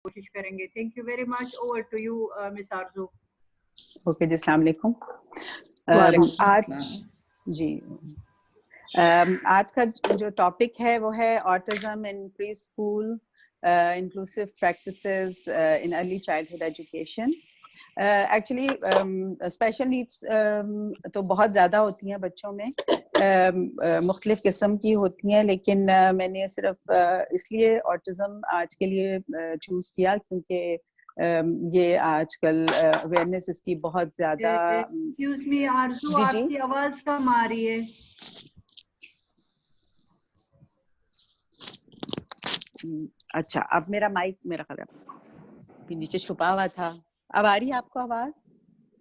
कोशिश करेंगे। Thank you very much. Over to you miss Arzoo. Okay जी, अस्सलाम वालेकुम। आज का जो टॉपिक है वो है autism in preschool inclusive practices in early childhood education. Actually special needs तो बहुत ज़्यादा होती हैं बच्चों में, मुख्तलिफ किस्म की होती हैं, लेकिन मैंने सिर्फ इसलिए ऑटिज्म आज के लिए चूज़ किया क्योंकि ये आजकल अवेयरनेस इसकी बहुत ज़्यादा। एक्सक्यूज मी आरजू, आपकी आवाज़ कम आ रही है। अच्छा, अब मेरा माइक मेरा ख्याल नीचे छुपा हुआ था। अब आ रही है आपको आवाज़?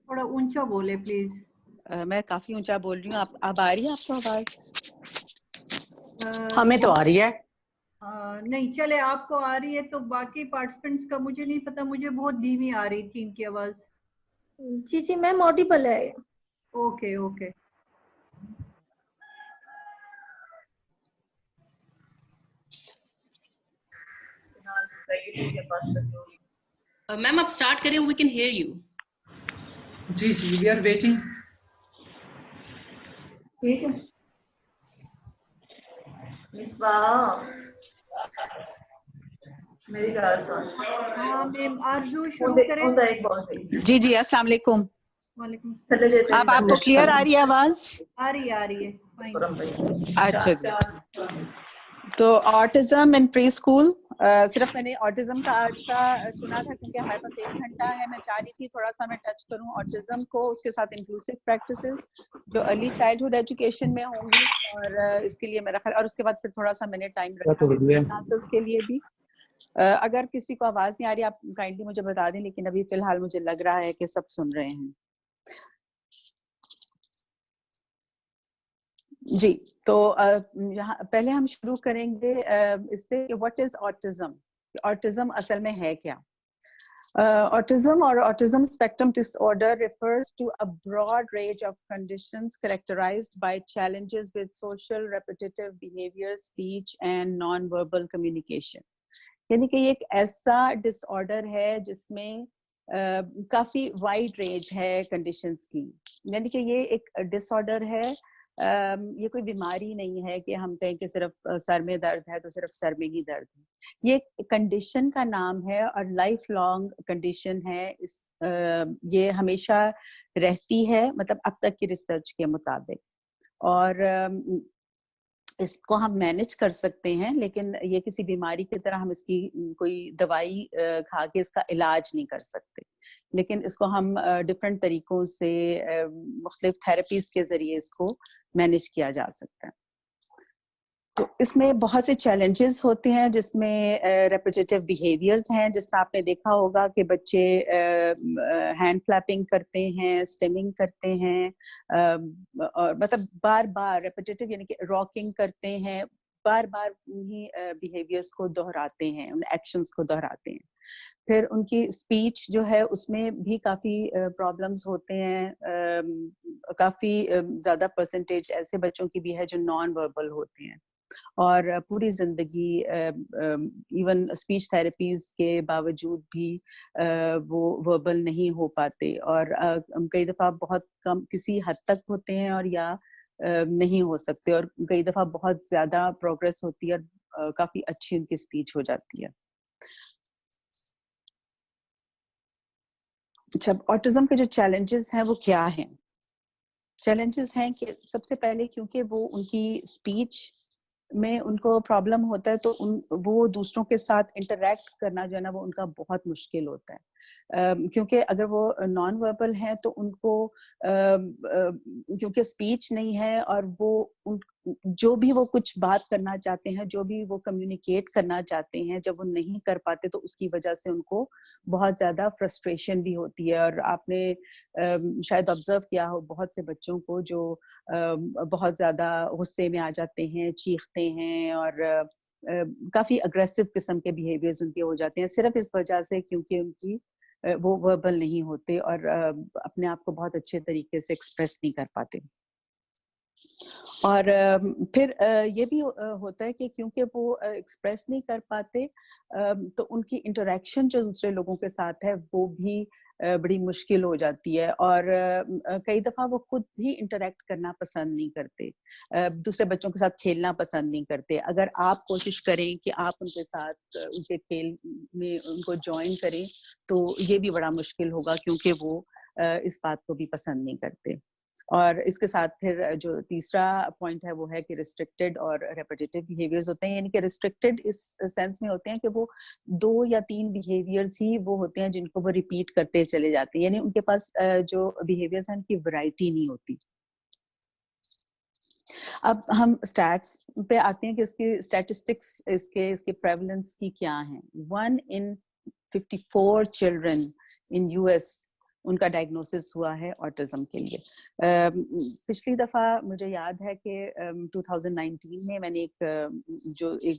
थोड़ा ऊंचा बोले प्लीज। मैं काफी ऊंचा बोल रही हूँ। अब आ रही है आपको आवाज़? हमें तो आ रही है। नहीं चले, आपको आ रही है तो बाकी पार्टिसिपेंट्स का मुझे नहीं पता, मुझे बहुत धीमी आ रही थी इनकी आवाज़। जी जी मैम, ऑडिबल है। Okay okay. मैम आप स्टार्ट करें, वी कैन हियर यू। जी जी, वी आर वेटिंग। ठीक है। मेरी हाँ मैम, आरजू शुरू करें। जी जी, अस्सलाम वालेकुम। वालेकुम। अब आपको क्लियर आ रही है आवाज़? आ रही है फाइन। अच्छा जी। तो ऑटिज्म इन प्री स्कूल, सिर्फ मैंने ऑटिज्म का आज का चुना था क्योंकि हमारे पास 1 घंटा है। मैं चाह रही थी थोड़ा सा मैं टच करूं ऑटिज्म को, उसके साथ इंक्लूसिव प्रैक्टिसेस जो अर्ली चाइल्डहुड एजुकेशन में होंगी, और इसके लिए मेरा ख्याल, और उसके बाद फिर थोड़ा सा मैंने टाइम रखा आंसर्स के लिए भी। अगर किसी को आवाज नहीं आ रही आप काइंडली मुझे बता दें, लेकिन अभी फिलहाल मुझे लग रहा है कि सब सुन रहे हैं। जी, तो यहाँ पहले हम शुरू करेंगे इससे कि व्हाट इज ऑटिज्म। ऑटिज्म असल में है क्या? Autism or autism spectrum disorder refers to a broad range of conditions characterized by challenges with social, repetitive behavior, speech and non-verbal communication. यानी कि ये एक ऐसा डिसऑर्डर है जिसमें काफी वाइड रेंज है कंडीशंस की। यानी कि ये एक डिसऑर्डर है, ये कोई बीमारी नहीं है कि हम कहें कि सिर्फ सर में दर्द है तो सिर्फ सर में ही दर्द है। ये कंडीशन का नाम है और लाइफ लॉन्ग कंडीशन है। ये हमेशा रहती है, मतलब अब तक की रिसर्च के मुताबिक, और इसको हम मैनेज कर सकते हैं, लेकिन ये किसी बीमारी की तरह हम इसकी कोई दवाई खा के इसका इलाज नहीं कर सकते, लेकिन इसको हम डिफरेंट तरीकों से मुख्तलिफ थेरेपीज के जरिए इसको मैनेज किया जा सकता है। तो इसमें बहुत से चैलेंजेस होते हैं, जिसमें रेपिटेटिव बिहेवियर्स हैं, जिसमें आपने देखा होगा कि बच्चे हैंड फ्लैपिंग करते हैं, स्टेमिंग करते हैं, और मतलब बार बार रेपिटेटिव यानी कि रॉकिंग करते हैं, बार बार उन्हीं बिहेवियर्स को दोहराते हैं, उन एक्शंस को दोहराते हैं। फिर उनकी स्पीच जो है उसमें भी काफ़ी प्रॉब्लम्स होते हैं। काफ़ी ज़्यादा परसेंटेज ऐसे बच्चों की भी है जो नॉन वर्बल होते हैं, और पूरी जिंदगी इवन स्पीच थेरेपीज के बावजूद भी वो वर्बल नहीं हो पाते, और कई दफ़ा बहुत कम किसी हद तक होते हैं और या नहीं हो सकते, और कई दफ़ा बहुत ज़्यादा प्रोग्रेस होती है और काफ़ी अच्छी उनकी स्पीच हो जाती है। अच्छा, ऑटिज्म के जो चैलेंजेस हैं वो क्या हैं? चैलेंजेस हैं कि सबसे पहले क्योंकि वो उनकी स्पीच में उनको प्रॉब्लम होता है, तो वो दूसरों के साथ इंटरेक्ट करना जो है ना वो उनका बहुत मुश्किल होता है। क्योंकि अगर वो नॉन वर्बल हैं तो उनको क्योंकि स्पीच नहीं है, और वो जो भी वो कुछ बात करना चाहते हैं, जो भी वो कम्युनिकेट करना चाहते हैं, जब वो नहीं कर पाते तो उसकी वजह से उनको बहुत ज़्यादा फ्रस्ट्रेशन भी होती है। और आपने शायद ऑब्जर्व किया हो बहुत से बच्चों को जो बहुत ज़्यादा गुस्से में आ जाते हैं, चीखते हैं, और काफ़ी अग्रेसिव किस्म के बिहेवियर्स उनके हो जाते हैं, सिर्फ इस वजह से क्योंकि उनकी वो वर्बल नहीं होते और अपने आप को बहुत अच्छे तरीके से एक्सप्रेस नहीं कर पाते। और फिर ये भी होता है कि क्योंकि वो एक्सप्रेस नहीं कर पाते, तो उनकी इंटरेक्शन जो दूसरे लोगों के साथ है वो भी बड़ी मुश्किल हो जाती है, और कई दफा वो खुद भी इंटरेक्ट करना पसंद नहीं करते, दूसरे बच्चों के साथ खेलना पसंद नहीं करते। अगर आप कोशिश करें कि आप उनके साथ उनके खेल में उनको ज्वाइन करें तो ये भी बड़ा मुश्किल होगा, क्योंकि वो इस बात को भी पसंद नहीं करते। और इसके साथ फिर जो तीसरा पॉइंट है वो है कि रिस्ट्रिक्टेड और रेपिटेटिव बिहेवियर्स होते हैं, यानी कि रिस्ट्रिक्टेड इस सेंस में होते हैं कि वो 2 या 3 बिहेवियर्स ही वो होते हैं जिनको वो रिपीट करते चले जाते हैं, यानी उनके पास जो बिहेवियर्स हैं उनकी वैरायटी नहीं होती। अब हम स्टैट्स पे आते हैं कि इसकी स्टैटिस्टिक्स इसके प्रेवलेंस की क्या है। 1 in 54 चिल्ड्रन इन यूएस उनका डायग्नोसिस हुआ है ऑटिज्म के लिए। पिछली दफा मुझे याद है कि 2019 में मैंने एक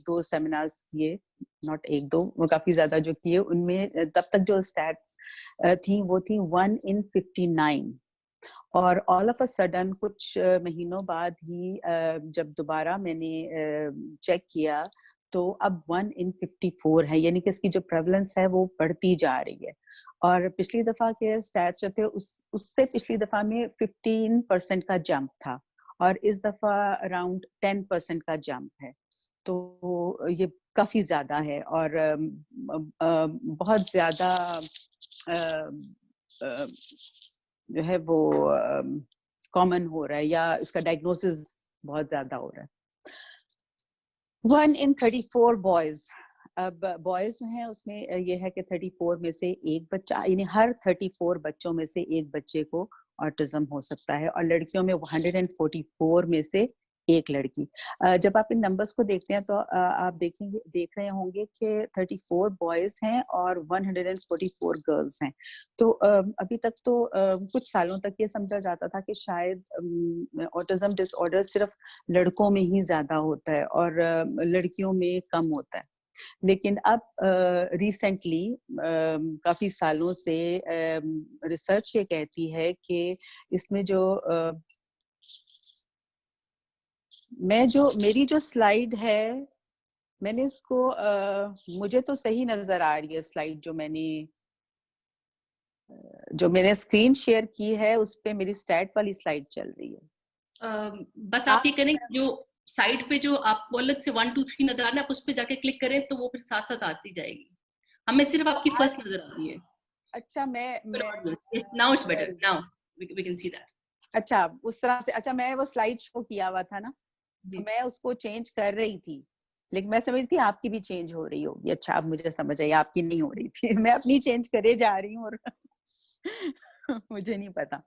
दो सेमिनार्स किए, नॉट एक दो, वो काफी ज्यादा जो किए, उनमें तब तक जो स्टैट्स थी वो थी 1 in 59, और ऑल ऑफ अ सडन कुछ महीनों बाद ही जब दोबारा मैंने चेक किया तो अब 1 in 54 है, यानी कि इसकी जो प्रेवलेंस है वो बढ़ती जा रही है। और पिछली दफा के स्टैट्स जो थे उससे पिछली दफा में 15% का जंप था, और इस दफा अराउंड 10% का जंप है। तो ये काफी ज्यादा है, और बहुत ज्यादा जो है वो कॉमन हो रहा है, या इसका डायग्नोसिस बहुत ज्यादा हो रहा है। 1 in 34 बॉयज, अब बॉयज जो हैं उसमें ये है कि 34 में से एक बच्चा, यानी हर 34 बच्चों में से एक बच्चे को ऑटिज्म हो सकता है, और लड़कियों में 144 में से एक लड़की। जब आप इन नंबर्स को देखते हैं तो आप देख रहे होंगे कि 34 बॉयज हैं और 144 गर्ल्स हैं। तो अभी तक तो कुछ सालों तक ये समझा जाता था कि शायद ऑटिज्म डिसऑर्डर सिर्फ लड़कों में ही ज्यादा होता है और लड़कियों में कम होता है, लेकिन अब रिसेंटली काफी सालों से रिसर्च ये कहती है कि इसमें जो मेरी जो स्लाइड है, मैंने इसको मुझे तो सही नजर आ रही है स्लाइड जो मैंने स्क्रीन शेयर की है, उस पे मेरी स्टैट वाली स्लाइड चल रही है। बस आप ये करें, जो साइड पे जो आपको अलग से 1 2 3 नजर आ रहा है, आप उस पे जाके क्लिक करें तो वो फिर साथ साथ आती जाएगी। हमें सिर्फ आपकी फर्स्ट नजर आ रही है। अच्छा, now it's better, now we can see that. अच्छा, उस तरह से, अच्छा, मैं वो स्लाइड शो किया हुआ था ना, तो मैं उसको चेंज कर रही थी, लेकिन मैं समझ रही थी आपकी भी चेंज हो रही होगी। अच्छा, अब मुझे समझ आई आपकी नहीं हो रही थी। मैं अपनी चेंज करे जा रही हूँ और मुझे नहीं पता।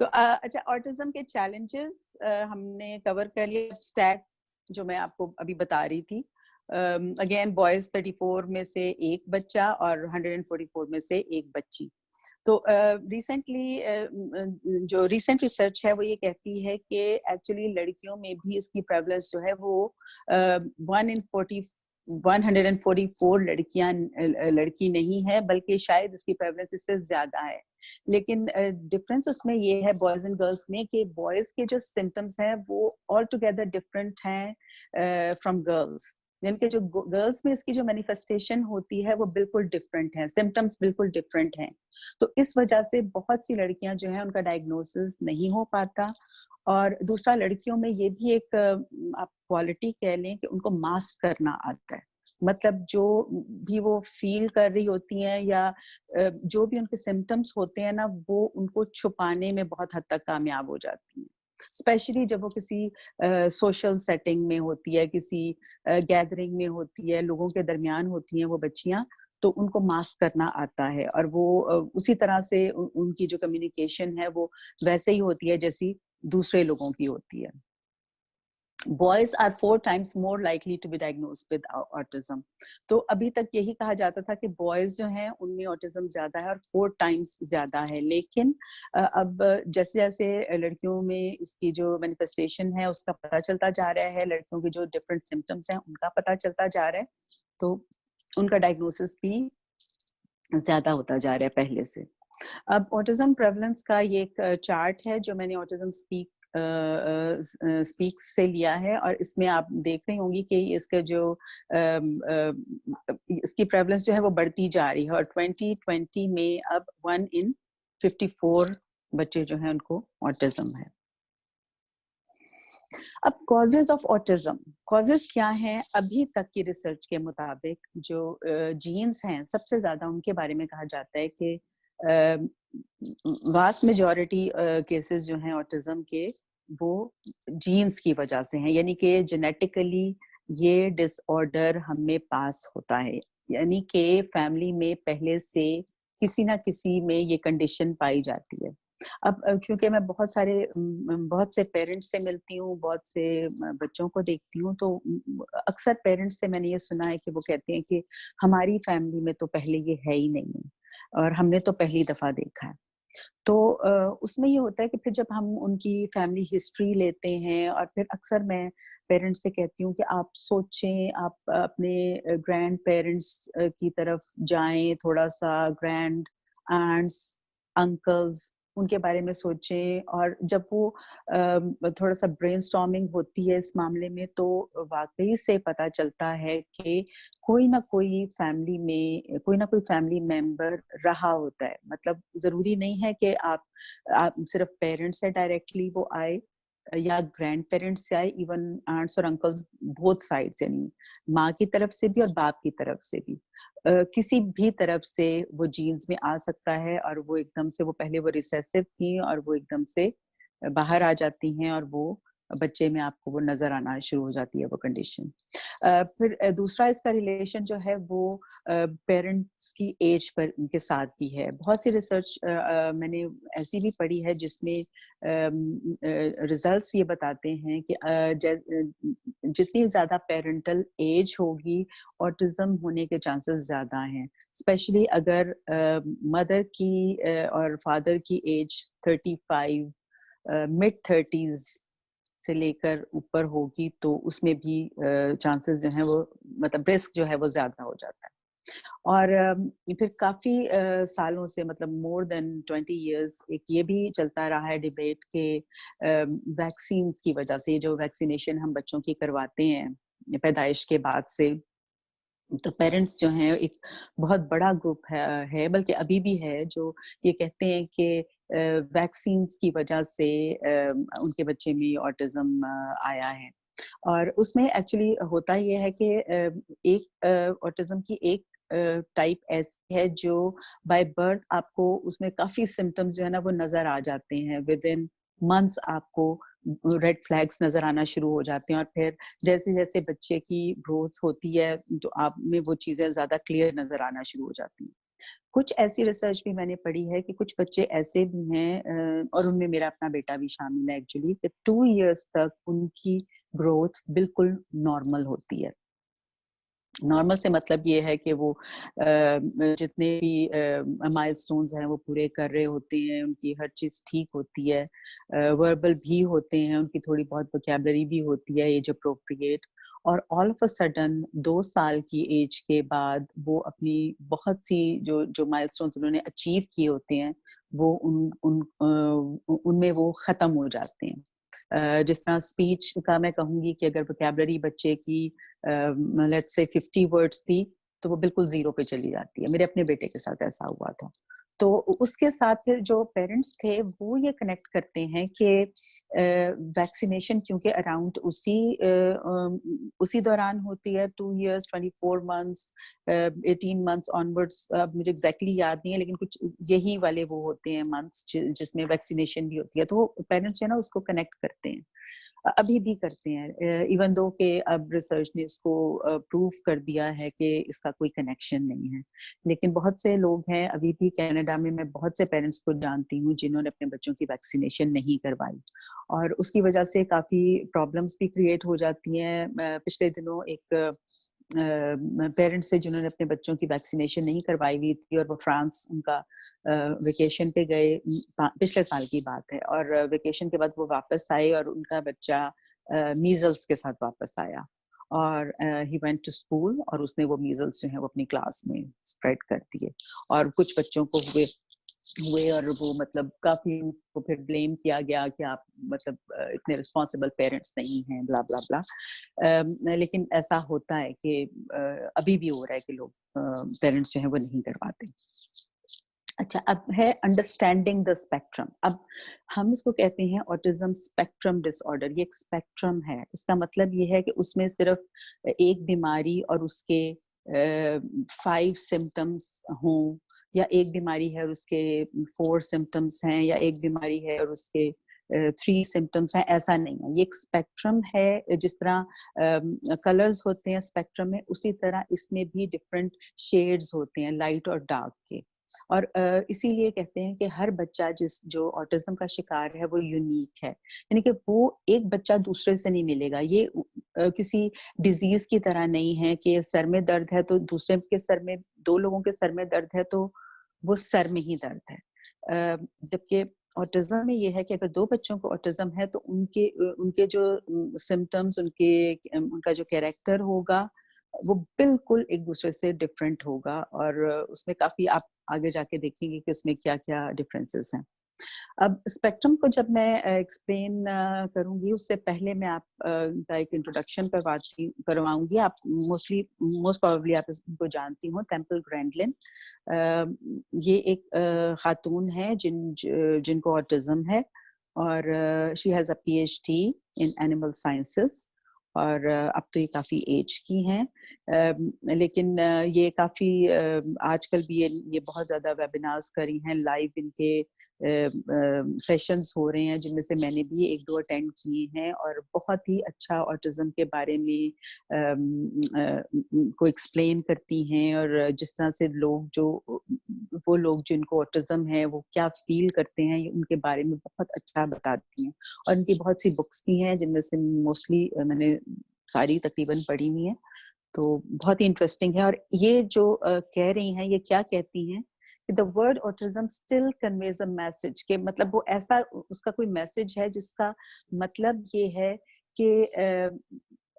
तो अच्छा, ऑटिज्म के चैलेंजेस हमने कवर कर लिए। स्टैट जो मैं आपको अभी बता रही थी, अगेन बॉयज 34 में से एक बच्चा और 144 में से एक बच्ची। तो जो रिसेंट रिसर्च है वो ये कहती है कि एक्चुअली लड़कियों में भी इसकी प्रेवलेंस जो है वो 144 लड़की नहीं है, बल्कि शायद इसकी प्रेवलेंस इससे ज्यादा है। लेकिन डिफरेंस उसमें ये है बॉयज एंड गर्ल्स में कि बॉयज के जो सिम्टम्स हैं वो ऑल टुगेदर डिफरेंट हैं फ्रॉम गर्ल्स, जिनके जो गर्ल्स में इसकी जो मैनिफेस्टेशन होती है वो बिल्कुल डिफरेंट है, सिम्टम्स बिल्कुल डिफरेंट हैं। तो इस वजह से बहुत सी लड़कियां जो है उनका डायग्नोसिस नहीं हो पाता। और दूसरा, लड़कियों में ये भी एक आप क्वालिटी कह लें कि उनको मास्क करना आता है, मतलब जो भी वो फील कर रही होती हैं या जो भी उनके सिम्टम्स होते हैं ना, वो उनको छुपाने में बहुत हद तक कामयाब हो जाती हैं, स्पेशली जब वो किसी सोशल सेटिंग में होती है, किसी गैदरिंग में होती है, लोगों के दरमियान होती हैं वो बच्चियां, तो उनको मास्क करना आता है, और वो उसी तरह से उनकी जो कम्युनिकेशन है वो वैसे ही होती है जैसी दूसरे लोगों की होती है। Boys are 4 times more likely to be diagnosed with autism. तो अभी तक यही कहा जाता था कि बॉयज जो हैं उनमें ऑटिज्म ज्यादा है और 4 टाइम्स ज्यादा है, लेकिन अब जैसे जैसे लड़कियों में इसकी जो मैनिफेस्टेशन है उसका पता चलता जा रहा है, लड़कियों के जो डिफरेंट सिम्टम्स हैं उनका पता चलता जा रहा है, तो उनका डायग्नोसिस भी ज्यादा होता जा रहा है पहले से। अब ऑटिज्म प्रेवलेंस का ये एक चार्ट है जो मैंने ऑटिज्म स्पीक स्पीक्स से लिया है, और इसमें आप देख रही होंगी कि इसका जो इसकी प्रेवलेंस जो है वो बढ़ती जा रही है, और 2020 में अब 1 in 54 बच्चे जो हैं उनको ऑटिज्म है। अब कॉजेज ऑफ ऑटिज्म, कॉजेज क्या हैं? अभी तक की रिसर्च के मुताबिक जो जीन्स हैं सबसे ज्यादा उनके बारे में कहा जाता है कि वास्ट मेजॉरिटी केसेस जो हैं ऑटिज्म के वो जीन्स की वजह से हैं, यानी कि जेनेटिकली ये डिसऑर्डर हमें पास होता है, यानी कि फैमिली में पहले से किसी ना किसी में ये कंडीशन पाई जाती है। अब क्योंकि मैं बहुत से पेरेंट्स से मिलती हूँ, बहुत से बच्चों को देखती हूँ, तो अक्सर पेरेंट्स से मैंने ये सुना है कि वो कहते हैं कि हमारी फैमिली में तो पहले ये है ही नहीं है और हमने तो पहली दफा देखा है। तो उसमें ये होता है कि फिर जब हम उनकी फैमिली हिस्ट्री लेते हैं, और फिर अक्सर मैं पेरेंट्स से कहती हूँ कि आप सोचें, आप अपने ग्रैंड पेरेंट्स की तरफ जाएं, थोड़ा सा ग्रैंड आंट्स, अंकल्स, उनके बारे में सोचें, और जब वो थोड़ा सा ब्रेनस्टॉर्मिंग होती है इस मामले में, तो वाकई से पता चलता है कि कोई ना कोई फैमिली में कोई ना कोई फैमिली मेंबर रहा होता है। मतलब जरूरी नहीं है कि आप सिर्फ पेरेंट्स से डायरेक्टली वो आए या ग्रैंड पेरेंट्स से आए, इवन आंट्स और अंकल्स बोथ साइड्स, यानी माँ की तरफ से भी और बाप की तरफ से भी, किसी भी तरफ से वो जीन्स में आ सकता है, और वो एकदम से, वो पहले वो रिसेसिव थी और वो एकदम से बाहर आ जाती हैं, और वो बच्चे में आपको वो नजर आना शुरू हो जाती है वो कंडीशन। फिर दूसरा इसका रिलेशन जो है वो पेरेंट्स की एज पर के साथ भी है। बहुत सी रिसर्च मैंने ऐसी भी पढ़ी है जिसमें रिजल्ट्स ये बताते हैं कि जितनी ज्यादा पेरेंटल एज होगी, ऑटिज्म होने के चांसेस ज्यादा हैं, स्पेशली अगर मदर की और फादर की एज 35 मिड 30s से लेकर ऊपर होगी, तो उसमें भी चांसेस जो हैं वो, मतलब रिस्क जो है वो ज्यादा हो जाता है। और फिर काफी सालों से, मतलब मोर देन 20 इयर्स, एक ये भी चलता रहा है डिबेट के वैक्सीन की वजह से, जो वैक्सीनेशन हम बच्चों की करवाते हैं पैदाइश के बाद से, तो पेरेंट्स जो हैं, एक बहुत बड़ा ग्रुप है बल्कि अभी भी है, जो ये कहते हैं कि वैक्सीन की वजह से उनके बच्चे में ऑटिज्म आया है। और उसमें एक्चुअली होता ये है कि एक ऑटिज्म की एक टाइप ऐसी है जो बाय बर्थ आपको उसमें काफी सिम्टम्स जो है ना वो नजर आ जाते हैं, विद इन मंथ्स आपको रेड फ्लैग्स नजर आना शुरू हो जाते हैं, और फिर जैसे जैसे बच्चे की ग्रोथ होती है तो आप में वो चीजें ज्यादा क्लियर नजर आना शुरू हो जाती हैं। कुछ ऐसी रिसर्च भी मैंने पढ़ी है कि कुछ बच्चे ऐसे भी हैं, और उनमें मेरा अपना बेटा भी शामिल है एक्चुअली, कि 2 इयर्स तक उनकी ग्रोथ बिल्कुल नॉर्मल होती है। नॉर्मल से मतलब ये है कि वो जितने भी माइलस्टोन्स हैं वो पूरे कर रहे होते हैं, उनकी हर चीज ठीक होती है, वर्बल भी होते हैं, उनकी थोड़ी बहुत वोकैबुलरी भी होती है एज अप्रोप्रिएट, और ऑल ऑफ अ सडन 2 साल की एज के बाद वो अपनी बहुत सी जो माइलस्टोन्स उन्होंने अचीव किए होते हैं वो उनमें वो खत्म हो जाते हैं। जिस तरह स्पीच का मैं कहूंगी कि अगर वोकैबुलरी बच्चे की लेट्स से 50 वर्ड्स थी, तो वो बिल्कुल 0 पे चली जाती है। मेरे अपने बेटे के साथ ऐसा हुआ था। तो उसके साथ फिर जो पेरेंट्स थे वो ये कनेक्ट करते हैं कि वैक्सीनेशन क्योंकि अराउंड उसी दौरान होती है, 2 इयर्स 24 मंथ्स 18 मंथ्स ऑनवर्ड्स, मुझे एग्जैक्टली याद नहीं है, लेकिन कुछ यही वाले वो होते हैं मंथ्स जिसमें वैक्सीनेशन भी होती है, तो पेरेंट्स जो है ना उसको कनेक्ट करते हैं, अभी भी करते हैं, इवन दो कि अब रिसर्च ने इसको प्रूव कर दिया है कि इसका कोई कनेक्शन नहीं है। लेकिन बहुत से लोग हैं अभी भी कनाडा में, मैं बहुत से पेरेंट्स को जानती हूँ जिन्होंने अपने बच्चों की वैक्सीनेशन नहीं करवाई, और उसकी वजह से काफी प्रॉब्लम्स भी क्रिएट हो जाती हैं। पिछले दिनों एक पेरेंट्स से जिन्होंने अपने बच्चों की वैक्सीनेशन नहीं करवाई हुई थी, और वो फ्रांस उनका वेकेशन पे गए, पिछले साल की बात है, और वेकेशन के बाद वो वापस आए और उनका बच्चा मीजल्स के साथ वापस आया, और ही वेंट टू स्कूल, और उसने वो मीजल्स जो है वो अपनी क्लास में स्प्रेड कर दिए, और कुछ बच्चों को हुए हुए और वो मतलब काफी उनको फिर ब्लेम किया गया कि आप मतलब इतने रिस्पॉन्सिबल पेरेंट्स नहीं हैं, ब्ला ब्ला ब्ला। लेकिन ऐसा होता है कि अभी भी हो रहा है कि लोग पेरेंट्स जो हैं वो नहीं करवाते। अच्छा, अब है अंडरस्टैंडिंग द स्पेक्ट्रम। अब हम इसको कहते हैं ऑटिज्म स्पेक्ट्रम डिसऑर्डर। ये एक स्पेक्ट्रम है, इसका मतलब ये है कि उसमें सिर्फ एक बीमारी और उसके 5 सिम्टम्स हों, या एक बीमारी है और उसके 4 सिम्टम्स हैं, या एक बीमारी है और उसके 3 सिम्टम्स हैं, ऐसा नहीं है। ये एक स्पेक्ट्रम है। जिस तरह कलर्स होते हैं स्पेक्ट्रम में, उसी तरह इसमें भी डिफरेंट शेड्स होते हैं, लाइट और डार्क के। और इसीलिए कहते हैं कि हर बच्चा जो ऑटिज्म का शिकार है वो यूनिक है, यानी कि वो एक बच्चा दूसरे से नहीं मिलेगा। ये किसी डिजीज की तरह नहीं है कि सर में दर्द है तो दूसरे के सर में, 2 लोगों के सर में दर्द है तो वो सर में ही दर्द है। जबकि ऑटिज्म में ये है कि अगर 2 बच्चों को ऑटिज्म है तो उनके जो सिम्टम्स, उनका जो कैरेक्टर होगा वो बिल्कुल एक दूसरे से डिफरेंट होगा। और उसमें काफी आप आगे जाके देखेंगे कि उसमें क्या-क्या डिफरेंसेस हैं। अब स्पेक्ट्रम को जब मैं एक्सप्लेन करूंगी, उससे पहले मैं आप का एक इंट्रोडक्शन करवाऊंगी। आप मोस्ट प्रोबेबली आप इसको जानती हो, टेम्पल ग्रैंडलिन। ये एक खातून है जिनको ऑटिज्म है, और she has a PhD in animal sciences, और अब तो ये काफी एज की हैं। लेकिन ये काफी आजकल भी ये बहुत ज्यादा वेबिनार्स करी हैं, लाइव इनके सेशंस हो रहे हैं, जिनमें से मैंने भी 1-2 अटेंड किए हैं, और बहुत ही अच्छा ऑटिज्म के बारे में को एक्सप्लेन करती हैं। और जिस तरह से वो लोग जिनको ऑटिज्म है वो क्या फील करते हैं, उनके बारे में बहुत अच्छा बताती हैं। और इनकी बहुत सी बुक्स भी हैं, जिनमें से मोस्टली मैंने सारी तकरीबन पढ़ी हुई हैं, तो बहुत ही इंटरेस्टिंग है। और ये जो कह रही हैं, ये क्या कहती हैं कि the word autism still conveys a message, के मतलब वो ऐसा, उसका कोई मैसेज है जिसका मतलब ये है कि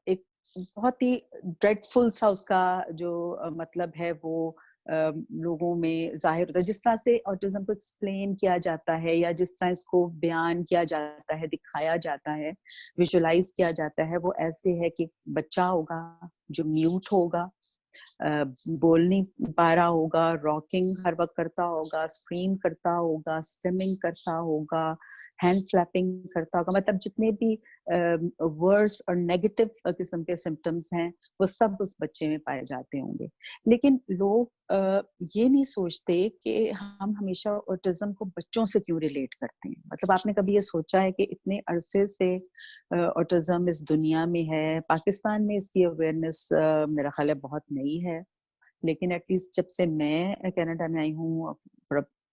एक बहुत ही ड्रेडफुल सा उसका जो मतलब है वो लोगों में जाहिर होता है। जिस तरह से ऑटिज्म को एक्सप्लेन किया जाता है, या जिस तरह इसको बयान किया जाता है, दिखाया जाता है, विजुलाइज किया जाता है, वो ऐसे है कि बच्चा होगा जो म्यूट होगा, बोल नहीं पा रहा होगा, रॉकिंग हर वक्त करता होगा, स्क्रीम करता होगा, स्टिमिंग करता होगा, हैंड फ्लैपिंग करता होगा, मतलब जितने भी वर्ड्स और नेगेटिव किस्म के सिम्टम्स हैं वो सब उस बच्चे में पाए जाते होंगे। लेकिन लोग ये नहीं सोचते कि हम हमेशा ऑटिज्म को बच्चों से क्यों रिलेट करते हैं। मतलब आपने कभी ये सोचा है कि इतने अरसे से ऑटिज्म इस दुनिया में है, पाकिस्तान में इसकी अवेयरनेस मेरा ख्याल है बहुत नई है, लेकिन एटलीस्ट जब से मैं कनाडा में आई हूँ,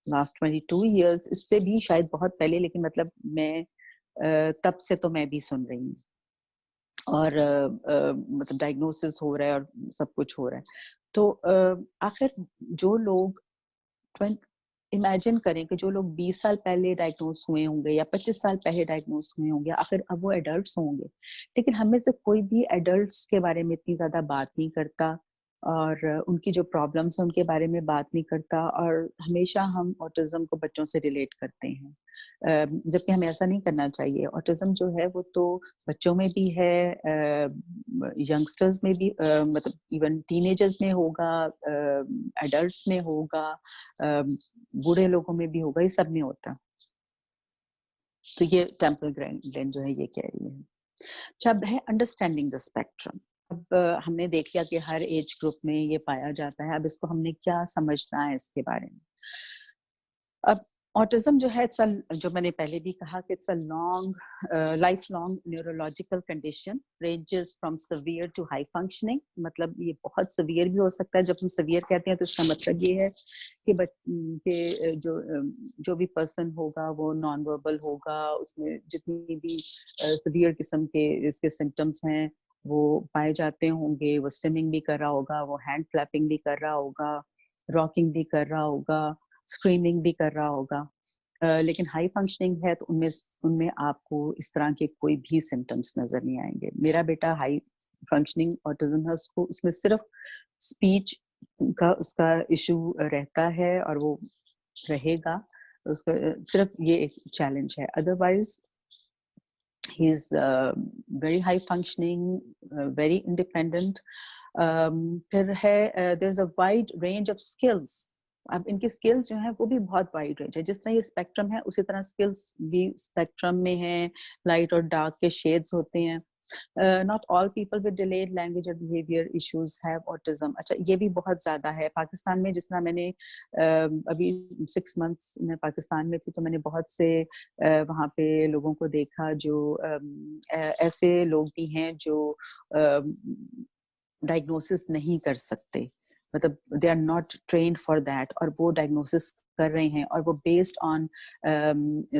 लास्ट 22 इयर्स, इससे भी शायद बहुत पहले, लेकिन मतलब मैं तब से तो मैं भी सुन रही हूँ, और मतलब डायग्नोसिस हो रहा है और सब कुछ हो रहा है। तो आखिर जो लोग इमेजिन करें कि जो लोग 20 साल पहले डायग्नोस हुए होंगे या 25 साल पहले डायग्नोस हुए होंगे, आखिर अब वो एडल्ट्स होंगे। लेकिन हम में से कोई भी एडल्ट्स के बारे में इतनी ज्यादा बात नहीं करता, और उनकी जो प्रॉब्लम्स हैं उनके बारे में बात नहीं करता, और हमेशा हम ऑटिज्म को बच्चों से रिलेट करते हैं, जबकि हमें ऐसा नहीं करना चाहिए। ऑटिज्म जो है वो तो बच्चों में भी है, यंगस्टर्स में भी, मतलब इवन टीनेजर्स में होगा, एडल्ट्स में होगा, बूढ़े लोगों में भी होगा, ये सब में होता। तो ये टेम्पल ग्रैंडलिन जो है ये कह रही है। अच्छा, अब है अंडरस्टैंडिंग द स्पेक्ट्रम। अब हमने देख लिया कि हर एज ग्रुप में ये पाया जाता है, अब इसको हमने क्या समझना है इसके बारे में। अब ऑटिज्म जो है, जो मैंने पहले भी कहा कि it's a long life long neurological condition, ranges from severe to high functioning. मतलब ये बहुत सिवियर भी हो सकता है। जब हम सिवियर कहते हैं तो इसका मतलब ये है कि जो भी पर्सन होगा वो नॉन वर्बल होगा, उसमें जितनी भी सिवियर किस्म के इसके सिम्टम्स हैं वो पाए जाते होंगे। वो स्विमिंग भी कर रहा होगा, वो हैंड फ्लैपिंग भी कर रहा होगा, रॉकिंग भी कर रहा होगा, स्क्रीमिंग भी कर रहा होगा। लेकिन हाई फंक्शनिंग है तो उनमें आपको इस तरह के कोई भी सिम्टम्स नजर नहीं आएंगे। मेरा बेटा हाई फंक्शनिंग ऑटिज्म है, उसमें सिर्फ स्पीच का उसका इशू रहता है, और वो रहेगा, उसका सिर्फ ये एक चैलेंज है। Otherwise he is very high functioning, very independent. फिर है there's a wide range of skills. अब इनकी स्किल्स जो है वो भी बहुत वाइड रेंज है, जिस तरह ये स्पेक्ट्रम है उसी तरह स्किल्स भी स्पेक्ट्रम में है, लाइट और डार्क के शेड्स होते हैं। Not all people with delayed language और बिहेवियर इश्यूज हैव ऑटिज्म। अच्छा, ये भी बहुत ज्यादा है पाकिस्तान में। जिस तरह मैंने अभी 6 मंथ्स में पाकिस्तान में थी तो मैंने बहुत से वहाँ पे लोगों को देखा जो ऐसे लोग भी हैं जो डायग्नोसिस नहीं कर सकते, मतलब they are not trained for that, और वो डायग्नोसिस कर रहे हैं और वो based on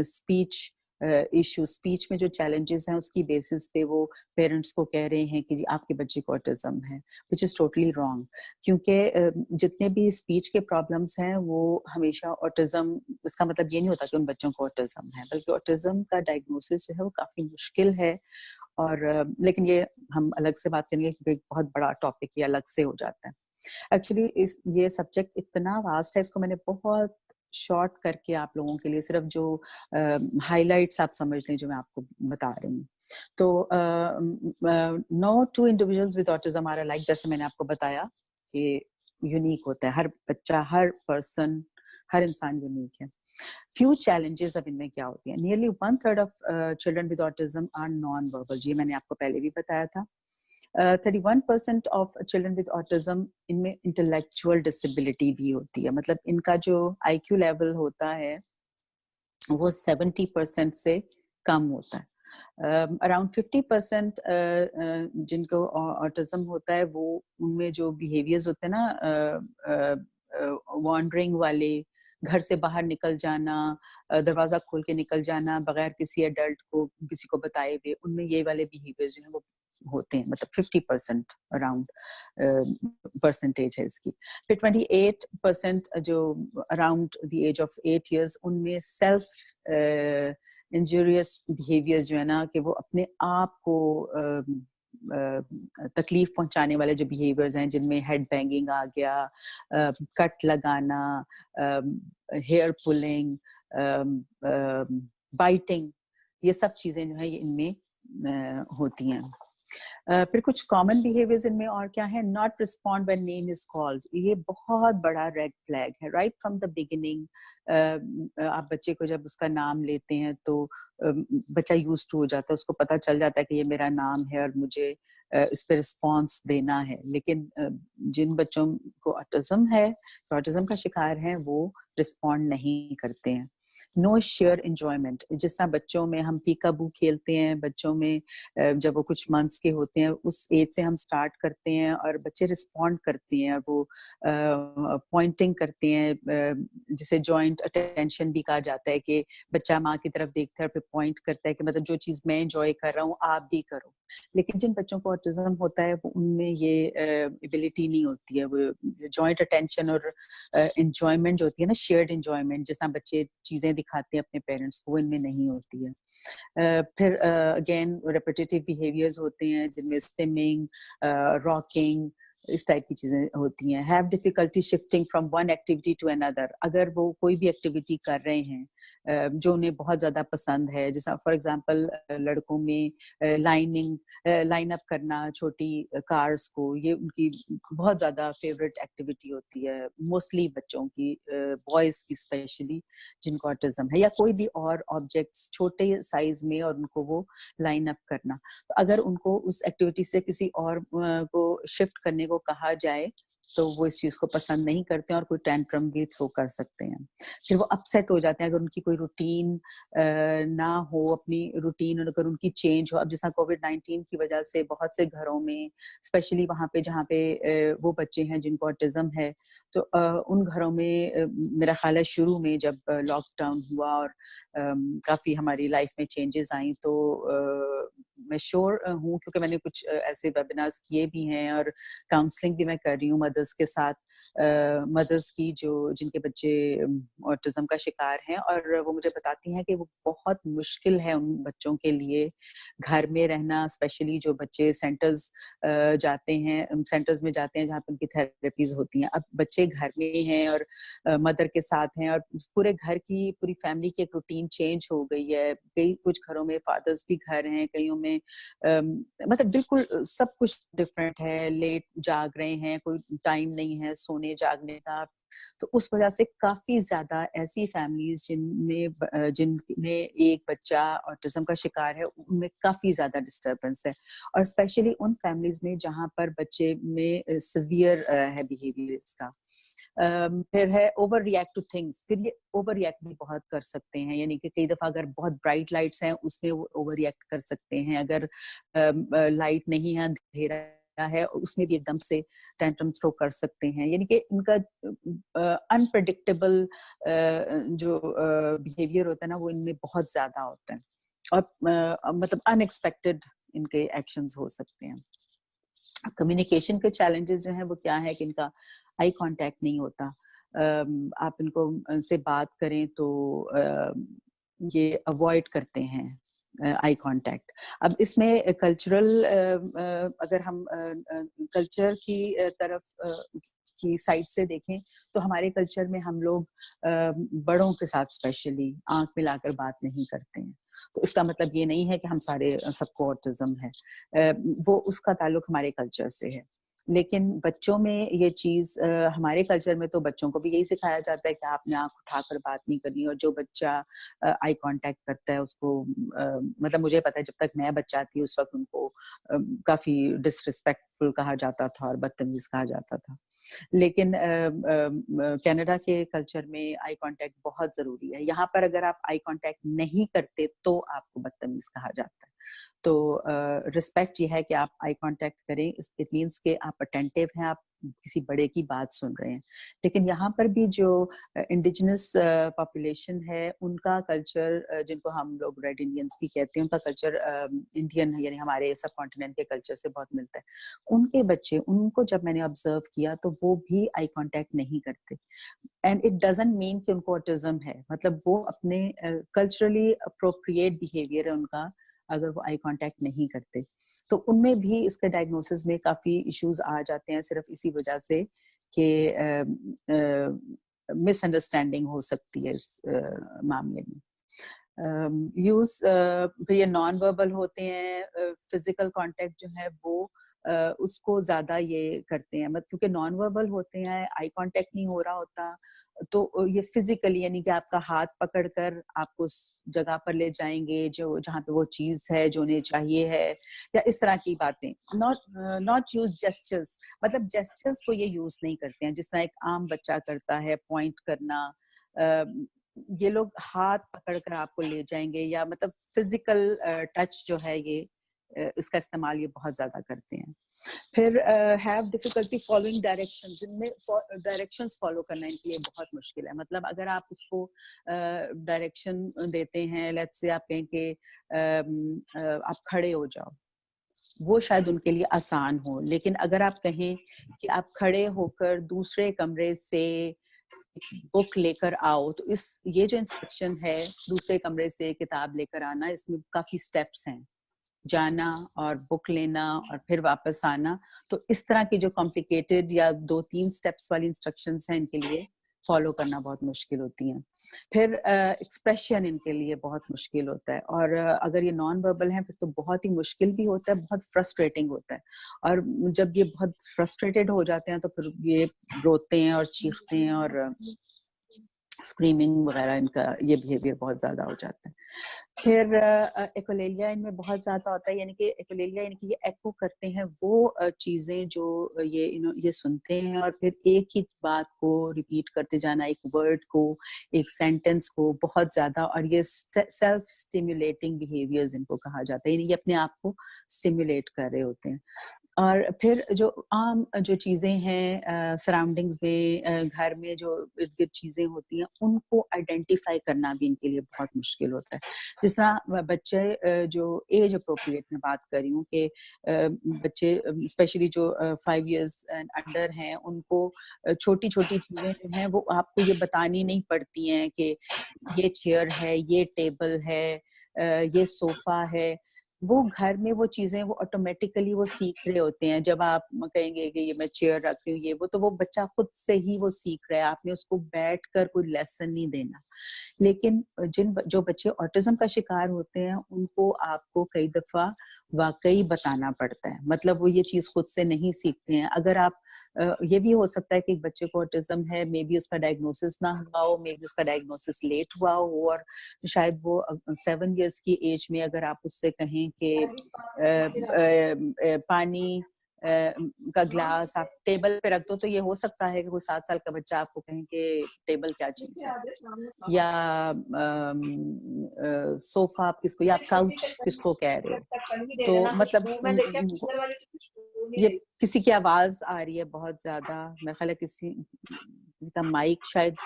speech issue, speech में जो चैलेंजेस हैं उसकी बेसिस पे वो पेरेंट्स को कह रहे हैं कि आपके बच्चे को ऑटिज्म है, विच इज़ टोटली रॉन्ग। क्योंकि जितने भी स्पीच के प्रॉब्लम्स हैं वो हमेशा ऑटिज्म, इसका मतलब ये नहीं होता कि उन बच्चों को ऑटिज्म है, बल्कि ऑटिज्म का डायग्नोसिस जो है वो काफ़ी मुश्किल है। और लेकिन ये हम अलग से बात करेंगे क्योंकि एक बहुत बड़ा टॉपिक ये अलग से हो जाता है। एक्चुअली ये सब्जेक्ट इतना वास्ट है, इसको मैंने बहुत शॉर्ट करके आप लोगों के लिए सिर्फ जो हाइलाइट्स आप समझ लें जो मैं आपको बता रही हूँ। तो no two individuals with autism are alike, जैसे मैंने आपको बताया कि यूनिक होता है हर बच्चा, हर पर्सन, हर इंसान यूनिक है। फ्यू चैलेंजेस अब इनमें क्या होती हैं। Nearly 1/3 of children with autism are non verbal, ये मैंने आपको पहले भी बताया था। 31% ऑफ चिल्ड्रन विद ऑटिज्म, इनमें इंटेलेक्चुअल डिसेबिलिटी भी होती है, मतलब इनका जो IQ लेवल होता है वो 70% से कम होता है। अराउंड 50% जिनको ऑटिज्म होता है वो उनमें जो बिहेवियर्स होते हैं ना, वॉन्डरिंग वाले, घर से बाहर निकल जाना, दरवाजा खोल के निकल जाना बगैर किसी एडल्ट को, किसी को बताए हुए, उनमें ये वाले बिहेवियर्स जो हैं वो होते हैं, मतलब 50% अराउंड परसेंटेज है इसकी। फिर 28% जो around the age of 8 years, उनमें सेल्फ इंजूरियस बिहेवियर्स जो है ना, कि वो अपने आप को तकलीफ पहुंचाने वाले जो बिहेवियर्स हैं, जिनमें हेड बैंगिंग आ गया, कट लगाना, हेयर पुलिंग, बाइटिंग, ये सब चीजें जो है ये इनमें होती हैं। फिर कुछ कॉमन बिहेवियर्स इनमें और क्या है, not respond when name is called, ये बहुत बड़ा रेड फ्लैग है। राइट फ्रॉम द बिगिनिंग आप बच्चे को जब उसका नाम लेते हैं तो बच्चा यूज्ड टू हो जाता है, उसको पता चल जाता है कि ये मेरा नाम है और मुझे इस पे रिस्पॉन्स देना है। लेकिन जिन बच्चों को ऑटिज्म है, ऑटिज्म का शिकार है, वो रिस्पॉन्ड नहीं करते हैं। नो शेयर एंजॉयमेंट, जिस तरह बच्चों में हम पीकाबू खेलते हैं, बच्चों में जब वो कुछ मंथ्स के होते हैं उस एज से हम स्टार्ट करते हैं और बच्चे रिस्पॉन्ड करते हैं और वो पॉइंटिंग करते हैं, जिसे जॉइंट अटेंशन भी कहा जाता है, कि बच्चा माँ की तरफ देखता है और फिर पॉइंट करता है कि मतलब जो चीज मैं एंजॉय कर रहा हूँ आप भी करो। लेकिन जिन बच्चों को ऑटिज्म होता है वो उनमें ये एबिलिटी नहीं होती है, वो जॉइंट अटेंशन और एंजॉयमेंट जो होती है ना, शेयर्ड एंजॉयमेंट, जिस तरह बच्चे चीजें दिखाते हैं अपने पेरेंट्स को, वो इनमें नहीं होती है। फिर अगेन रेपिटेटिव बिहेवियर्स होते हैं जिनमें स्टिमिंग, रॉकिंग, इस टाइप की चीजें होती हैं। Have difficulty shifting from one activity to another, अगर वो कोई भी एक्टिविटी कर रहे हैं जो उन्हें बहुत ज्यादा पसंद है, जैसा फॉर एग्जांपल लड़कों में लाइन अप करना छोटी कार्स को, ये उनकी बहुत ज्यादा फेवरेट एक्टिविटी होती है, मोस्टली बच्चों की, बॉयज की स्पेशली जिनको ऑटिज्म है, या कोई भी और ऑब्जेक्ट्स छोटे साइज में और उनको वो लाइन अप करना। तो अगर उनको उस एक्टिविटी से किसी और को शिफ्ट करने को कहा जाए तो वो इस चीज को पसंद नहीं करते हैं और कोई टेंट्रम भी थ्रो कर सकते हैं। फिर वो अपसेट हो जाते हैं अगर उनकी कोई रूटीन ना हो, अपनी रूटीन अगर उनकी चेंज हो। अब जैसा कोविड-19 की वजह से बहुत से घरों में, स्पेशली वहाँ पे जहाँ पे वो बच्चे हैं जिनको ऑटिज्म है, तो उन घरों में मेरा ख्याल है शुरू में जब लॉकडाउन हुआ और काफी हमारी लाइफ में चेंजेस आई, तो मैं श्योर हूँ, क्योंकि मैंने कुछ ऐसे वेबिनार्स किए भी हैं और काउंसलिंग भी मैं कर रही हूँ मदर्स के साथ, मदर्स की जो जिनके बच्चे ऑटिज्म का शिकार हैं, और वो मुझे बताती हैं कि वो बहुत मुश्किल है उन बच्चों के लिए घर में रहना, स्पेशली जो बच्चे सेंटर्स जाते हैं, सेंटर्स में जाते हैं जहाँ पे उनकी थेरेपीज होती हैं। अब बच्चे घर में हैं और मदर के साथ हैं, और पूरे घर की, पूरी फैमिली की एक रूटीन चेंज हो गई है। कई कुछ घरों में फादर्स भी घर हैं, कईयों में मतलब बिल्कुल सब कुछ डिफरेंट है, लेट जाग रहे हैं, कोई टाइम नहीं है सोने जागने का। तो उस वजह से काफी ज्यादा ऐसी फैमिलीज जिनमें एक बच्चा ऑटिज्म का शिकार है, उनमें काफी ज्यादा डिस्टरबेंस है, और स्पेशली उन फैमिलीज में जहां पर बच्चे में सिवियर है बिहेवियर इसका। फिर है ओवर रिएक्ट टू थिंग्स। फिर ये ओवर रिएक्ट भी बहुत कर सकते हैं, यानी कि कई दफा अगर बहुत ब्राइट लाइट्स हैं उसमें वो ओवर रिएक्ट कर सकते हैं, अगर लाइट नहीं है, अंधेरा है, उसमें भी एकदम से टेंट्रम थ्रो कर सकते हैं। यानी कि इनका अनप्रेडिक्टेबल जो बिहेवियर होता है ना, वो इनमें बहुत ज्यादा होता है, और मतलब अनएक्सपेक्टेड इनके एक्शंस हो सकते हैं। कम्युनिकेशन के चैलेंजेस जो हैं वो क्या है कि इनका आई कांटेक्ट नहीं होता। आप इनको से बात करें तो ये अवॉइड करते हैं आई कांटेक्ट। अब इसमें कल्चरल, अगर हम कल्चर की तरफ की साइड से देखें तो हमारे कल्चर में हम लोग बड़ों के साथ स्पेशली आंख मिलाकर बात नहीं करते हैं। तो इसका मतलब ये नहीं है कि हम सारे सबको ऑटिज्म है, वो उसका ताल्लुक हमारे कल्चर से है। लेकिन बच्चों में ये चीज, हमारे कल्चर में तो बच्चों को भी यही सिखाया जाता है कि आपने आंख उठाकर बात नहीं करनी, और जो बच्चा आई कांटेक्ट करता है उसको, मतलब मुझे पता है जब तक मैं बच्चा थी उस वक्त उनको काफी डिसरिस्पेक्टफुल कहा जाता था और बदतमीज कहा जाता था। लेकिन कनाडा के कल्चर में आई कांटेक्ट बहुत जरूरी है। यहाँ पर अगर आप आई कांटेक्ट नहीं करते तो आपको बदतमीज कहा जाता है। तो रिस्पेक्ट ये है कि आप आई कांटेक्ट करें, इट मीन्स कि आप अटेंटिव हैं, आप किसी बड़े की बात सुन रहे हैं। लेकिन यहाँ पर भी जो इंडिजिनस पॉपुलेशन है उनका कल्चर, जिनको हम लोग रेड इंडियंस भी कहते हैं, उनका कल्चर इंडियन यानी हमारे सब कॉन्टिनेंट के कल्चर से बहुत मिलता है। उनके बच्चे, उनको जब मैंने ऑब्जर्व किया तो वो भी आई कांटेक्ट नहीं करते, एंड इट डजंट मीन कि उनको ऑटिज्म है, मतलब वो अपने कल्चरली अप्रोप्रिएट बिहेवियर है उनका, अगर वो आई कांटेक्ट नहीं करते। तो उनमें भी इसके डायग्नोसिस में काफी इश्यूज आ जाते हैं, सिर्फ इसी वजह से कि मिसअंडरस्टैंडिंग हो सकती है इस मामले में। यूज ये नॉन वर्बल होते हैं, फिजिकल कांटेक्ट जो है वो उसको ज्यादा ये करते हैं, मतलब क्योंकि नॉन वर्बल होते हैं, आई कांटेक्ट नहीं हो रहा होता, तो ये फिजिकली यानी कि आपका हाथ पकड़कर आपको उस जगह पर ले जाएंगे जो जहाँ पे वो चीज है जो उन्हें चाहिए है, या इस तरह की बातें। नॉट यूज जेस्चर्स, मतलब जेस्चर्स को ये यूज नहीं करते हैं जिस तरह एक आम बच्चा करता है, पॉइंट करना। ये लोग हाथ पकड़कर आपको ले जाएंगे, या मतलब फिजिकल टच जो है ये इसका इस्तेमाल ये बहुत ज्यादा करते हैं। फिर हैव डिफिकल्टी फॉलोइंग डायरेक्शंस, इनमें डायरेक्शंस फॉलो करना इनके लिए बहुत मुश्किल है। मतलब अगर आप उसको डायरेक्शन देते हैं, लेट्स से आप कहें कि आप खड़े हो जाओ, वो शायद उनके लिए आसान हो, लेकिन अगर आप कहें कि आप खड़े होकर दूसरे कमरे से बुक लेकर आओ, तो ये जो इंस्ट्रक्शन है दूसरे कमरे से किताब लेकर आना, इसमें काफी स्टेप्स हैं, जाना और बुक लेना और फिर वापस आना। तो इस तरह की जो कॉम्प्लिकेटेड या 2-3 स्टेप्स वाली इंस्ट्रक्शंस हैं इनके लिए फॉलो करना बहुत मुश्किल होती हैं। फिर एक्सप्रेशन इनके लिए बहुत मुश्किल होता है, और अगर ये नॉन वर्बल हैं फिर तो बहुत ही मुश्किल भी होता है, बहुत फ्रस्ट्रेटिंग होता है। और जब ये बहुत फ्रस्ट्रेटेड हो जाते हैं तो फिर ये रोते हैं और चीखते हैं और स्क्रीमिंग वगैरह, इनका ये बिहेवियर बहुत ज्यादा हो जाता है। फिर एकोलेलिया इनमें बहुत ज्यादा होता है, यानी कि एकोलेलिया यानी कि ये एको करते हैं वो चीजें जो ये सुनते हैं, और फिर एक ही बात को रिपीट करते जाना, एक वर्ड को, एक सेंटेंस को बहुत ज्यादा, और ये सेल्फ स्टिमुलेटिंग बिहेवियर्स इनको कहा जाता है, यानी ये अपने आप को स्टिमुलेट कर रहे होते हैं। और फिर जो आम जो चीज़ें हैं सराउंडिंग्स में घर में जो इर्द-गिर्द चीज़ें होती हैं उनको आइडेंटिफ़ाई करना भी इनके लिए बहुत मुश्किल होता है। जिस तरह बच्चे जो एज अप्रोप्रिएट मैं बात कर रही हूँ कि बच्चे स्पेशली जो 5 इयर्स एंड अंडर हैं उनको छोटी-छोटी चीज़ें जो हैं वो आपको ये बतानी नहीं पड़ती हैं कि ये चेयर है, ये टेबल है, ये सोफ़ा है। वो घर में वो चीज़ें वो ऑटोमेटिकली वो सीख रहे होते हैं। जब आप कहेंगे कि ये मैं चेयर रख रही हूँ ये वो, तो वो बच्चा खुद से ही वो सीख रहा है। आपने उसको बैठकर कोई लेसन नहीं देना। लेकिन जो बच्चे ऑटिज़्म का शिकार होते हैं उनको आपको कई दफ़ा वाक़ई बताना पड़ता है। मतलब वो ये चीज़ खुद से नहीं सीखते हैं। अगर आप ये भी हो सकता है कि एक बच्चे को ऑटिज़्म है, मे बी उसका डायग्नोसिस ना हुआ हो, मे बी उसका डायग्नोसिस लेट हुआ हो और शायद वो 7 इयर्स की एज में अगर आप उससे कहें कि पानी का ग्लास आप टेबल पे रख दो, तो ये हो सकता है कि कोई 7 साल का बच्चा आपको कहे कि टेबल क्या चीज़ है? या सोफ़ा आप किसको या आप काउच किसको कह रहे हो? तो मतलब ये किसी की आवाज़ आ रही है बहुत ज़्यादा। मेरा ख़्याल है किसी का माइक शायद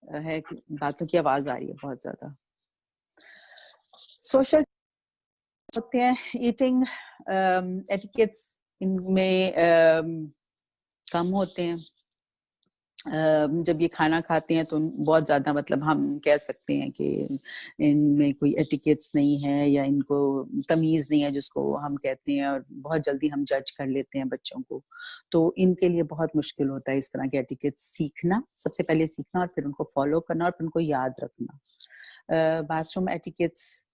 है कि बातों की आवाज़ आ रही है बहुत ज़्यादा। सोशल होते हैं, ईटिंग एटिकेट्स इनमें कम होते हैं। जब ये खाना खाते हैं तो बहुत ज़्यादा मतलब हम कह सकते हैं कि इनमें कोई एटिकेट्स नहीं है या इनको तमीज़ नहीं है जिसको हम कहते हैं, और बहुत जल्दी हम जज कर लेते हैं बच्चों को। तो इनके लिए बहुत मुश्किल होता है इस तरह के एटिकेट्स सीखना, सबसे पहले सीखना और फिर उनको फ़ॉलो करना और फिर उनको याद रखना। बाथरूम एटिकेट्स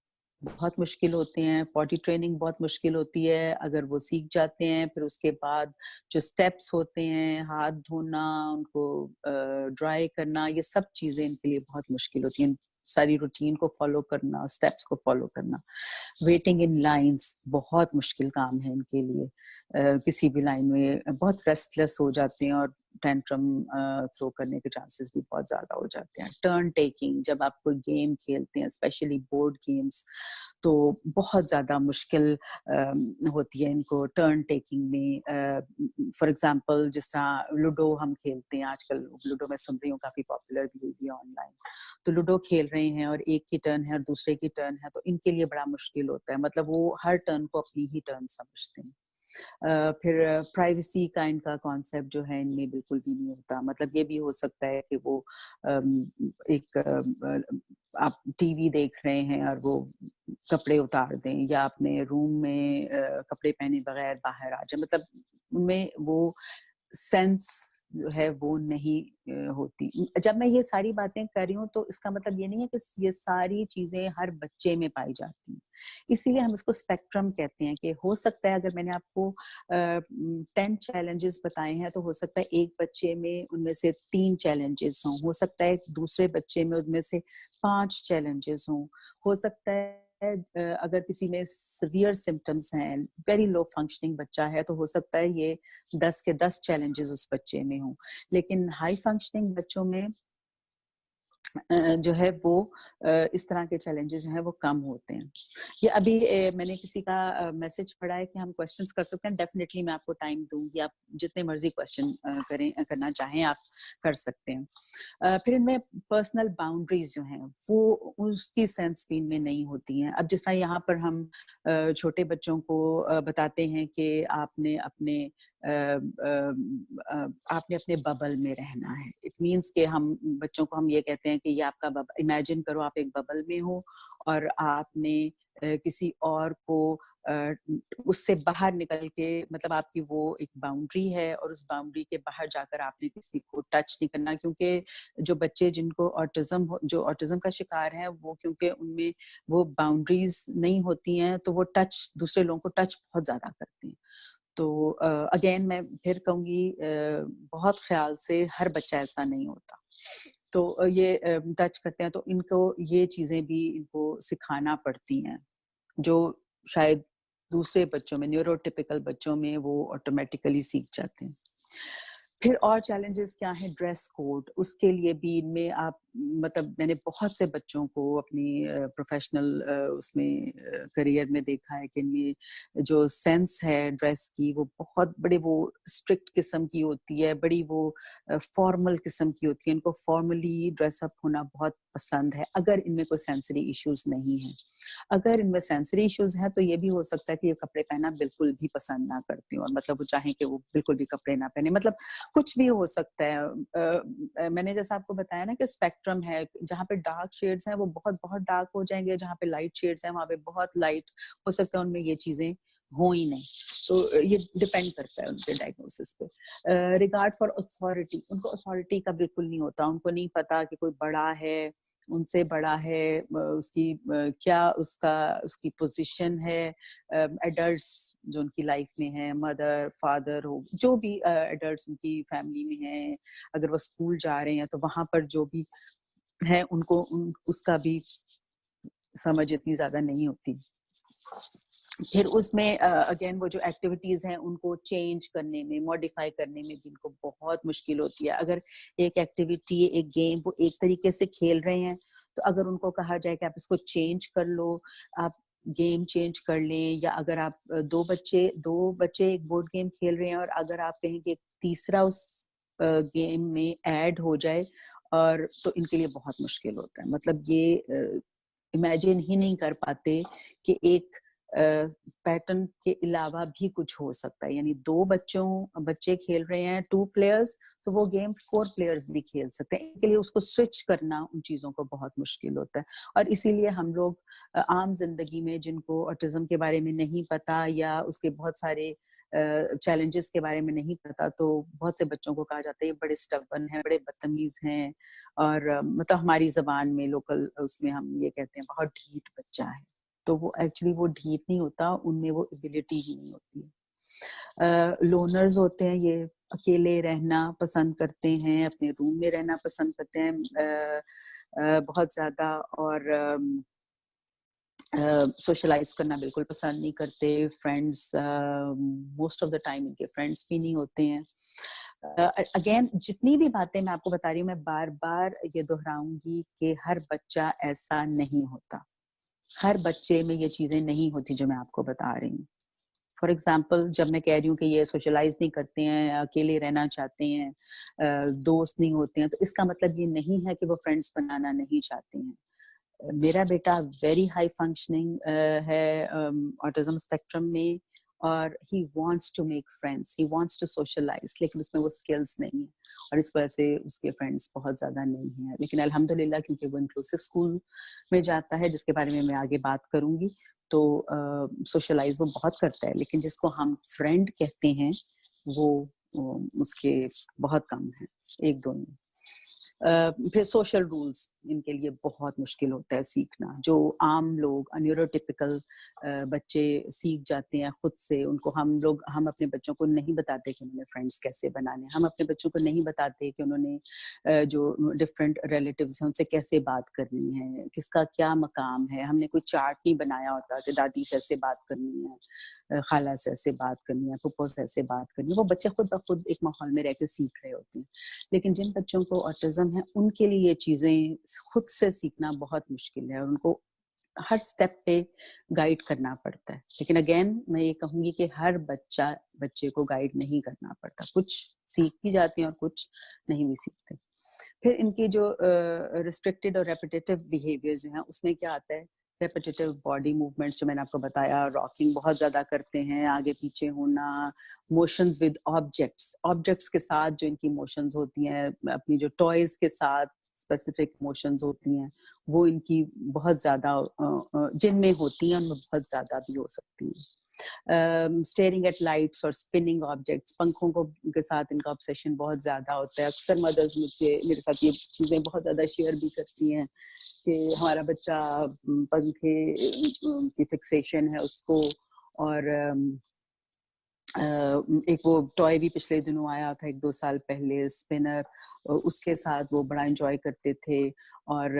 बहुत मुश्किल होते हैं, पॉटी ट्रेनिंग बहुत मुश्किल होती है। अगर वो सीख जाते हैं फिर उसके बाद जो स्टेप्स होते हैं, हाथ धोना, उनको ड्राई करना, ये सब चीज़ें इनके लिए बहुत मुश्किल होती हैं। सारी रूटीन को फॉलो करना, स्टेप्स को फॉलो करना। वेटिंग इन लाइन्स बहुत मुश्किल काम है इनके लिए। किसी भी लाइन में बहुत रेस्टलेस हो जाते हैं और टेंट्रम थ्रो करने के चांसेस भी बहुत ज़्यादा हो जाते हैं। टर्न टेकिंग, जब आप कोई गेम खेलते हैं, स्पेशली बोर्ड गेम्स, तो बहुत ज़्यादा मुश्किल होती है इनको टर्न टेकिंग में। फॉर एग्जांपल जिस तरह लूडो हम खेलते हैं आजकल, लूडो मैं सुन रही हूँ काफ़ी पॉपुलर भी हुई है ऑनलाइन। तो लूडो खेल रहे हैं और एक की टर्न है और दूसरे की टर्न है, तो इनके लिए बड़ा मुश्किल होता है। मतलब वो हर टर्न को अपनी ही टर्न समझते हैं। फिर प्राइवेसी का इनका कॉन्सेप्ट जो है इनमें बिल्कुल भी नहीं होता। मतलब ये भी हो सकता है कि वो आप टीवी देख रहे हैं और वो कपड़े उतार दें या अपने रूम में कपड़े पहने बगैर बाहर आ जाए। मतलब उनमें वो सेंस जो है वो नहीं होती। जब मैं ये सारी बातें कर रही हूँ तो इसका मतलब ये नहीं है कि ये सारी चीज़ें हर बच्चे में पाई जाती हैं। इसीलिए हम इसको स्पेक्ट्रम कहते हैं कि हो सकता है अगर मैंने आपको 10 चैलेंजेस बताए हैं तो हो सकता है एक बच्चे में उनमें से 3 चैलेंजेस हों, हो सकता है दूसरे बच्चे में उनमें से 5 चैलेंजेस हों, हो सकता है अगर किसी में सीवियर सिम्पटम्स हैं, वेरी लो फंक्शनिंग बच्चा है, तो हो सकता है ये 10 के 10 चैलेंजेस उस बच्चे में हों। लेकिन हाई फंक्शनिंग बच्चों में जो है वो इस तरह के चैलेंजेस जो हैं वो कम होते हैं। ये अभी मैंने किसी का मैसेज पढ़ा है कि हम क्वेश्चंस कर सकते हैं। डेफिनेटली मैं आपको टाइम दूंगी, आप जितने मर्जी क्वेश्चन करना चाहें आप कर सकते हैं। फिर इनमें पर्सनल बाउंड्रीज जो हैं वो उसकी सेंस भी इनमें नहीं होती हैं। अब जिस तरह यहाँ पर हम छोटे बच्चों को बताते हैं कि आपने अपने बबल में रहना है। इट मीन्स कि हम बच्चों को हम ये कहते हैं कि ये आपका बबल, इमेजिन करो आप एक बबल में हो और आपने किसी और को उससे बाहर निकल के, मतलब आपकी वो एक बाउंड्री है और उस बाउंड्री के बाहर जाकर आपने किसी को टच नहीं करना। क्योंकि जो बच्चे जिनको जो ऑटिज्म का शिकार है वो, क्योंकि उनमें वो बाउंड्रीज नहीं होती हैं तो वो दूसरे लोगों को टच बहुत ज्यादा करते हैं। तो अगेन मैं फिर कहूँगी बहुत ख्याल से हर बच्चा ऐसा नहीं होता। तो ये टच करते हैं तो इनको ये चीज़ें भी इनको सिखाना पड़ती हैं जो शायद दूसरे बच्चों में, न्यूरोटिपिकल बच्चों में वो ऑटोमेटिकली सीख जाते हैं। फिर और चैलेंजेस क्या है? ड्रेस कोड, उसके लिए भी इनमें आप मतलब मैंने बहुत से बच्चों को अपनी प्रोफेशनल उसमें करियर में देखा है कि इनमें जो सेंस है ड्रेस की वो बहुत बड़े वो स्ट्रिक्ट किस्म की होती है, बड़ी वो फॉर्मल किस्म की होती है। इनको फॉर्मली ड्रेसअप होना बहुत पसंद है अगर इनमें कोई सेंसरी इश्यूज नहीं है। अगर इनमें सेंसरी इश्यूज हैं तो ये भी हो सकता है कि ये कपड़े पहनना बिल्कुल भी पसंद ना करती हूँ, और मतलब वो चाहें कि वो बिल्कुल भी कपड़े ना पहने, मतलब कुछ भी हो सकता है। मैंने जैसा आपको बताया ना कि स्पेक्ट्रम है, जहाँ पे डार्क शेड्स हैं वो बहुत बहुत डार्क हो जाएंगे, जहाँ पे लाइट शेड्स हैं वहाँ पे बहुत लाइट हो सकता है, उनमें ये चीजें हो ही नहीं। तो ये डिपेंड करता है उनके डायग्नोसिस पे। रिगार्ड फॉर अथॉरिटी, उनको अथॉरिटी का बिल्कुल नहीं होता, उनको नहीं पता कि कोई बड़ा है, उनसे बड़ा है, उसकी क्या उसकी पोजीशन है। एडल्ट्स जो उनकी लाइफ में है, मदर फादर हो, जो भी एडल्ट्स उनकी फैमिली में हैं, अगर वो स्कूल जा रहे हैं तो वहां पर जो भी है उनको उसका भी समझ इतनी ज्यादा नहीं होती। फिर उसमें अगेन वो जो एक्टिविटीज हैं उनको चेंज करने में, मॉडिफाई करने में भी इनको बहुत मुश्किल होती है। अगर एक एक्टिविटी, एक गेम वो एक तरीके से खेल रहे हैं, तो अगर उनको कहा जाए कि आप इसको चेंज कर लो, आप गेम चेंज कर लें, या अगर आप दो बच्चे एक बोर्ड गेम खेल रहे हैं और अगर आप कहें कि तीसरा उस गेम में ऐड हो जाए, और तो इनके लिए बहुत मुश्किल होता है। मतलब ये इमेजिन ही नहीं कर पाते कि एक पैटर्न के अलावा भी कुछ हो सकता है। यानी दो बच्चे खेल रहे हैं 2 प्लेयर्स, तो वो गेम 4 प्लेयर्स भी खेल सकते हैं। इनके लिए उसको स्विच करना उन चीजों को बहुत मुश्किल होता है। और इसीलिए हम लोग आम जिंदगी में जिनको ऑटिज्म के बारे में नहीं पता या उसके बहुत सारे चैलेंजेस के बारे में नहीं पता, तो बहुत से बच्चों को कहा जाता है ये बड़े स्टबर्न हैं, बड़े बदतमीज हैं, और मतलब हमारी जबान में लोकल उसमें हम ये कहते हैं बहुत ढीठ बच्चा है। तो वो एक्चुअली वो ढीठ नहीं होता, उनमें वो एबिलिटी ही नहीं होती है। लोनर्स होते हैं, ये अकेले रहना पसंद करते हैं, अपने रूम में रहना पसंद करते हैं बहुत ज्यादा, और सोशलाइज करना बिल्कुल पसंद नहीं करते। Friends most of the time इनके फ्रेंड्स भी नहीं होते हैं। अगेन जितनी भी बातें मैं आपको बता रही हूँ, मैं बार बार ये दोहराऊंगी कि हर बच्चा ऐसा नहीं होता, हर बच्चे में ये चीजें नहीं होती जो मैं आपको बता रही हूँ। फॉर एग्जाम्पल, जब मैं कह रही हूँ कि ये सोशलाइज नहीं करते हैं, अकेले रहना चाहते हैं, दोस्त नहीं होते हैं, तो इसका मतलब ये नहीं है कि वो फ्रेंड्स बनाना नहीं चाहते हैं। मेरा बेटा वेरी हाई फंक्शनिंग है ऑटिज्म स्पेक्ट्रम में, और he wants to make friends, he wants to socialise, लेकिन उसमें वो स्किल्स नहीं है, और इस वजह से उसके फ्रेंड्स बहुत ज्यादा नहीं हैं। लेकिन अल्हम्दुलिल्लाह क्योंकि वो इंक्लूसिव स्कूल में जाता है, जिसके बारे में मैं आगे बात करूंगी, तो सोशलाइज वो बहुत करता है, लेकिन जिसको हम फ्रेंड कहते हैं वो उसके बहुत कम है, 1-2 नहीं। फिर सोशल रूल्स इनके लिए बहुत मुश्किल होता है सीखना, जो आम लोग न्यूरोटिपिकल बच्चे सीख जाते हैं खुद से। उनको हम अपने बच्चों को नहीं बताते कि उन्होंने फ्रेंड्स कैसे बनाने, हम अपने बच्चों को नहीं बताते कि उन्होंने जो डिफरेंट रिलेटिव्स हैं उनसे कैसे बात करनी है, किसका क्या मकाम है। हमने कोई चार्ट नहीं बनाया होता कि दादी से ऐसे बात करनी है, खाला से ऐसे बात करनी है, फूफो से ऐसे बात करनी है। वो बच्चे खुद ब खुद एक माहौल में रह के सीख रहे होते हैं। लेकिन जिन बच्चों को ऑटिज्म है उनके लिए ये चीजें खुद से सीखना बहुत मुश्किल है, और उनको हर स्टेप पे गाइड करना पड़ता है। लेकिन अगेन मैं ये कहूंगी कि हर बच्चे को गाइड नहीं करना पड़ता, कुछ सीख भी जाते हैं और कुछ नहीं भी सीखते। फिर इनकी जो रिस्ट्रिक्टेड और रेपिटेटिव बिहेवियर्स जो हैं उसमें क्या आता है, रेपिटेटिव बॉडी मूवमेंट्स जो मैंने आपको बताया, रॉकिंग बहुत ज्यादा करते हैं, आगे पीछे होना, मोशंस विद ऑब्जेक्ट्स के साथ जो इनकी मोशंस होती हैं, अपनी जो टॉयज के साथ स्पेसिफिक मोशंस होती हैं, वो इनकी बहुत ज्यादा जिनमें होती हैं उनमें बहुत ज्यादा भी हो सकती हैं। स्टेयरिंग एट लाइट्स और स्पिनिंग ऑब्जेक्ट्स, पंखों को के साथ इनका ऑब्सेशन बहुत ज्यादा होता है। अक्सर मदर्स मेरे साथ ये चीजें बहुत ज्यादा शेयर भी करती हैं कि हमारा बच्चा पंखे की फिक्सेशन है उसको, और एक वो टॉय भी पिछले दिनों आया था 1-2 साल पहले, स्पिनर, उसके साथ वो बड़ा एंजॉय करते थे। और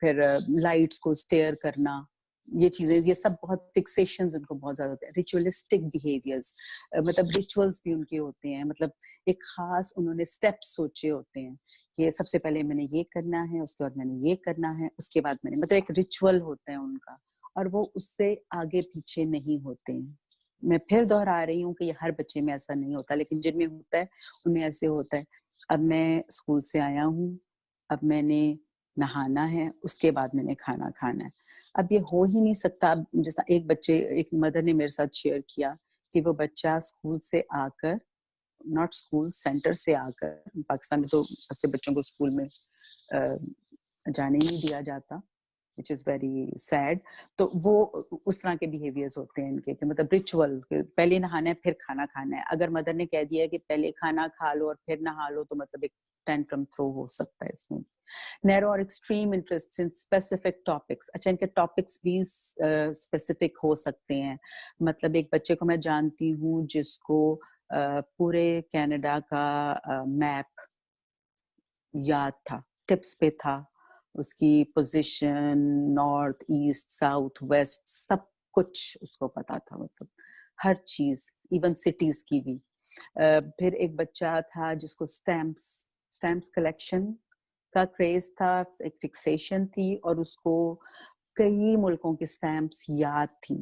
फिर लाइट्स को स्टेयर करना, ये चीजें, ये सब बहुत फिक्सेशंस उनको बहुत ज्यादा होते हैं। रिचुअलिस्टिक बिहेवियर्स, मतलब रिचुअल्स भी उनके होते हैं, मतलब एक खास उन्होंने स्टेप्स सोचे होते हैं कि सबसे पहले मैंने ये करना है, उसके बाद मैंने ये करना है, उसके बाद मैंने, मतलब एक रिचुअल होता है उनका, और वो उससे आगे पीछे नहीं होते हैं। मैं फिर दोहरा रही हूँ कि ये हर बच्चे में ऐसा नहीं होता, लेकिन जिनमें होता है उनमें ऐसे होता है। अब मैं स्कूल से आया हूँ, अब मैंने नहाना है, उसके बाद मैंने खाना खाना है। अब ये हो ही नहीं सकता। अब जैसा एक मदर ने मेरे साथ शेयर किया कि वो बच्चा स्कूल से आकर, नॉट स्कूल, सेंटर से आकर, पाकिस्तान में तो ऐसे बच्चों को स्कूल में जाने नहीं दिया जाता, which is very sad। तो वो उस तरह के बिहेवियर्स होते हैं इनके, कि मतलब रिचुअल, पहले नहाना है फिर खाना खाना है। अगर मदर ने कह दिया कि पहले खाना खा लो और फिर नहा लो, तो मतलब एक टेंट्रम थ्रो हो सकता है इसमें। नैरो और extreme interest in specific topics, अच्छा इनके टॉपिक्स भी स्पेसिफिक हो सकते हैं। मतलब एक बच्चे को मैं जानती हूँ जिसको पूरे कनाडा का मैप याद था, टिप्स पे था, उसकी position, north, east, south, west, सब कुछ उसको पता था, मतलब हर चीज, इवन सिटीज की भी। फिर एक बच्चा था जिसको स्टैम्प्स कलेक्शन का क्रेज था, एक फिक्सेशन थी, और उसको कई मुल्कों की स्टैम्प्स याद थी,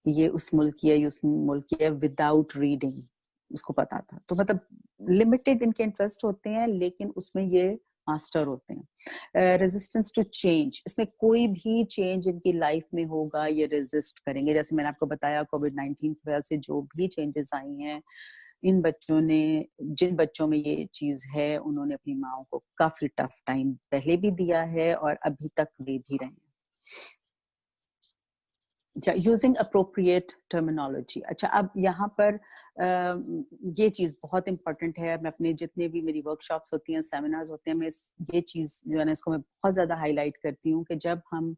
ये उस मुल्क की है, ये उस मुल्क की है, विदाउट रीडिंग उसको पता था। तो मतलब लिमिटेड इनके इंटरेस्ट होते हैं, लेकिन उसमें ये मास्टर होते हैं। रेजिस्टेंस टू चेंज, इसमें कोई भी चेंज इनकी लाइफ में होगा ये रेजिस्ट करेंगे। जैसे मैंने आपको बताया, कोविड-19 की वजह से जो भी चेंजेस आई हैं, इन बच्चों ने, जिन बच्चों में ये चीज है, उन्होंने अपनी माओ को काफी टफ टाइम पहले भी दिया है और अभी तक दे भी रहे हैं। Using appropriate terminology. अच्छा, अब यहाँ पर ये चीज़ बहुत इंपॉर्टेंट है। मैं अपने जितने भी मेरी वर्कशॉप्स होती हैं, सेमिनार्स होते हैं, मैं ये चीज़ जो है ना, इसको मैं बहुत ज़्यादा हाईलाइट करती हूँ कि जब हम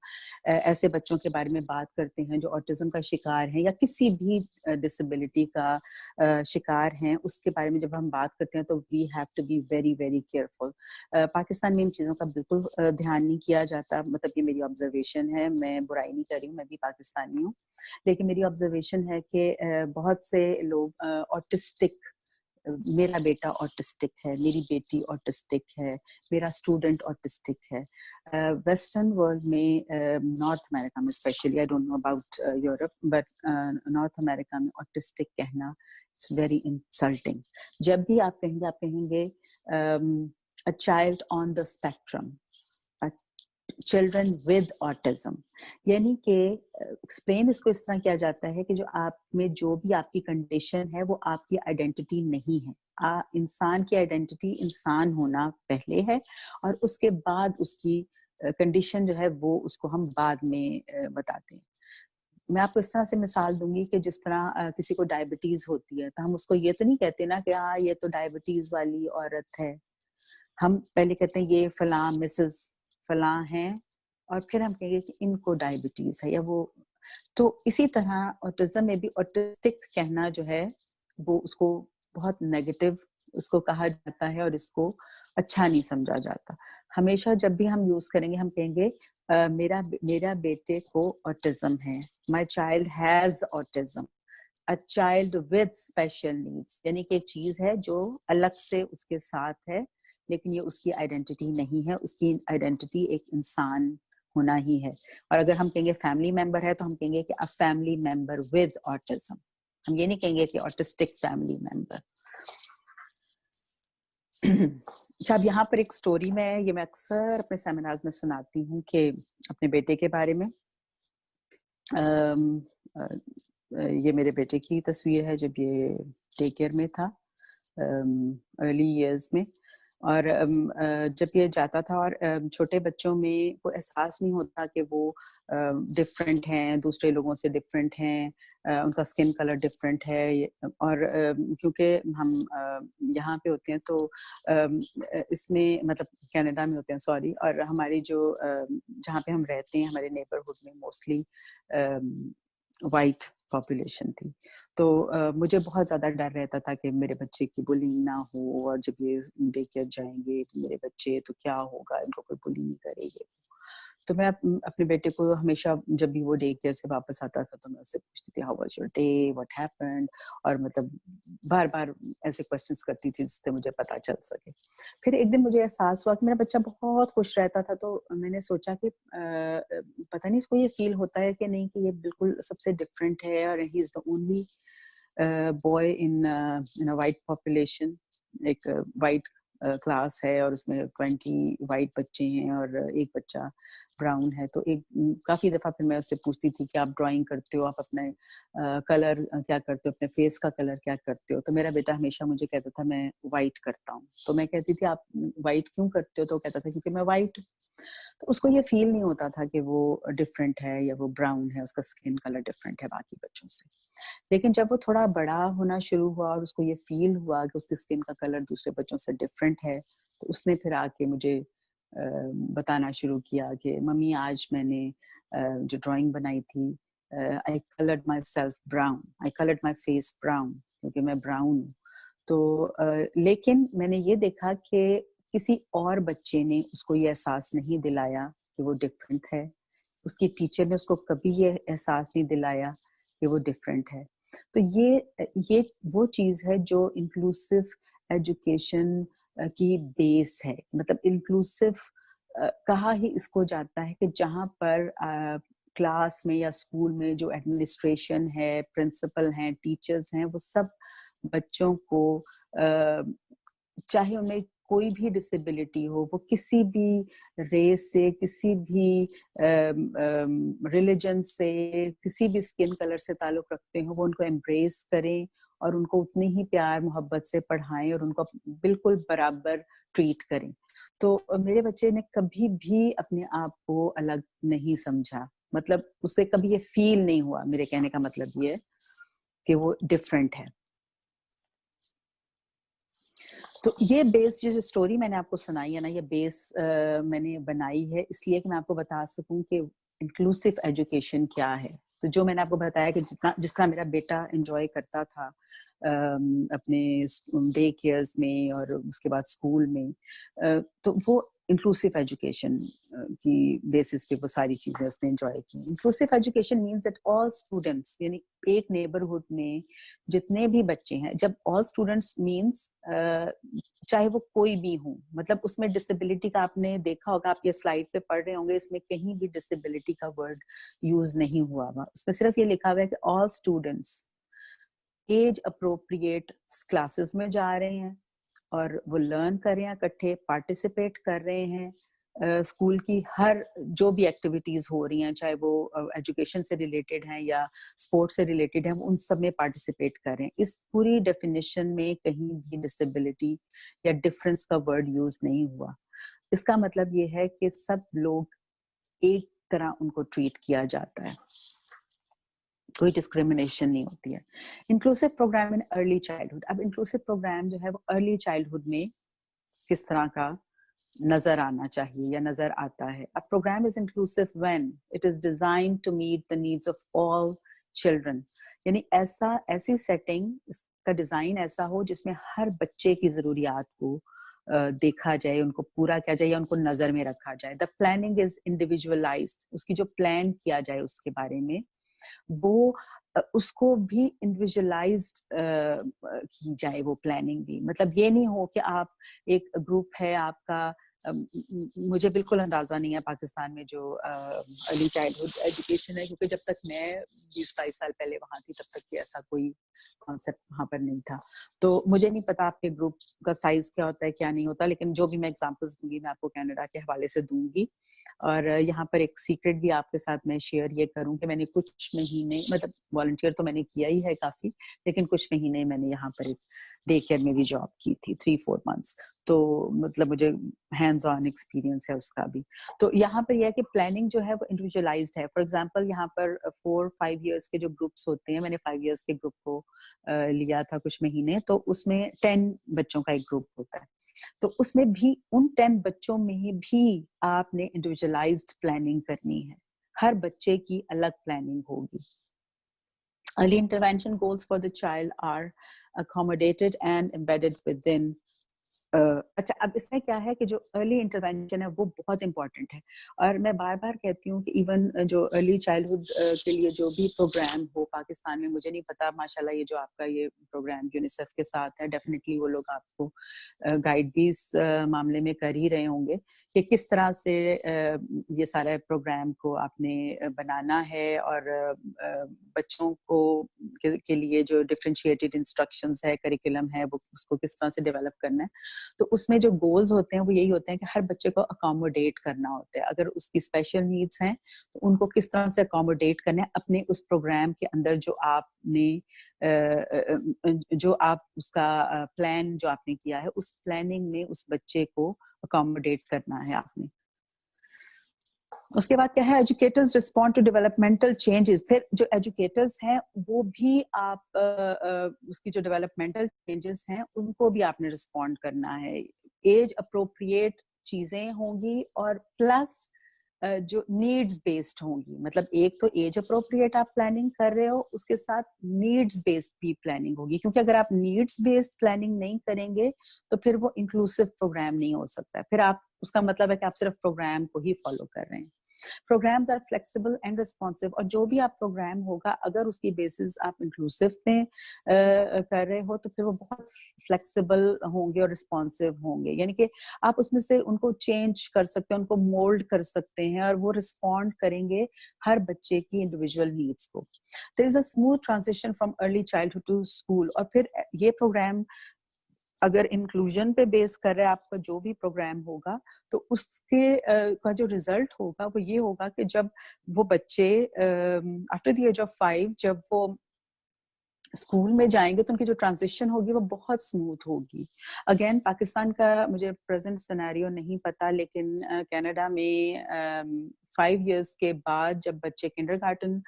ऐसे बच्चों के बारे में बात करते हैं जो ऑटिज्म का शिकार हैं या किसी भी डिसेबिलिटी का शिकार हैं, उसके बारे में जब हम बात करते हैं तो we have to be very very careful. Pakistan में इन चीज़ों का बिल्कुल ध्यान नहीं किया जाता, मतलब ये मेरी ऑब्जर्वेशन है, मैं बुराई नहीं कर रही हूँ, मैं भी पाकिस्तानी हूँ, लेकिन मेरी ऑब्जर्वेशन है कि बहुत से लोग ऑटिस्टिक, मेरा बेटा ऑटिस्टिक है, मेरी बेटी ऑटिस्टिक है, मेरा स्टूडेंट ऑटिस्टिक है। वेस्टर्न वर्ल्ड में, नॉर्थ अमेरिका में specially, I don't know about Europe, but north America में ऑटिस्टिक कहना इट्स वेरी इंसल्टिंग। जब भी आप कहेंगे a child on the spectrum, a children with autism, यानी कि एक्सप्लेन इसको इस तरह किया जाता है कि जो आप में जो भी आपकी कंडीशन है वो आपकी आइडेंटिटी नहीं है। इंसान की आइडेंटिटी इंसान होना पहले है, और उसके बाद उसकी कंडीशन जो है वो उसको हम बाद में बताते हैं। मैं आपको इस तरह से मिसाल दूंगी कि जिस तरह किसी को डायबिटीज होती है, तो हम उसको ये तो नहीं कहते ना कि हाँ ये तो डायबिटीज वाली औरत है, हम पहले कहते हैं ये फलां मिसेस फलां हैं, और फिर हम कहेंगे कि इनको डायबिटीज है या वो। तो इसी तरह ऑटिज्म में भी ऑटिस्टिक कहना जो है वो उसको बहुत नेगेटिव उसको कहा जाता है, और इसको अच्छा नहीं समझा जाता। हमेशा जब भी हम यूज करेंगे हम कहेंगे मेरा बेटे को ऑटिज्म है, my child has autism, a child with special needs, यानी कि एक चीज है जो अलग से उसके साथ है, लेकिन ये उसकी आइडेंटिटी नहीं है, उसकी आइडेंटिटी एक इंसान होना ही है। और अगर हम कहेंगे फैमिली मेंबर है तो हम कहेंगे कि a family member with autism, हम ये नहीं कहेंगे कि ऑटिस्टिक फैमिली मेंबर। अच्छा, अब यहाँ पर एक स्टोरी में, ये मैं अक्सर अपने सेमिनार्स में सुनाती हूँ कि अपने बेटे के बारे में, ये मेरे बेटे की तस्वीर है जब ये टेक केयर में था, अर्ली ईयर्स में। और जब ये जाता था, और छोटे बच्चों में वो एहसास नहीं होता कि वो डिफरेंट हैं, दूसरे लोगों से डिफरेंट हैं, उनका स्किन कलर डिफरेंट है। और क्योंकि हम यहाँ पे होते हैं तो इसमें, मतलब कनाडा में होते हैं, सॉरी, और हमारी जो जहाँ पे हम रहते हैं, हमारे नेबरहुड में मोस्टली वाइट पॉपुलेशन थी। तो मुझे बहुत ज़्यादा डर रहता था कि मेरे बच्चे की बुलिंग ना हो, और जब ये डे केयर जाएंगे मेरे बच्चे तो क्या होगा, इनको कोई बुलिंग नहीं करेंगे। तो मैं अपने बेटे को हमेशा जब भी वो डे केयर से वापस आता था तो मैं उससे पूछती थी how was your day, what happened, और मतलब बार बार ऐसे क्वेश्चंस करती थी जिससे मुझे पता चल सके। फिर एक दिन मुझे एहसास हुआ कि मेरा बच्चा बहुत खुश रहता था, तो मैंने सोचा कि पता नहीं इसको ये फील होता है कि नहीं कि ये बिल्कुल सबसे डिफरेंट है और he is the only boy in a white population. एक वाइट क्लास है और उसमें 20 वाइट बच्चे हैं और एक बच्चा ब्राउन है। तो एक काफी दफा फिर मैं उससे पूछती थी कि आप ड्राइंग करते हो, आप अपने कलर क्या करते हो, अपने फेस का कलर क्या करते हो? तो मेरा बेटा हमेशा मुझे कहता था मैं वाइट करता हूँ। तो मैं कहती थी आप वाइट क्यों करते हो? तो कहता था क्योंकि मैं वाइट। तो उसको ये फील नहीं होता था कि वो डिफरेंट है या वो ब्राउन है, उसका स्किन कलर डिफरेंट है बाकी बच्चों से। लेकिन जब वो थोड़ा बड़ा होना शुरू हुआ और उसको ये फील हुआ कि उसकी स्किन का कलर दूसरे बच्चों से डिफरेंट है, तो उसने फिर आके मुझे बताना शुरू किया कि मम्मी आज मैंने जो ड्राइंग बनाई थी, I coloured myself brown, I coloured my face brown, क्योंकि मैं ब्राउन हूँ। तो लेकिन मैंने ये देखा कि किसी और बच्चे ने उसको ये एहसास नहीं दिलाया कि वो डिफरेंट है, उसकी टीचर ने उसको कभी ये एहसास नहीं दिलाया कि वो डिफरेंट है। तो ये वो चीज़ है जो इंक्लूसिव एजुकेशन की बेस है। मतलब इंक्लूसिव कहा ही इसको जाता है कि जहाँ पर क्लास में या स्कूल में जो एडमिनिस्ट्रेशन है, प्रिंसिपल हैं, टीचर्स हैं, वो सब बच्चों को चाहे उनमें कोई भी डिसेबिलिटी हो, वो किसी भी रेस से, किसी भी रिलीजन से, किसी भी स्किन कलर से ताल्लुक रखते हो, वो उनको एम्ब्रेस करें और उनको उतनी ही प्यार मोहब्बत से पढ़ाएं और उनको बिल्कुल बराबर ट्रीट करें। तो मेरे बच्चे ने कभी भी अपने आप को अलग नहीं समझा, मतलब उससे कभी ये फील नहीं हुआ। मेरे कहने का मतलब ये है कि वो डिफरेंट है। तो ये बेस जो स्टोरी मैंने आपको सुनाई है ना, ये बेस मैंने बनाई है इसलिए कि मैं आपको बता सकूं कि इंक्लूसिव एजुकेशन क्या है। तो जो मैंने आपको बताया कि जिस तरह मेरा बेटा एंजॉय करता था अपने डे केयर्स में और उसके बाद स्कूल में, तो वो इंक्लूसिव एजुकेशन की बेसिस पे वो सारी चीजें उसने एंजॉय की। Inclusive education means that all students, यानी एक नेबरहुड में जितने भी बच्चे हैं, जब ऑल स्टूडेंट्स मीन्स चाहे वो कोई भी हो, मतलब उसमें डिसेबिलिटी का आपने देखा होगा, आप ये स्लाइड पे पढ़ रहे होंगे, इसमें कहीं भी डिसेबिलिटी का वर्ड यूज नहीं हुआ हुआ, उसमें सिर्फ ये लिखा हुआ है कि all students age appropriate classes में जा रहे हैं और वो लर्न कर रहे हैं, इकट्ठे पार्टिसिपेट कर रहे हैं स्कूल की हर जो भी एक्टिविटीज हो रही हैं, चाहे वो एजुकेशन से रिलेटेड हैं या स्पोर्ट्स से रिलेटेड हैं, उन सब में पार्टिसिपेट कर रहे हैं। इस पूरी डेफिनेशन में कहीं भी डिसेबिलिटी या डिफरेंस का वर्ड यूज नहीं हुआ। इसका मतलब ये है कि सब लोग एक तरह उनको ट्रीट किया जाता है, कोई डिस्क्रिमिनेशन नहीं होती है। Inclusive programme in early childhood, अब इंक्लूसिव प्रोग्राम जो है वो अर्ली चाइल्डहुड में किस तरह का नजर आना चाहिए या नजर आता है। A program is inclusive when it is designed to meet the needs of all children, यानी ऐसी सेटिंग, इसका डिजाइन ऐसा हो जिसमें हर बच्चे की जरूरियात को देखा जाए, उनको पूरा किया जाए या उनको नजर में रखा जाए। The planning is individualized, उसकी जो प्लान किया जाए उसके बारे में वो उसको भी इंडिविजुअलाइज्ड की जाए वो प्लानिंग भी। मतलब ये नहीं हो कि आप एक ग्रुप है आपका, मुझे बिल्कुल अंदाजा नहीं है पाकिस्तान में जो अर्ली चाइल्डहुड एजुकेशन है, क्योंकि जब तक मैं 20-22 साल पहले वहां थी तब तक ऐसा कोई कॉन्सेप्ट वहां पर नहीं था। तो मुझे नहीं पता आपके ग्रुप का साइज क्या होता है क्या नहीं होता, लेकिन जो भी मैं एग्जांपल्स दूंगी मैं आपको कनाडा के हवाले से दूंगी। और यहाँ पर एक सीक्रेट भी आपके साथ मैं शेयर ये करूं कि मैंने कुछ महीने, मतलब वॉलंटियर तो मैंने किया ही है काफी, लेकिन कुछ महीने मैंने यहाँ पर एक डे केयर में भी जॉब की थी, 3-4 मंथ्स। तो मतलब मुझे हैंड्स ऑन एक्सपीरियंस है उसका भी। तो यहाँ पर यह है कि प्लानिंग जो है वो इंडिविजुअलाइज्ड है। फॉर एग्जांपल यहाँ पर 4-5 इयर्स के जो ग्रुप्स होते हैं, मैंने 5 इयर्स के ग्रुप को लिया था कुछ महीने, तो उसमें 10 बच्चों का एक ग्रुप होता है। तो उसमें भी उन 10 बच्चों में भी आपने इंडिविजुअलाइज्ड प्लानिंग करनी है, हर बच्चे की अलग प्लानिंग होगी। Early intervention goals for the child are accommodated and embedded within अच्छा, अब इसमें क्या है कि जो अर्ली इंटरवेंशन है वो बहुत इंपॉर्टेंट है, और मैं बार बार कहती हूँ कि इवन जो अर्ली चाइल्डहुड के लिए जो भी प्रोग्राम हो पाकिस्तान में, मुझे नहीं पता, माशाल्लाह ये जो आपका ये प्रोग्राम यूनिसेफ के साथ है, डेफिनेटली वो लोग आपको गाइड भी इस मामले में कर ही रहे होंगे कि किस तरह से ये सारे प्रोग्राम को आपने बनाना है, और बच्चों को के लिए जो डिफरेंशिएटेड इंस्ट्रक्शंस है, करिकुलम है, वो उसको किस तरह से डेवलप करना है। तो उसमें जो गोल्स होते हैं वो यही होते हैं कि हर बच्चे को अकोमोडेट करना होता है। अगर उसकी स्पेशल नीड्स हैं तो उनको किस तरह से अकोमोडेट करना है अपने उस प्रोग्राम के अंदर, जो आपने जो आप उसका प्लान जो आपने किया है, उस प्लानिंग में उस बच्चे को अकोमोडेट करना है आपने। उसके बाद क्या है, educators respond to developmental changes. फिर जो एजुकेटर्स हैं वो भी आप उसकी जो डेवलपमेंटल चेंजेस हैं उनको भी आपने रिस्पॉन्ड करना है। एज अप्रोप्रिएट चीजें होंगी और प्लस जो नीड्स बेस्ड होंगी। मतलब एक तो एज अप्रोप्रिएट आप प्लानिंग कर रहे हो, उसके साथ नीड्स बेस्ड भी प्लानिंग होगी, क्योंकि अगर आप नीड्स बेस्ड प्लानिंग नहीं करेंगे तो फिर वो इंक्लूसिव प्रोग्राम नहीं हो सकता। फिर आप, उसका मतलब है कि आप सिर्फ प्रोग्राम को ही फॉलो कर रहे हैं। Programmes are flexible and responsive, और जो भी आप प्रोग्राम होगा अगर उसकी बेसिस आप इंक्लूसिव में कर रहे हो तो फिर वो बहुत फ्लेक्सिबल होंगे और रिस्पॉन्सिव होंगे। यानी कि आप उसमें से उनको चेंज कर सकते हैं, उनको मोल्ड कर सकते हैं, और वो रिस्पॉन्ड करेंगे हर बच्चे की इंडिविजुअल नीड्स को। There is a smooth transition from early childhood to school. और फिर ये प्रोग्राम अगर इंक्लूजन पे बेस कर रहा है आपका जो भी प्रोग्राम होगा, तो उसके का जो रिजल्ट होगा वो ये होगा कि जब वो बच्चे आफ्टर द एज ऑफ 5 जब वो स्कूल में जाएंगे तो उनकी जो ट्रांजिशन होगी वो बहुत स्मूथ होगी। अगेन पाकिस्तान का मुझे प्रेजेंट सिनेरियो नहीं पता, लेकिन कनाडा में 5 years के बाद जब बच्चे किंडरगार्टन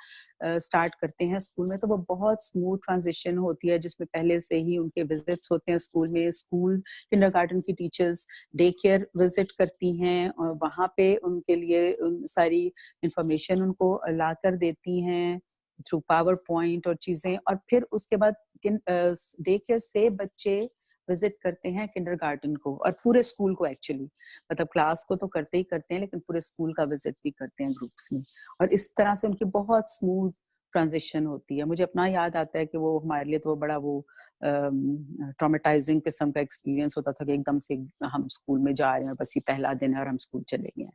स्टार्ट करते हैं स्कूल में, तो वो बहुत स्मूथ ट्रांजिशन होती है, जिसमें पहले से ही उनके विजिट्स होते हैं स्कूल में। स्कूल किंडरगार्टन की टीचर्स डे केयर विजिट करती हैं और वहाँ पे उनके लिए सारी इंफॉर्मेशन उनको ला कर देती हैं थ्रू पावर पॉइंट और चीजें। और फिर उसके बाद डे केयर से बच्चे विजिट करते हैं किंडरगार्टन को और पूरे स्कूल को, एक्चुअली मतलब क्लास को तो करते ही करते हैं लेकिन पूरे स्कूल का विजिट भी करते हैं ग्रुप्स में। और इस तरह से उनकी बहुत स्मूथ ट्रांजिशन होती है। मुझे अपना याद आता है कि वो हमारे लिए तो बड़ा वो ट्रॉमेटाइजिंग किस्म का एक्सपीरियंस होता था कि एकदम से हम स्कूल में जा रहे हैं, बस ये पहला दिन है और हम स्कूल चले गए हैं।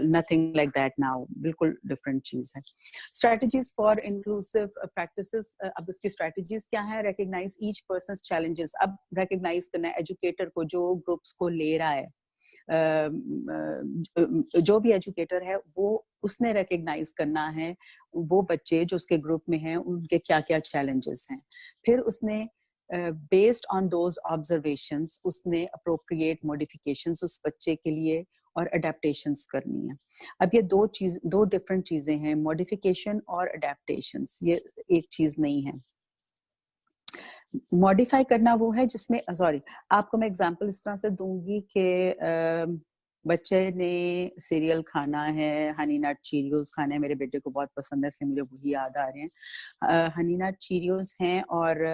नथिंग लाइक दैट नाउ, बिल्कुल डिफरेंट चीज है। Strategies for inclusive practices. अब इसकी स्ट्रेटजीज क्या है? Recognise each person's challenges. अब रिकग्नाइज करना है एजुकेटर को जो ग्रुप्स को ले रहा है, जो भी एजुकेटर है वो उसने रिकग्नाइज करना है वो बच्चे जो उसके ग्रुप में हैं उनके क्या क्या चैलेंजेस हैं। फिर उसने बेस्ड ऑन दोज ऑब्जर्वेशंस उसने अप्रोप्रिएट मॉडिफिकेशंस उस बच्चे के लिए और अडेप्टेशंस करनी है। अब ये दो डिफरेंट चीजें हैं, मॉडिफिकेशन और अडेप्टेशंस, ये एक चीज नहीं है। मॉडिफाई करना वो है जिसमें, सॉरी आपको मैं एग्जांपल इस तरह से दूंगी कि बच्चे ने सीरियल खाना है, हनी नट चीरियोज खाना है, मेरे बेटे को बहुत पसंद है इसलिए मुझे वही याद आ रहे हैं। हनी नट चीरियोज हैं और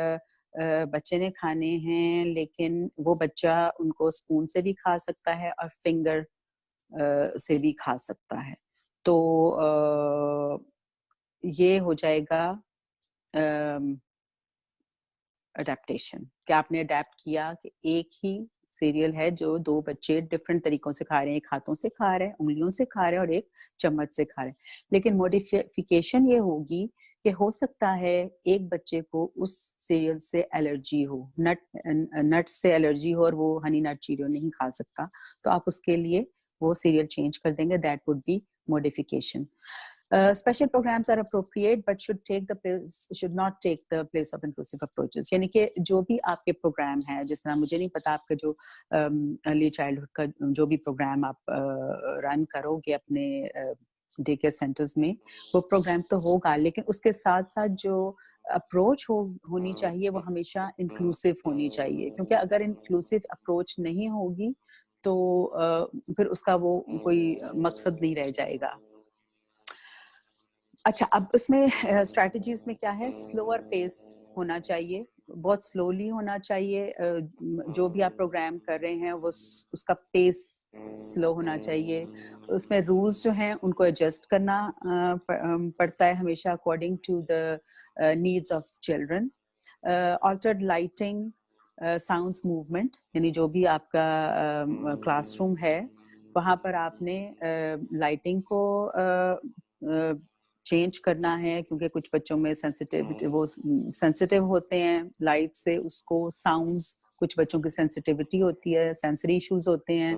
बच्चे ने खाने हैं, लेकिन वो बच्चा उनको स्पून से भी खा सकता है और फिंगर से भी खा सकता है। तो ये हो जाएगा अडेप्टेशन, कि आपने अडेप्ट किया कि एक ही सीरियल है जो दो बच्चे डिफरेंट तरीकों से खा रहे हैं, एक हाथों से खा रहे हैं, उंगलियों से खा रहे हैं और एक चम्मच से खा रहे हैं। लेकिन मॉडिफिकेशन ये होगी कि हो सकता है एक बच्चे को उस सीरियल से एलर्जी हो, नट से एलर्जी हो और वो हनी नट चीरियो नहीं खा सकता, तो आप उसके लिए वो सीरियल चेंज कर देंगे। That would be modification. Special programs are appropriate but should not take the place of inclusive approaches. यानी कि जो भी आपके प्रोग्राम है, जिस तरह मुझे नहीं पता आपका जो अर्ली चाइल्डहुड का जो भी प्रोग्राम आप रन करोगे अपने डे केयर सेंटर्स में, वो प्रोग्राम तो होगा, लेकिन उसके साथ साथ जो अप्रोच होनी चाहिए वो हमेशा इंक्लूसिव होनी चाहिए, क्योंकि अगर इंक्लूसिव अप्रोच नहीं होगी तो फिर उसका वो कोई मकसद नहीं रह जाएगा। अच्छा, अब इसमें स्ट्रैटेजीज में क्या है, स्लोअर पेस होना चाहिए, बहुत स्लोली होना चाहिए। जो भी आप प्रोग्राम कर रहे हैं वो उसका पेस स्लो होना चाहिए। उसमें रूल्स जो हैं उनको एडजस्ट करना पड़ता है हमेशा according to the needs of children. Altered lighting, sounds, movement, यानी जो भी आपका क्लासरूम है वहाँ पर आपने लाइटिंग को चेंज करना है, क्योंकि कुछ बच्चों में सेंसिटिव होते हैं लाइट से। उसको साउंड्स, कुछ बच्चों की सेंसिटिविटी होती है, सेंसरी इश्यूज होते हैं।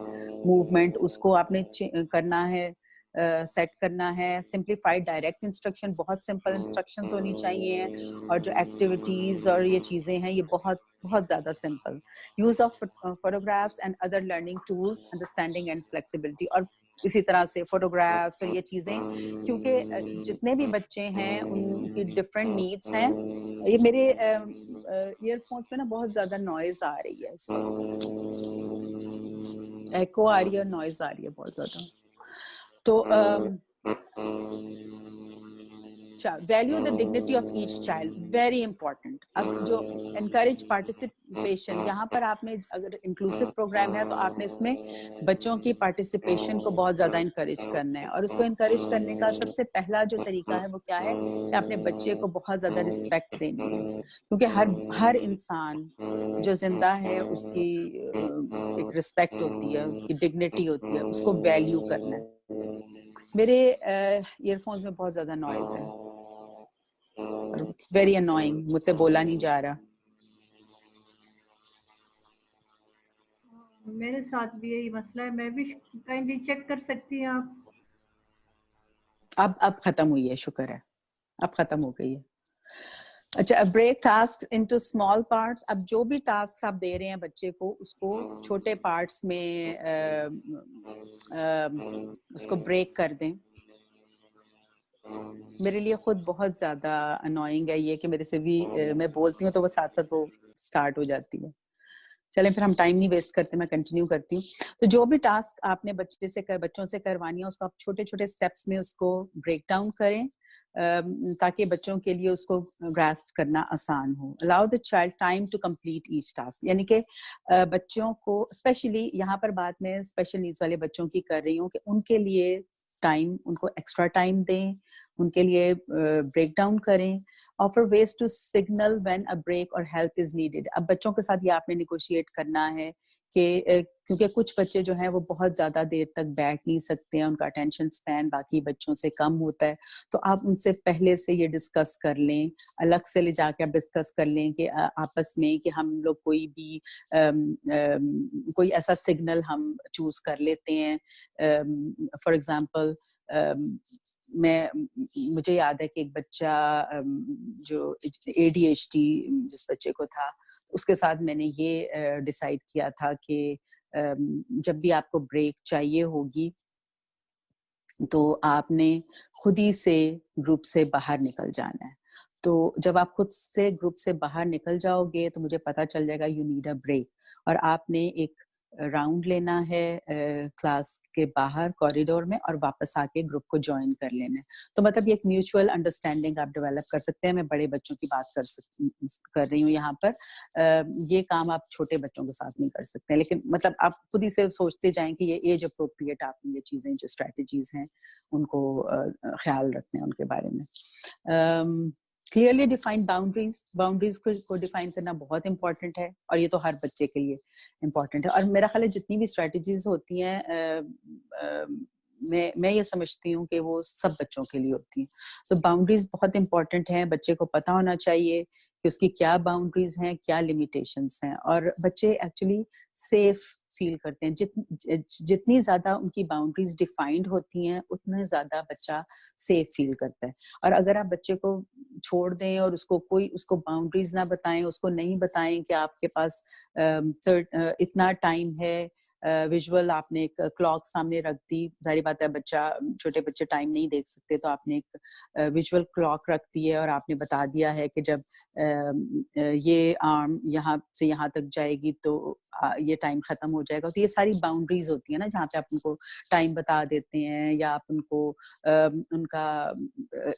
मूवमेंट उसको आपने करना है, सेट करना है। सिंप्लीफाइड डायरेक्ट इंस्ट्रक्शन, बहुत सिंपल इंस्ट्रक्शंस होनी चाहिए। और जो एक्टिविटीज और ये चीजें हैं ये बहुत बहुत ज्यादा simple. Use of photographs and other learning tools, understanding and flexibility. और इसी तरह से फोटोग्राफ्स और ये चीजें, क्योंकि जितने भी बच्चे हैं उनकी डिफरेंट नीड्स हैं। ये मेरे ईयरफोन्स में ना बहुत ज्यादा नॉइज आ रही है इस वक्त, एको आ रही है और नॉइज आ रही है बहुत ज्यादा। तो value the dignity of each child, very important. अब जो एनकरेज पार्टिसिपेशन, यहाँ पर आपने अगर इंक्लूसिव प्रोग्राम है तो आपने इसमें बच्चों की पार्टिसिपेशन को बहुत ज्यादा इनकरेज करना है। और उसको इनकरेज करने का सबसे पहला जो तरीका है वो क्या है कि आपने बच्चे को बहुत ज्यादा रिस्पेक्ट देनी है, क्योंकि हर इंसान जो जिंदा है उसकी एक रिस्पेक्ट होती है, उसकी डिग्निटी होती है, उसको वैल्यू करना है। मेरे ईयरफोन्स में बहुत ज्यादा नॉइज है, इट्स वेरी अनोइंग, मुझसे बोला नहीं जा रहा। मेरे साथ भी यही मसला है, मैं भी काइंडली चेक कर सकती हैं आप? अब खत्म हुई है, शुक्र है, अब खत्म हो गई है। अच्छा, break task into small parts. अब जो भी टास्क आप दे रहे हैं बच्चे को, उसको छोटे पार्ट्स में उसको ब्रेक कर दें। मेरे लिए खुद बहुत ज्यादा अनोइंग है ये कि मेरे से भी मैं बोलती हूँ तो वो साथ साथ वो स्टार्ट हो जाती है। चलें फिर हम टाइम नहीं वेस्ट करते, मैं कंटिन्यू करती हूँ। तो जो भी टास्क आपने बच्चों से करवानी है उसको आप छोटे छोटे स्टेप्स में उसको ब्रेक डाउन करें, ताकि बच्चों के लिए उसको ग्रास्प करना आसान हो। Allow the child time to complete each task, यानी कि बच्चों को, स्पेशली यहाँ पर बात मैं स्पेशल नीड्स वाले बच्चों की कर रही हूँ, कि उनके लिए टाइम, उनको एक्स्ट्रा टाइम दें, उनके लिए ब्रेक डाउन करें। Offer ways to signal when a break और हेल्प इज नीडेड। अब बच्चों के साथ ये आपने निगोशिएट करना है कि क्योंकि कुछ बच्चे जो हैं वो बहुत ज्यादा देर तक बैठ नहीं सकते हैं, उनका अटेंशन स्पैन बाकी बच्चों से कम होता है, तो आप उनसे पहले से ये डिस्कस कर लें, अलग से ले जाके आप डिस्कस कर लें कि आपस में कि हम लोग कोई भी कोई ऐसा सिग्नल हम चूज कर लेते हैं। फॉर एग्जांपल मुझे याद है कि एक बच्चा जो ADHD जिस बच्चे को था, उसके साथ मैंने ये डिसाइड किया था कि जब भी आपको ब्रेक चाहिए होगी तो आपने खुद ही से ग्रुप से बाहर निकल जाना है। तो जब आप खुद से ग्रुप से बाहर निकल जाओगे तो मुझे पता चल जाएगा यू नीड अ ब्रेक, और आपने एक राउंड लेना है क्लास के बाहर कॉरिडोर में और वापस आके ग्रुप को ज्वाइन कर लेना है। तो मतलब ये एक म्यूचुअल अंडरस्टैंडिंग आप डेवलप कर सकते हैं। मैं बड़े बच्चों की बात कर रही हूँ यहाँ पर। ये काम आप छोटे बच्चों के साथ नहीं कर सकते हैं, लेकिन मतलब आप खुद ही से सोचते जाएं कि ये एज अप्रोप्रिएट आपने ये चीजें जो स्ट्रेटजीज हैं उनको ख्याल रखना है उनके बारे में। क्लियरली डिफाइंड बाउंड्रीज को डिफाइन करना बहुत इंपॉर्टेंट है, और ये तो हर बच्चे के लिए इम्पॉर्टेंट है। और मेरा ख्याल है जितनी भी स्ट्रेटजीज होती हैं मैं ये समझती हूँ कि वो सब बच्चों के लिए होती हैं। तो बाउंड्रीज बहुत इंपॉर्टेंट हैं, बच्चे को पता होना चाहिए कि उसकी क्या बाउंड्रीज हैं, क्या लिमिटेशंस हैं, और बच्चे एक्चुअली सेफ फील करते हैं। जितनी ज्यादा उनकी बाउंड्रीज डिफाइंड होती हैं उतने ज्यादा बच्चा सेफ फील करता है। और अगर आप बच्चे को छोड़ दें और उसको बाउंड्रीज ना बताएं, उसको नहीं बताएं कि आपके पास इतना टाइम है विजुअल आपने एक क्लॉक सामने रख दी, जाहिर बात है छोटे बच्चे टाइम नहीं देख सकते, तो आपने एक विजुअल क्लॉक रख दी है और आपने बता दिया है कि जब ये आर्म यहाँ से यहाँ तक जाएगी तो ये टाइम खत्म हो जाएगा। तो ये सारी बाउंड्रीज होती है ना, जहाँ पे आप उनको टाइम बता देते हैं या आप उनको उनका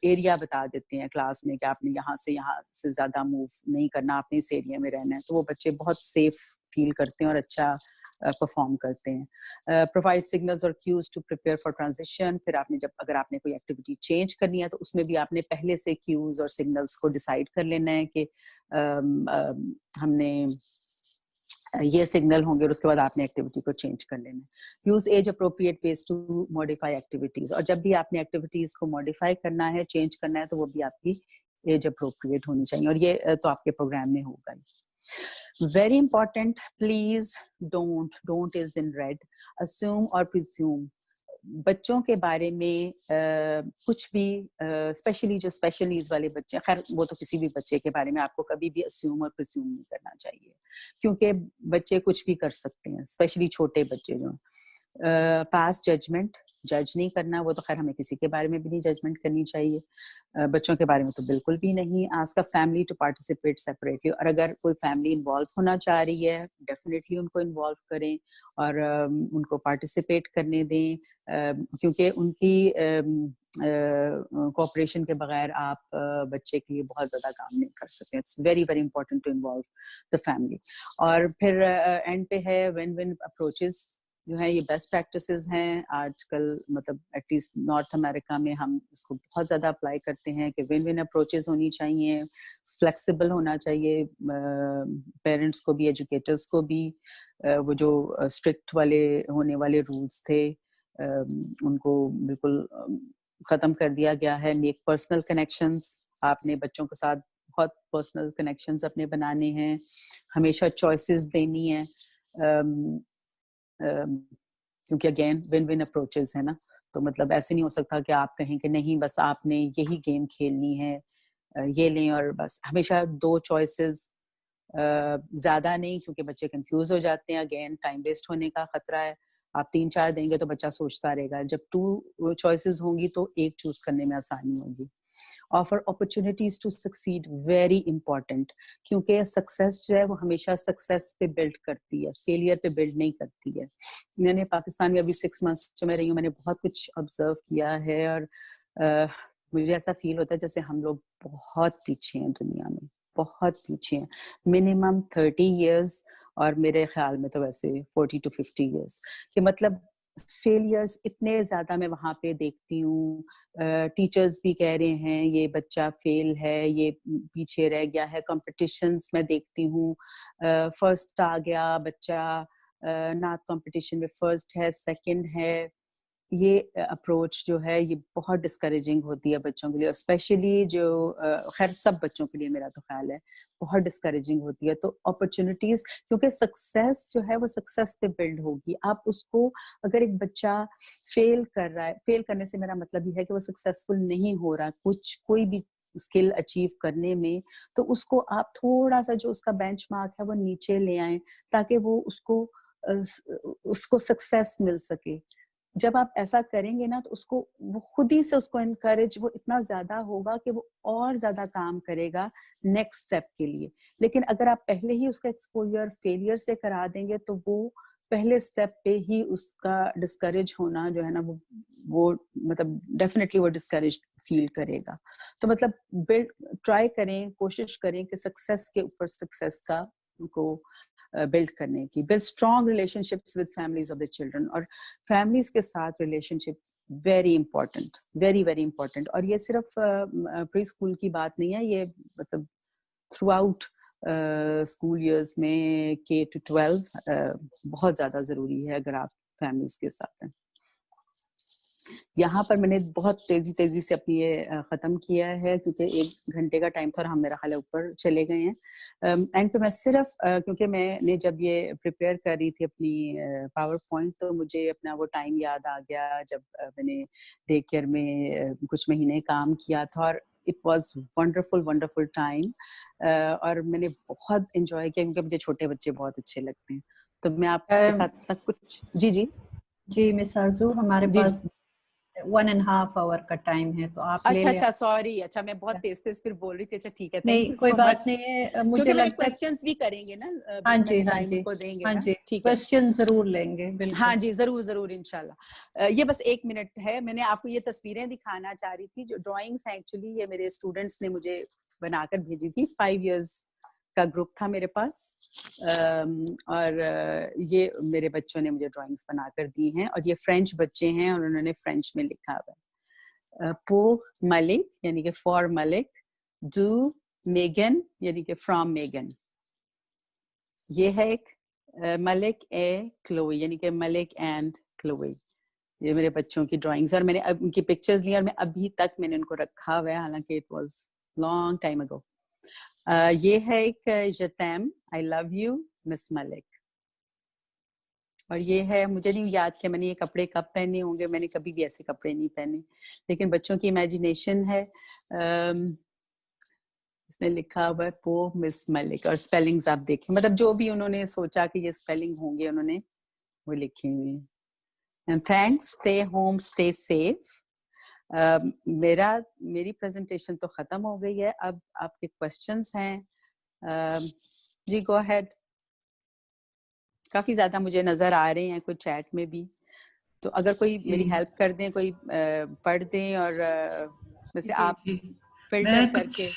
एरिया बता देते हैं क्लास में कि आपने यहाँ से ज्यादा मूव नहीं करना, आपने इस एरिया में रहना है, तो वो बच्चे बहुत सेफ फील करते हैं और अच्छा परफॉर्म करते हैं। प्रोवाइड सिग्नल्स और cues to prepare for transition. फिर आपने अगर आपने कोई एक्टिविटी चेंज करनी है तो उसमें भी आपने पहले से क्यूज और सिग्नल्स को डिसाइड कर लेना है कि हमने ये सिग्नल होंगे और उसके बाद आपने एक्टिविटी को चेंज कर लेना है। Use age appropriate ways to modify activities. और जब भी आपने एक्टिविटीज को मॉडिफाई करना है, चेंज करना है, तो वो भी आपकी एज अप्रोप्रिएट होनी चाहिए, और ये तो आपके प्रोग्राम में होगा ही। Very important, please don't is in red, assume और प्रिज्यूम। बच्चों के बारे में कुछ भी, स्पेशली जो स्पेशल नीड्स वाले बच्चे, खैर वो तो किसी भी बच्चे के बारे में आपको कभी भी अस्यूम और प्रिज्यूम नहीं करना चाहिए, क्योंकि बच्चे कुछ भी कर सकते हैं, स्पेशली छोटे बच्चे जो। पास जजमेंट, जज नहीं करना, वो तो खैर हमें किसी के बारे में भी नहीं जजमेंट करनी चाहिए, बच्चों के बारे में तो बिल्कुल भी नहीं। Ask a family to participate separately, और अगर कोई फैमिली इन्वॉल्व होना चाह रही है, डेफिनेटली उनको इन्वॉल्व करें और उनको पार्टिसिपेट करने दें, क्योंकि उनकी कोऑपरेशन के बगैर आप बच्चे के लिए बहुत ज्यादा काम नहीं कर सकते। It's very very important to involve the family. और फिर एंड पे है विन विन अप्रोचेस जो है, ये बेस्ट प्रैक्टिसेस हैं आजकल, मतलब एटलीस्ट नॉर्थ अमेरिका में हम इसको बहुत ज्यादा अप्लाई करते हैं कि विन विन अप्रोचेस होनी चाहिए, फ्लेक्सिबल होना चाहिए, पेरेंट्स को भी, एजुकेटर्स को भी। वो जो स्ट्रिक्ट वाले होने वाले रूल्स थे उनको बिल्कुल खत्म कर दिया गया है। मेक पर्सनल कनेक्शंस, आपने बच्चों के साथ बहुत पर्सनल कनेक्शंस अपने बनाने हैं, हमेशा चॉइसेस देनी है, क्योंकि अगेन विन विन अप्रोचेस है ना, तो मतलब ऐसे नहीं हो सकता कि आप कहें कि नहीं बस आपने यही गेम खेलनी है, ये लें और बस। हमेशा 2 चॉइसेस, ज्यादा नहीं, क्योंकि बच्चे कंफ्यूज हो जाते हैं, अगेन टाइम वेस्ट होने का खतरा है। आप 3-4 देंगे तो बच्चा सोचता रहेगा, जब 2 चॉइसेस होंगी तो एक चूज करने में आसानी होगी। Offer opportunities to succeed, very important, क्योंकि सक्सेस जो है वो हमेशा सक्सेस पे बिल्ड करती है, फेलियर पे बिल्ड नहीं करती है। मैंने पाकिस्तान में अभी 6 मंथ्स जो मैं रही हूँ, मैंने बहुत कुछ ऑब्जर्व किया है, और मुझे ऐसा फील होता है जैसे हम लोग बहुत पीछे हैं दुनिया में, बहुत पीछे हैं, मिनिमम 30 years, और मेरे ख्याल में तो वैसे 40 to 50 years, कि मतलब फेलियर्स इतने ज्यादा मैं वहां पे देखती हूँ। टीचर्स भी कह रहे हैं ये बच्चा फेल है, ये पीछे रह गया है। कॉम्पिटिशन्स मैं देखती हूँ, फर्स्ट आ गया बच्चा, नात कंपटीशन में फर्स्ट है, सेकंड है। ये अप्रोच जो है ये बहुत डिस्करेजिंग होती है बच्चों के लिए, स्पेशली जो खैर सब बच्चों के लिए मेरा तो ख्याल है बहुत डिस्करेजिंग होती है। तो अपॉर्चुनिटीज, क्योंकि सक्सेस जो है वो सक्सेस पे बिल्ड होगी। आप उसको, अगर एक बच्चा फेल कर रहा है, फेल करने से मेरा मतलब ये है कि वो सक्सेसफुल नहीं हो रहा कोई भी स्किल अचीव करने में, तो उसको आप थोड़ा सा जो उसका बेंचमार्क है वो नीचे ले आए, ताकि वो उसको सक्सेस मिल सके। जब आप ऐसा करेंगे ना, तो उसको वो खुद ही से उसको इनकरेज वो इतना ज्यादा होगा कि वो और ज्यादा काम करेगा नेक्स्ट स्टेप के लिए। लेकिन अगर आप पहले ही उसका एक्सपोजर फेलियर से करा देंगे, तो वो पहले स्टेप पे ही उसका डिस्करेज होना जो है ना, वो मतलब डेफिनेटली वो डिस्करेज फील करेगा। तो मतलब ट्राई करें, कोशिश करें कि सक्सेस के ऊपर सक्सेस का को बिल्ड करने की। Build strong relationships with families of the children, और फैमिलीज के साथ relationship very important, very very important. और ये सिर्फ प्री स्कूल की बात नहीं है, ये मतलब थ्रू आउट स्कूल इयर्स में K to 12 बहुत ज्यादा जरूरी है अगर आप फैमिलीज के साथ हैं। यहाँ पर मैंने बहुत तेजी से अपनी ये खत्म किया है, क्योंकि 1 घंटे का टाइम था और हम मेरा ख्याल है ऊपर चले गए हैं। एंड पे मैं सिर्फ क्योंकि मैंने जब ये प्रिपेयर कर रही थी अपनी पावर पॉइंट, तो मुझे अपना वो टाइम याद आ गया जब मैंने डे केयर में कुछ महीने काम किया था, और इट वॉज वंडरफुल टाइम। और मैंने बहुत इंजॉय किया, क्योंकि मुझे छोटे बच्चे बहुत अच्छे लगते हैं। तो मैं आपके साथ तक कुछ जी मिस आरजू, हमारे जी, पास 1.5 आवर का टाइम है, तो आप ले अच्छा लें। सॉरी, अच्छा मैं बहुत तेज फिर बोल रही थी। अच्छा ठीक है, थैंक नहीं यू कोई सो बात मच। नहीं है, मुझे क्योंकि मेरे लगता है क्वेश्चंस भी करेंगे ना, हाँ जी टाइम को देंगे हाँ ना, जी, ठीक है। क्वेश्चन जरूर लेंगे, बिल्कुल। हाँ जी, जरूर इंशाल्लाह। ये बस 1 मिनट है, मैंने आपको ये तस्वीरें दिखाना चाह रही थी, जो ड्राइंग्स हैं एक्चुअली ये मेरे स्टूडेंट्स ने मुझे बनाकर भेजी थी। 5 इयर्स का ग्रुप था मेरे पास, और ये मेरे बच्चों ने मुझे ड्राइंग्स बनाकर दी हैं, और ये फ्रेंच बच्चे हैं और उन्होंने फ्रेंच में लिखा हुआ है। pour Malik यानी कि फॉर मलिक, do Megan यानी कि फ्रॉम मेगन। ये है एक मलिक ए क्लोई यानी कि मलिक एंड क्लोई। ये मेरे बच्चों की ड्राइंग्स, और मैंने अब उनकी पिक्चर्स ली और मैं अभी तक मैंने उनको रखा हुआ है, हालांकि it was long time ago. ये है एक जतैम, I love you miss Malik. और ये है, मुझे नहीं याद कि मैंने ये कपड़े कब पहने होंगे, मैंने कभी भी ऐसे कपड़े नहीं पहने, लेकिन बच्चों की इमेजिनेशन है। इसने लिखा हुआ है पो मिस मलिक, और स्पेलिंग्स आप देखें, मतलब जो भी उन्होंने सोचा कि ये स्पेलिंग होंगे उन्होंने वो लिखे हुए हैं। And thanks, stay home, stay safe. मेरी प्रेजेंटेशन तो खत्म हो गई है, अब आपके क्वेश्चंस हैं। जी गो अहेड। काफी ज्यादा मुझे नजर आ रहे हैं कुछ चैट में भी, तो अगर कोई मेरी हेल्प कर दें, कोई पढ़ दें, और इसमें से आप फिल्टर करके।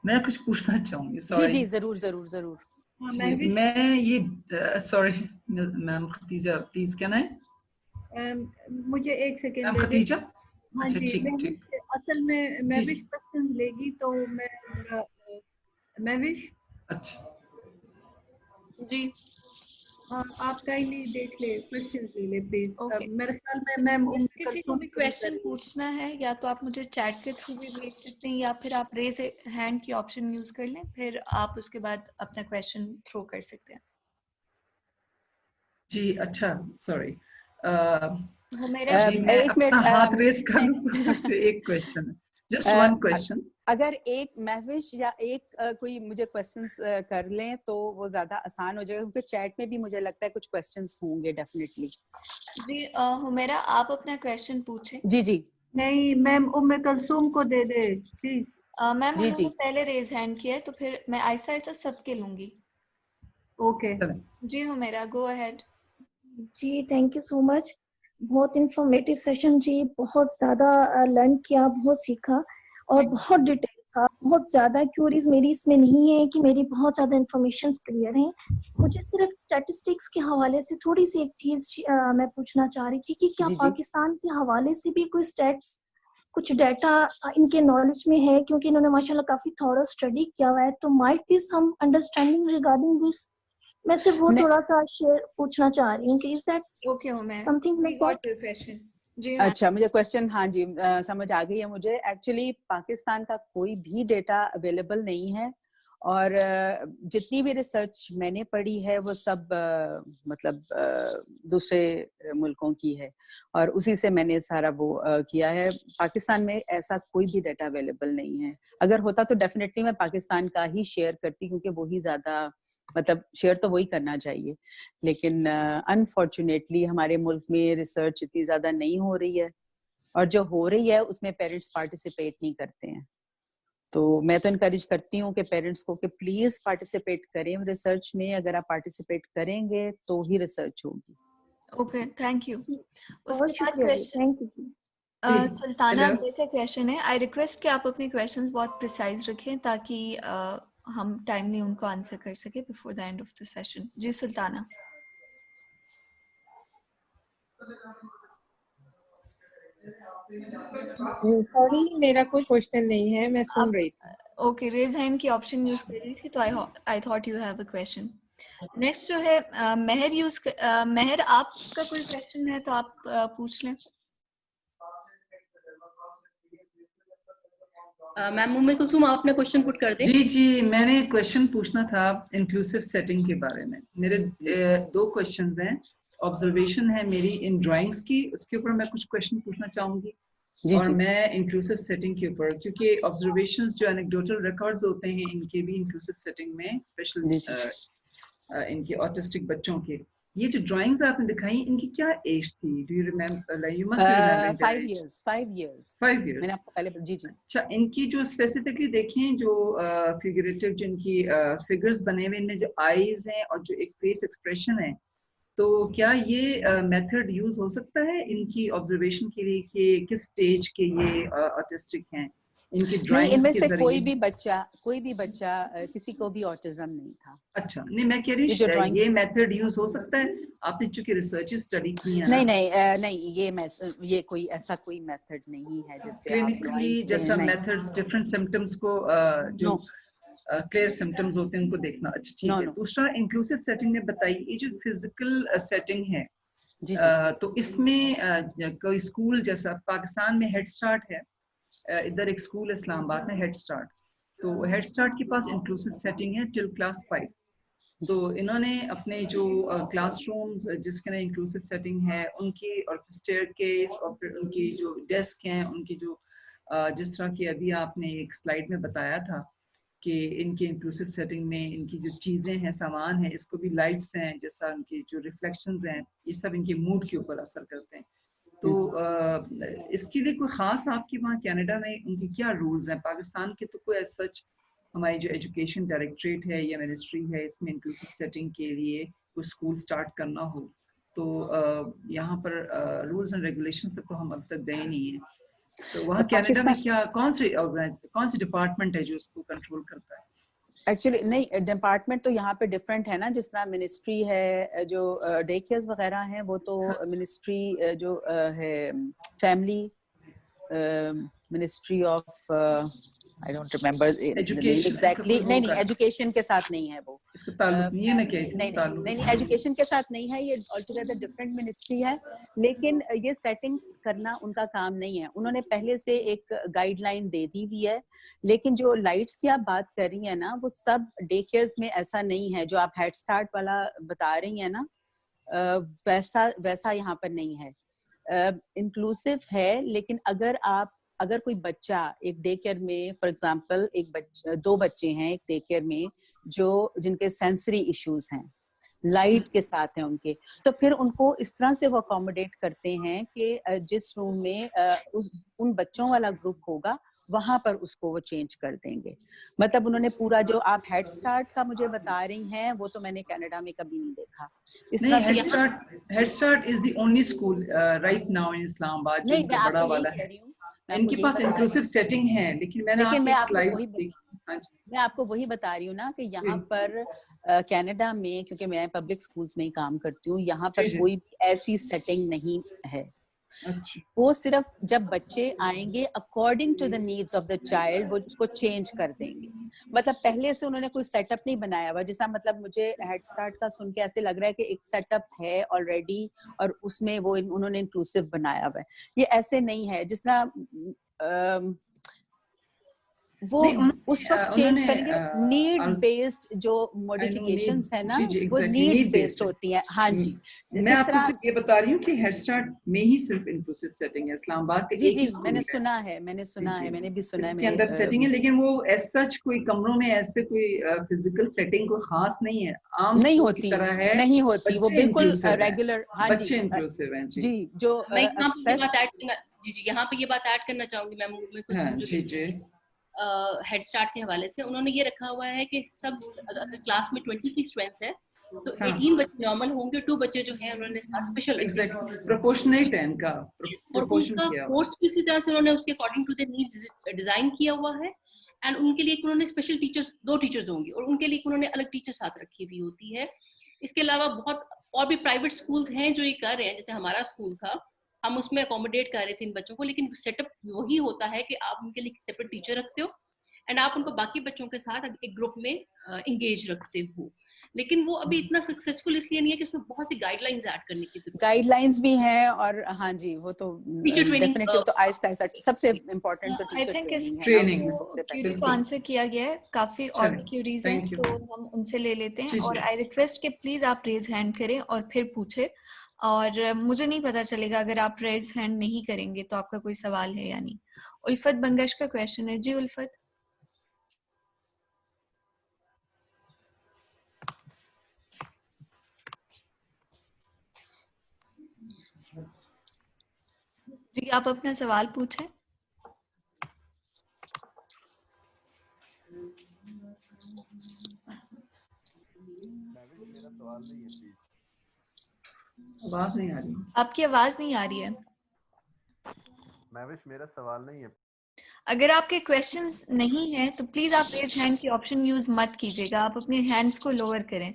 मैं कुछ पूछना चाहूंगी, जी सॉरी। जरूर। जी, मैं ये सॉरी मैम खतीजा, प्लीज क्या है? मुझे 1 सेकेंड मैम दे दे। खतीजा, हाँ अच्छा जी, ठीक। असल में जी महविश क्वेश्चन लेगी, तो मैं महविश अच्छा जी आप काइंडली देख ले, क्वेश्चन ले ले प्लीज। ओके। मेरे ख्याल में मैम किसी को भी क्वेश्चन पूछना है या तो आप मुझे चैट के थ्रू भी भेज सकते हैं, या फिर आप रेज हैंड की ऑप्शन यूज कर लें, फिर आप उसके बाद अपना क्वेश्चन थ्रो कर सकते हैं। जी, अच्छा सॉरी। वो मेरा जी मैं एक मिनट, अपना हाथ रेस करूं? एक क्वेश्चन, जस्ट वन क्वेश्चन। अगर एक महविश या एक कोई मुझे क्वेश्चंस कर लें तो वो ज्यादा आसान हो जाएगा, क्योंकि चैट में भी मुझे लगता है कुछ क्वेश्चंस होंगे डेफिनेटली। जी हुमैरा, आप अपना क्वेश्चन पूछें। जी नहीं मैम, उम्मे कलसूम को दे दे प्लीज। मैम जी उन्होंने पहले रेज हैंड किया है, तो फिर मैं ऐसा सबके लूंगी। ओके जी हुमैरा, गो अहेड। जी थैंक यू सो मच, बहुत इंफॉर्मेटिव सेशन जी, बहुत ज़्यादा लर्न किया, बहुत सीखा, और बहुत डिटेल था। बहुत ज़्यादा क्यूरीज मेरी इसमें नहीं है कि मेरी बहुत ज़्यादा इंफॉर्मेशन क्लियर हैं। मुझे सिर्फ स्टैटिस्टिक्स के हवाले से थोड़ी सी एक चीज़ मैं पूछना चाह रही थी कि क्या जी पाकिस्तान के हवाले से भी कोई स्टैट्स, कुछ डाटा इनके नॉलेज में है, क्योंकि इन्होंने माशाल्लाह काफ़ी थॉरो स्टडी किया हुआ है, तो might be some understanding regarding this. मैं सिर्फ वो थोड़ा सा शेयर पूछना चाह रही हूँ कि is that okay Humaira, something like that. Question. जी अच्छा, मुझे क्वेश्चन, हाँ जी, समझ आ गई है मुझे। एक्चुअली पाकिस्तान का कोई भी डेटा अवेलेबल नहीं है, और जितनी भी रिसर्च मैंने पढ़ी है वो सब मतलब दूसरे मुल्कों की है, और उसी से मैंने सारा वो किया है। पाकिस्तान में ऐसा कोई भी डेटा अवेलेबल नहीं है। अगर होता तो डेफिनेटली मैं पाकिस्तान का ही शेयर करती, क्योंकि वो ही ज्यादा, मतलब शेयर तो वही करना चाहिए, लेकिन अनफॉर्चुनेटली हमारे मुल्क में रिसर्च इतनी ज्यादा नहीं हो रही है, और जो हो रही है उसमें पेरेंट्स पार्टिसिपेट नहीं करते हैं। तो मैं तो इनकरेज करती हूँ कि पेरेंट्स को कि प्लीज पार्टिसिपेट करें रिसर्च में। अगर आप पार्टिसिपेट करेंगे तो ही रिसर्च होगी। Okay, thank you. बहुत उसके बाद शुक्रिया, थैंक यू जी। सुल्ताना का क्वेश्चन है। आई रिक्वेस्ट कि आप अपने क्वेश्चंस बहुत प्रिसाइज रखें, ताकि हम टाइमली उनको आंसर कर सके before the end of the session. जी सुल्ताना। सॉरी, मेरा कोई क्वेश्चन नहीं है, मैं सुन रही थी। ओके, रेज हैंड की ऑप्शन यूज कर रही थी, तो I thought you have a question. Next जो है मेहर मेहर, आपका कोई क्वेश्चन है तो आप पूछ लें। मैम उम्मे कुलसूम, आप अपना क्वेश्चन पुट कर दें। जी मैंने क्वेश्चन पूछना था इंक्लूसिव सेटिंग के बारे में। मेरे 2 क्वेश्चंस हैं। ऑब्जर्वेशन है मेरी इन ड्राइंग्स की, उसके ऊपर मैं कुछ क्वेश्चन पूछना चाहूंगी, और मैं इंक्लूसिव सेटिंग के ऊपर, क्योंकि ऑब्जर्वेशंस जो एनेक्डोटल रिकॉर्ड्स होते हैं इनके भी इंक्लूसिव सेटिंग में स्पेशल इनके ऑटिस्टिक बच्चों के, ये जो ड्राइंग्स आपने दिखाई इनकी क्या एज थी? Do you remember? You must be remembering 5 years 5 years 5 years मैंने आपको पहले जी जी। अच्छा, इनकी जो स्पेसिफिकली देखें जो फिगरेटिव जिनकी फिगर्स बने हुए, इनमें जो आईज हैं और जो एक फेस एक्सप्रेशन है, तो क्या ये मेथड यूज हो सकता है इनकी ऑब्जर्वेशन के लिए कि किस स्टेज के ये ऑटिस्टिक हैं? इनकी नहीं, ड्राइंग्स इनमें के से जरिए कोई भी बच्चा किसी को भी ऑटिज्म नहीं था। अच्छा, नहीं मैं कह रही ये जो हूँ drawings- ये मेथड यूज हो सकता है? आपने चूंकि रिसर्च स्टडी की है नहीं ना, नहीं, ये कोई ऐसा कोई मेथड नहीं है जिससे आप क्लिनिकली drawing जैसा नहीं, मेथड्स डिफरेंट सिम्टम्स को जो नो क्लियर सिम्टम्स होते हैं उनको देखना। अच्छा ठीक नो है। नो दूसरा, इंक्लूसिव सेटिंग में बताइए, ये जो फिजिकल सेटिंग है, जी जी। तो इसमें कोई स्कूल जैसा पाकिस्तान में हेड स्टार्ट है, इधर एक स्कूल है इस्लामाबाद में हेड स्टार्ट, तो हेड स्टार्ट के पास इंक्लूसिव सेटिंग है टिल क्लास 5। तो इन्होंने अपने जो क्लासरूम्स जिसके अंदर इंक्लूसिव सेटिंग है उनकी, और स्टेयरकेस और फिर उनकी जो डेस्क हैं उनकी जो जिस तरह की अभी आपने एक स्लाइड में बताया था कि इनके इंक्लूसिव सेटिंग में इनकी जो चीज़ें हैं, सामान है, इसको भी लाइट्स हैं, जैसा उनकी जो रिफ्लेक्शंस हैं, ये सब इनके मूड के ऊपर असर करते हैं। तो इसके लिए कोई ख़ास आपके वहाँ कनाडा में उनकी क्या रूल्स हैं? पाकिस्तान के तो कोई एज सच हमारी जो एजुकेशन डायरेक्टरेट है या मिनिस्ट्री है, इसमें इंक्लूसिव सेटिंग के लिए कोई स्कूल स्टार्ट करना हो तो यहाँ पर रूल्स एंड रेगुलेशंस तक तो हम अब तक गए नहीं हैं। तो वहाँ कनाडा में क्या कौन सी डिपार्टमेंट है जो इसको कंट्रोल करता है? एक्चुअली नहीं, डिपार्टमेंट तो यहाँ पे डिफरेंट है ना, जिस तरह मिनिस्ट्री है, जो डे केयर्स वगैरह हैं वो तो मिनिस्ट्री जो है family ministry of I don't remember the name exactly. नहीं एजुकेशन के साथ नहीं है वो, इसका ताल्लुक नहीं है। मैं कह रही हूं नहीं एजुकेशन के साथ नहीं है, ये ऑलटुगेदर डिफरेंट मिनिस्ट्री है। लेकिन ये सेटिंग्स करना उनका काम नहीं है, उन्होंने पहले से एक गाइडलाइन दे दी हुई है। लेकिन जो लाइट्स की आप बात कर रही है ना, वो सब डे केयर्स में ऐसा नहीं है। जो आप हेड स्टार्ट वाला बता रही है ना, वैसा यहाँ पर नहीं है। इंक्लूसिव है, लेकिन अगर कोई बच्चा एक डे केयर में, फॉर एग्जांपल दो बच्चे हैं एक डे केयर में जिनके सेंसरी इश्यूज हैं, लाइट के साथ हैं उनके, तो फिर उनको इस तरह से वो अकोमोडेट करते हैं कि जिस रूम में उन बच्चों वाला ग्रुप होगा वहां पर उसको वो चेंज कर देंगे। मतलब उन्होंने पूरा जो आप हेड स्टार्ट का मुझे बता रही हैं वो तो मैंने कनाडा में कभी नहीं देखा इस तरह से। Head start is the only school right now in Islamabad जो बड़ा वाला है। इनके पास इंक्लूसिव सेटिंग है, लेकिन मैं आपको वही बता रही हूँ ना कि यहाँ पर कनाडा में, क्योंकि मैं पब्लिक स्कूल्स में ही काम करती हूँ, यहाँ पर कोई भी ऐसी सेटिंग नहीं है। वो सिर्फ जब बच्चे आएंगे according to the needs of the child वो उसको चेंज कर देंगे। मतलब पहले से उन्होंने कोई सेटअप नहीं बनाया हुआ, जैसा मतलब मुझे हेड स्टार्ट का सुन के ऐसे लग रहा है कि एक सेटअप है ऑलरेडी और उसमें वो उन्होंने इंक्लूसिव बनाया हुआ है। ये ऐसे नहीं है जिस तरह वो उस वक्त चेंज करेंगे। नीड्स बेस्ड जो मॉडिफिकेशंस है ना, वो नीड्स बेस्ड होती हैं। हाँ जी, मैं आपको सिर्फ ये बता रही हूँ कि हेड स्टार्ट में ही सिर्फ इंक्लूसिव सेटिंग है इस्लामाबाद के। जी मैंने सुना है, मैंने भी सुना है, इसके अंदर सेटिंग है, लेकिन वो एज सच कोई कमरों में ऐसे कोई फिजिकल सेटिंग कोई खास नहीं है, आम नहीं होती है, नहीं होती, वो बिल्कुल रेगुलर। हाँ बच्चे इंक्लूसिव हैं जी। जो यहाँ पे ये बात ऐड करना चाहूंगी मैम, हेड स्टार्ट के हवाले से उन्होंने ये रखा हुआ है कि सब क्लास में 20 की स्ट्रेंथ है तो 18 बच्चे नॉर्मल होंगे, 2 बच्चे जो हैं उन्होंने स्पेशल प्रोपोर्शनेट है इनका, और उनका कोर्स भी इसी तरह से उन्होंने उसके according to the needs design किया हुआ है। एंड उनके लिए उन्होंने स्पेशल टीचर्स 2 टीचर्स होंगे और उनके लिए उन्होंने अलग टीचर साथ रखी हुई होती है। इसके अलावा बहुत और भी प्राइवेट स्कूल्स हैं जो ये कर रहे हैं, जैसे हमारा स्कूल था, हम उसमें अकोमोडेट कर रहे थे इन बच्चों को, लेकिन सेटअप वही होता है कि आप उनके लिए सेपरेट टीचर रखते हो एंड आप उनको बाकी बच्चों के साथ एक ग्रुप में एंगेज रखते हो। लेकिन वो अभी इतना सक्सेसफुल इसलिए नहीं है कि उसमें बहुत सी गाइडलाइंस ऐड करने की जरूरत है। गाइडलाइंस भी हैं और हाँ जी वो तो टीचर ट्रेनिंग तो आहिस्ता सबसे इम्पोर्टेंट तो टीचर ट्रेनिंग है। सबसे पहले को आंसर किया गया है, काफी और क्यूरीज हैं तो हम उनसे ले लेते हैं। और आई रिक्वेस्ट कि प्लीज आप रेज हैंड करें और फिर पूछे, और मुझे नहीं पता चलेगा अगर आप रेज हैंड नहीं करेंगे तो आपका कोई सवाल है या नहीं। उल्फत बंगश का क्वेश्चन है। जी उल्फत। जी आप अपना सवाल पूछें। आवाज नहीं आ रही। आपकी आवाज नहीं आ रही है। महविश मेरा सवाल नहीं है। अगर आपके क्वेश्चंस नहीं है तो प्लीज आप रेज हैंड की ऑप्शन यूज मत कीजिएगा, आप अपने हैंड्स को लोअर करें।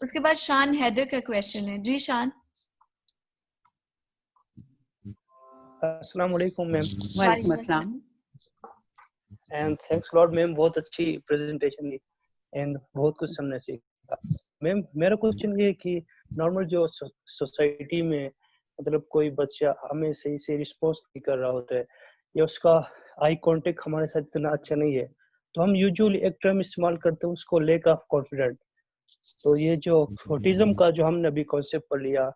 उसके बाद शान हैदर का क्वेश्चन है। जी शान। अस्सलाम वालेकुम मैम। वालेकुम अस्सलाम। एंड थैंक्स लॉट मैम, बहुत अच्छी प्रेजेंटेशन दी एंड बहुत कुछ समझने सीखा। मैम मेरा क्वेश्चन ये है कि नॉर्मल जो सोसाइटी में मतलब कोई बच्चा हमें सही से रिस्पॉन्स नहीं कर रहा होता है या उसका आई कांटेक्ट हमारे साथ इतना अच्छा नहीं है, तो हम यूजुअली एक टर्म इस्तेमाल करते हैं उसको लैक ऑफ कॉन्फिडेंट। तो ये जो ऑटिज्म का जो हमने अभी कॉन्सेप्ट पढ़ लिया,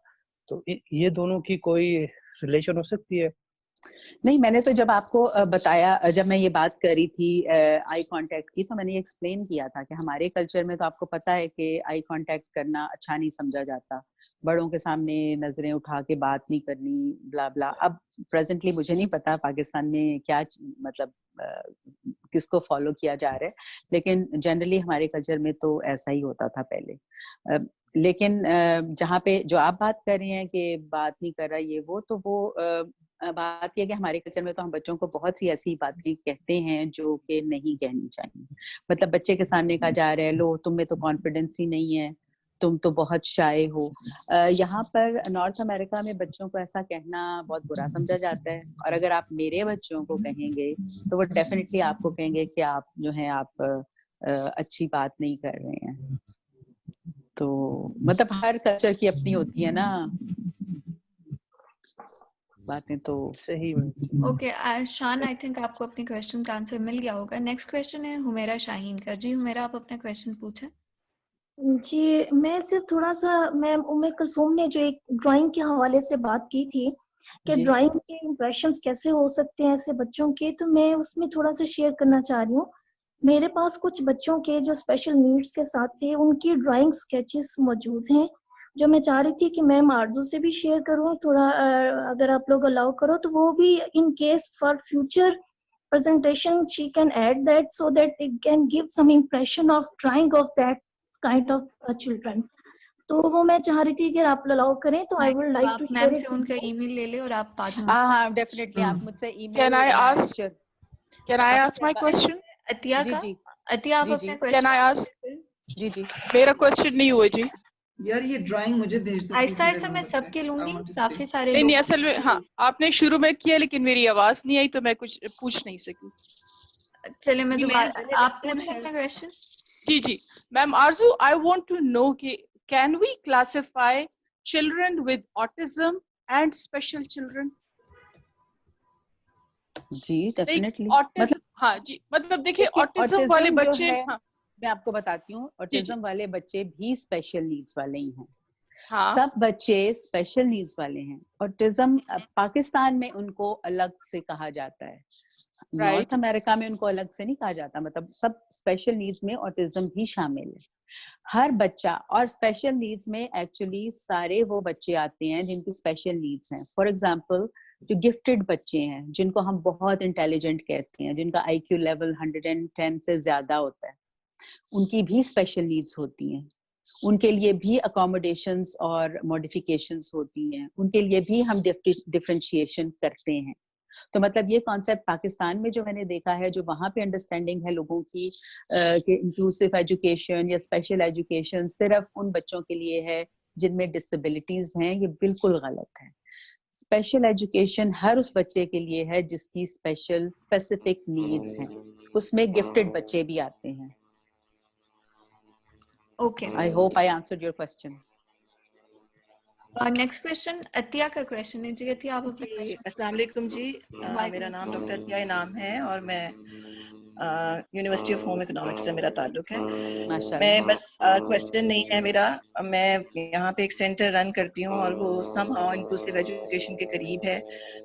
तो ये दोनों की कोई रिलेशन हो सकती है? नहीं, मैंने तो जब आपको बताया, जब मैं ये बात कर रही थी आई कांटेक्ट की, तो मैंने ये एक्सप्लेन किया था कि हमारे कल्चर में तो आपको पता है कि आई कांटेक्ट करना अच्छा नहीं समझा जाता, बड़ों के सामने नजरें उठा के बात नहीं करनी, ब्ला ब्ला। अब प्रेजेंटली मुझे नहीं पता पाकिस्तान में क्या मतलब किसको फॉलो किया जा रहा है, लेकिन जनरली हमारे कल्चर में तो ऐसा ही होता था पहले। लेकिन जहाँ पे जो आप बात कर रही हैं कि बात नहीं कर रहा ये वो, तो वो बात यह कि हमारे कल्चर में तो हम बच्चों को बहुत सी ऐसी बातें कहते हैं जो कि नहीं कहनी चाहिए। मतलब बच्चे के सामने कहा जा रहा है, लो तुम में तो कॉन्फिडेंस ही नहीं है, तुम तो बहुत शाय हो। यहाँ पर नॉर्थ अमेरिका में बच्चों को ऐसा कहना बहुत बुरा समझा जाता है, और अगर आप मेरे बच्चों को कहेंगे तो वो डेफिनेटली आपको कहेंगे कि आप जो है आप अच्छी बात नहीं कर रहे हैं। तो मतलब हर कल्चर की अपनी होती है ना बातें, तो सही। ओके शान, आई थिंक आपको अपने क्वेश्चन का आंसर मिल गया होगा। नेक्स्ट क्वेश्चन है हुमेरा शाहीन का। जी हुमेरा, आप अपना क्वेश्चन पूछें। जी मैं सिर्फ थोड़ा सा, मैं उम्मे कुलसूम ने जो एक ड्राइंग के हवाले से बात की थी कि ड्राइंग के इम्प्रेशंस कैसे हो सकते हैं ऐसे बच्चों के, तो मैं उसमें थोड़ा सा शेयर करना चाह रही हूँ। मेरे पास कुछ बच्चों के जो स्पेशल नीड्स के साथ थे, उनकी ड्राइंग स्केचेस मौजूद हैं, जो मैं चाह रही थी कि मैम आरजू से भी शेयर करूँ थोड़ा, अगर आप लोग अलाउ करो तो वो भी in case for future presentation she can add that so that it can give some impression of drawing of that kind of children. तो वो मैं चाह रही थी कि आप अलाउ करें तो I would like to share ma'am से उनका ईमेल ले ले और आप बाद में। हाँ डेफिनेटली आप मुझसे email. Can I ask my question? Atiya का। अतिया आप अपना क्वेश्चन। Can I ask? जी मेरा क्वेश्चन नहीं हुआ जी। यार ये ड्राइंग मुझे भेज दो। आहिस्ता आहिस्ता मैं सबके लूंगी, काफी सारे नहीं असल में हाँ आपने शुरू में किया लेकिन मेरी आवाज नहीं आई तो मैं कुछ पूछ नहीं सकी। चले मैं दोबारा, आप पूछें अपना क्वेश्चन। जी ma'am Arzoo, I want to know कि can we classify children with autism and special children? जी डेफिनेटली। मतलब हाँ जी, मतलब देखिए ऑटिज्म वाले बच्चे, हाँ मैं आपको बताती हूँ, ऑटिज्म वाले बच्चे भी स्पेशल नीड्स वाले ही हैं। हाँ। सब बच्चे स्पेशल नीड्स वाले हैं। ऑटिज्म पाकिस्तान में उनको अलग से कहा जाता है, नॉर्थ अमेरिका में उनको अलग से नहीं कहा जाता। मतलब सब स्पेशल नीड्स में ऑटिज्म भी शामिल है, हर बच्चा। और स्पेशल नीड्स में एक्चुअली सारे वो बच्चे आते हैं जिनकी स्पेशल नीड्स हैं। फॉर एग्जांपल जो गिफ्टेड बच्चे हैं, जिनको हम बहुत इंटेलिजेंट कहते हैं, जिनका IQ लेवल 110 से ज्यादा होता है, उनकी भी स्पेशल नीड्स होती हैं। उनके लिए भी अकोमोडेशंस और मॉडिफिकेशंस होती हैं, उनके लिए भी हम डिफरेंशिएशन करते हैं। तो मतलब ये कॉन्सेप्ट पाकिस्तान में जो मैंने देखा है, जो वहाँ पे अंडरस्टैंडिंग है लोगों की कि इंक्लूसिव एजुकेशन या स्पेशल एजुकेशन सिर्फ उन बच्चों के लिए है जिनमें डिसेबिलिटीज हैं, ये बिल्कुल गलत है। स्पेशल एजुकेशन हर उस बच्चे के लिए है जिसकी स्पेशल स्पेसिफिक नीड्स हैं, उसमें गिफ्टेड बच्चे भी आते हैं। Okay. I hope I answered your question. Next question Atiya का क्वेश्चन है। जी अतिया, आप अपना क्वेश्चन। अस्सलाम वालेकुम जी, मेरा नाम डॉक्टर अतिया नाम है और मैं यूनिवर्सिटी ऑफ होम इकोनॉमिक्स से मेरा ताल्लुक है। माशाल्लाह। मैं बस क्वेश्चन नहीं है मेरा, मैं यहाँ पे एक सेंटर रन करती हूँ और वो समहाउ इंक्लूसिव एजुकेशन के करीब है,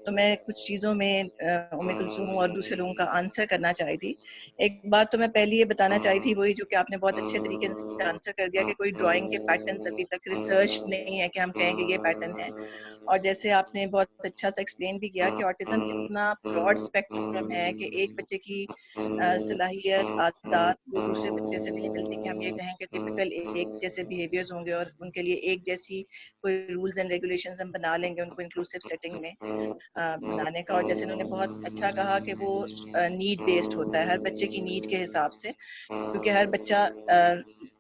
तो मैं कुछ चीज़ों में उम्मे कुलसूम और दूसरे लोगों का आंसर करना चाही थी। एक बात तो मैं पहले ये बताना चाही थी, वही जो कि आपने बहुत अच्छे तरीके से आंसर कर दिया कि कोई ड्राइंग के पैटर्न अभी तक रिसर्च नहीं है कि हम कहें कि ये पैटर्न है। और जैसे आपने बहुत अच्छा सा एक्सप्लेन भी किया कि ऑटिज्म इतना ब्रॉड स्पेक्ट्रम है कि एक बच्चे की सलाहियत, आदत वो दूसरे बच्चे से नहीं मिलती कि हम ये कहें कि टिपिकल एक जैसे बिहेवियर्स होंगे और उनके लिए एक जैसी कोई रूल्स एंड रेगुलेशंस हम बना लेंगे उनको इंक्लूसिव सेटिंग में बनाने का। और जैसे उन्होंने बहुत अच्छा कहा कि वो नीड बेस्ड होता है, हर बच्चे की नीड के हिसाब से, क्योंकि हर बच्चा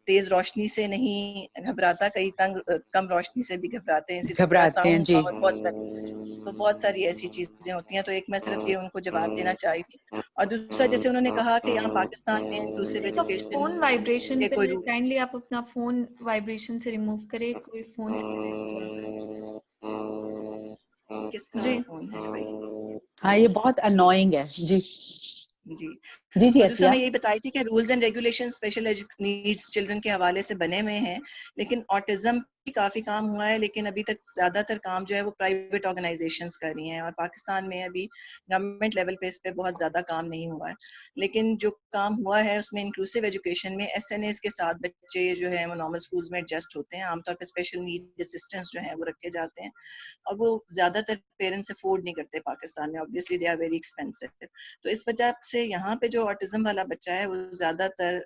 तेज रोशनी से नहीं घबराता, कई कम रोशनी से भी घबराते हैं, इसी तरह साउंड जी। तो बहुत सारी ऐसी चीजें होती हैं। तो एक मैं सिर्फ ये उनको जवाब देना चाही थी। और दूसरा जैसे उन्होंने कहा कि यहाँ पाकिस्तान में इंक्लूसिव एजुकेशन फोन वाइब्रेशन के पे कोई काइंडली आप अपना फोन वाइब्रेशन से रिमूव करें, कोई फोन किसका फोन है भाई? हाँ, ये बहुत अनोइंग है जी। जी जी जी। तो दूसरा मैं यही बताई थी कि rules and regulation special needs children के हवाले से बने हुए हैं, लेकिन ऑटिज्म भी काफी काम हुआ है, लेकिन अभी तक ज्यादातर काम जो है वो प्राइवेट ऑर्गेनाइजेशंस कर रही हैं और पाकिस्तान में अभी गवर्नमेंट लेवल पे इस पे बहुत ज्यादा काम नहीं हुआ है। लेकिन जो काम हुआ है उसमें इंक्लूसिव एजुकेशन में SNAs के साथ बच्चे जो है वो नॉर्मल स्कूल्स में एडजस्ट होते हैं। आमतौर पर स्पेशल नीड असिस्टेंट्स जो है वो रखे जाते हैं और वो ज्यादातर पेरेंट्स अफोर्ड नहीं करते पाकिस्तान में, obviously they are very expensive. तो इस वजह से यहाँ पे जो ऑटिज्म वाला बच्चा है वो ज्यादातर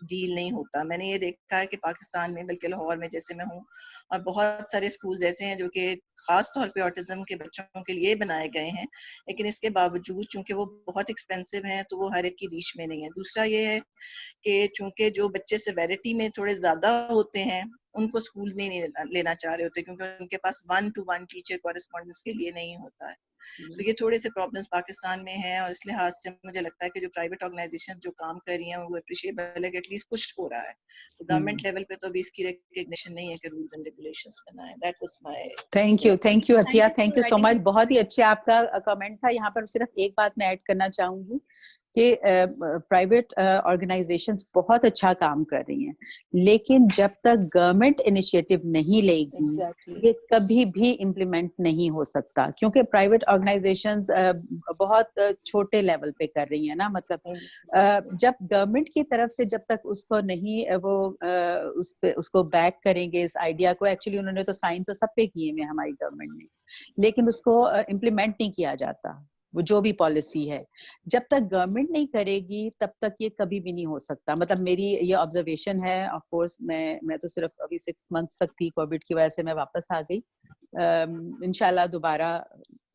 डील नहीं होता। मैंने ये देखा है कि पाकिस्तान में, बल्कि लाहौर में जैसे मैं हूँ, और बहुत सारे स्कूल्स ऐसे हैं जो कि खास तौर पे ऑटिज्म के बच्चों के लिए बनाए गए हैं, लेकिन इसके बावजूद चूंकि वो बहुत एक्सपेंसिव हैं तो वो हर एक की रीच में नहीं है। दूसरा ये है कि चूंकि जो बच्चे सेवेरिटी में थोड़े ज्यादा होते हैं उनको स्कूल नहीं लेना चाह रहे होते, क्योंकि उनके पास 1-to-1 टीचर कॉरेस्पॉन्डेंस के लिए नहीं होता है। तो ये थोड़े से प्रॉब्लम्स पाकिस्तान में हैं और इस लिहाज से मुझे लगता है कि जो प्राइवेट ऑर्गेनाइजेशन जो काम कर रही हैं वो अप्रिशिएबल है कि एटलीस्ट कुछ हो रहा है। तो गवर्नमेंट लेवल पे तो अभी इसकी रिकग्निशन नहीं है कि रूल्स एंड रेगुलेशंस बनाए। That was my thank you Atiya, thank you so much. बहुत ही अच्छा आपका कमेंट था। यहाँ पर सिर्फ एक बात मैं ऐड करना चाहूंगी कि प्राइवेट ऑर्गेनाइजेशंस बहुत अच्छा काम कर रही हैं, लेकिन जब तक गवर्नमेंट इनिशिएटिव नहीं लेगी ये कभी भी इम्प्लीमेंट नहीं हो सकता, क्योंकि प्राइवेट ऑर्गेनाइजेशंस बहुत छोटे लेवल पे कर रही हैं ना। मतलब जब गवर्नमेंट की तरफ से जब तक उसको नहीं वो उसको बैक करेंगे इस आइडिया को, एक्चुअली उन्होंने तो साइन तो सब पे किए हैं हमारी गवर्नमेंट ने, लेकिन उसको इम्प्लीमेंट नहीं किया जाता। वो जो भी पॉलिसी है जब तक गवर्नमेंट नहीं करेगी तब तक ये कभी भी नहीं हो सकता। मतलब मेरी ये ऑब्जर्वेशन है। ऑफ कोर्स मैं तो सिर्फ अभी 6 मंथ्स तक थी, कोविड की वजह से मैं वापस आ गई। इंशाल्लाह दोबारा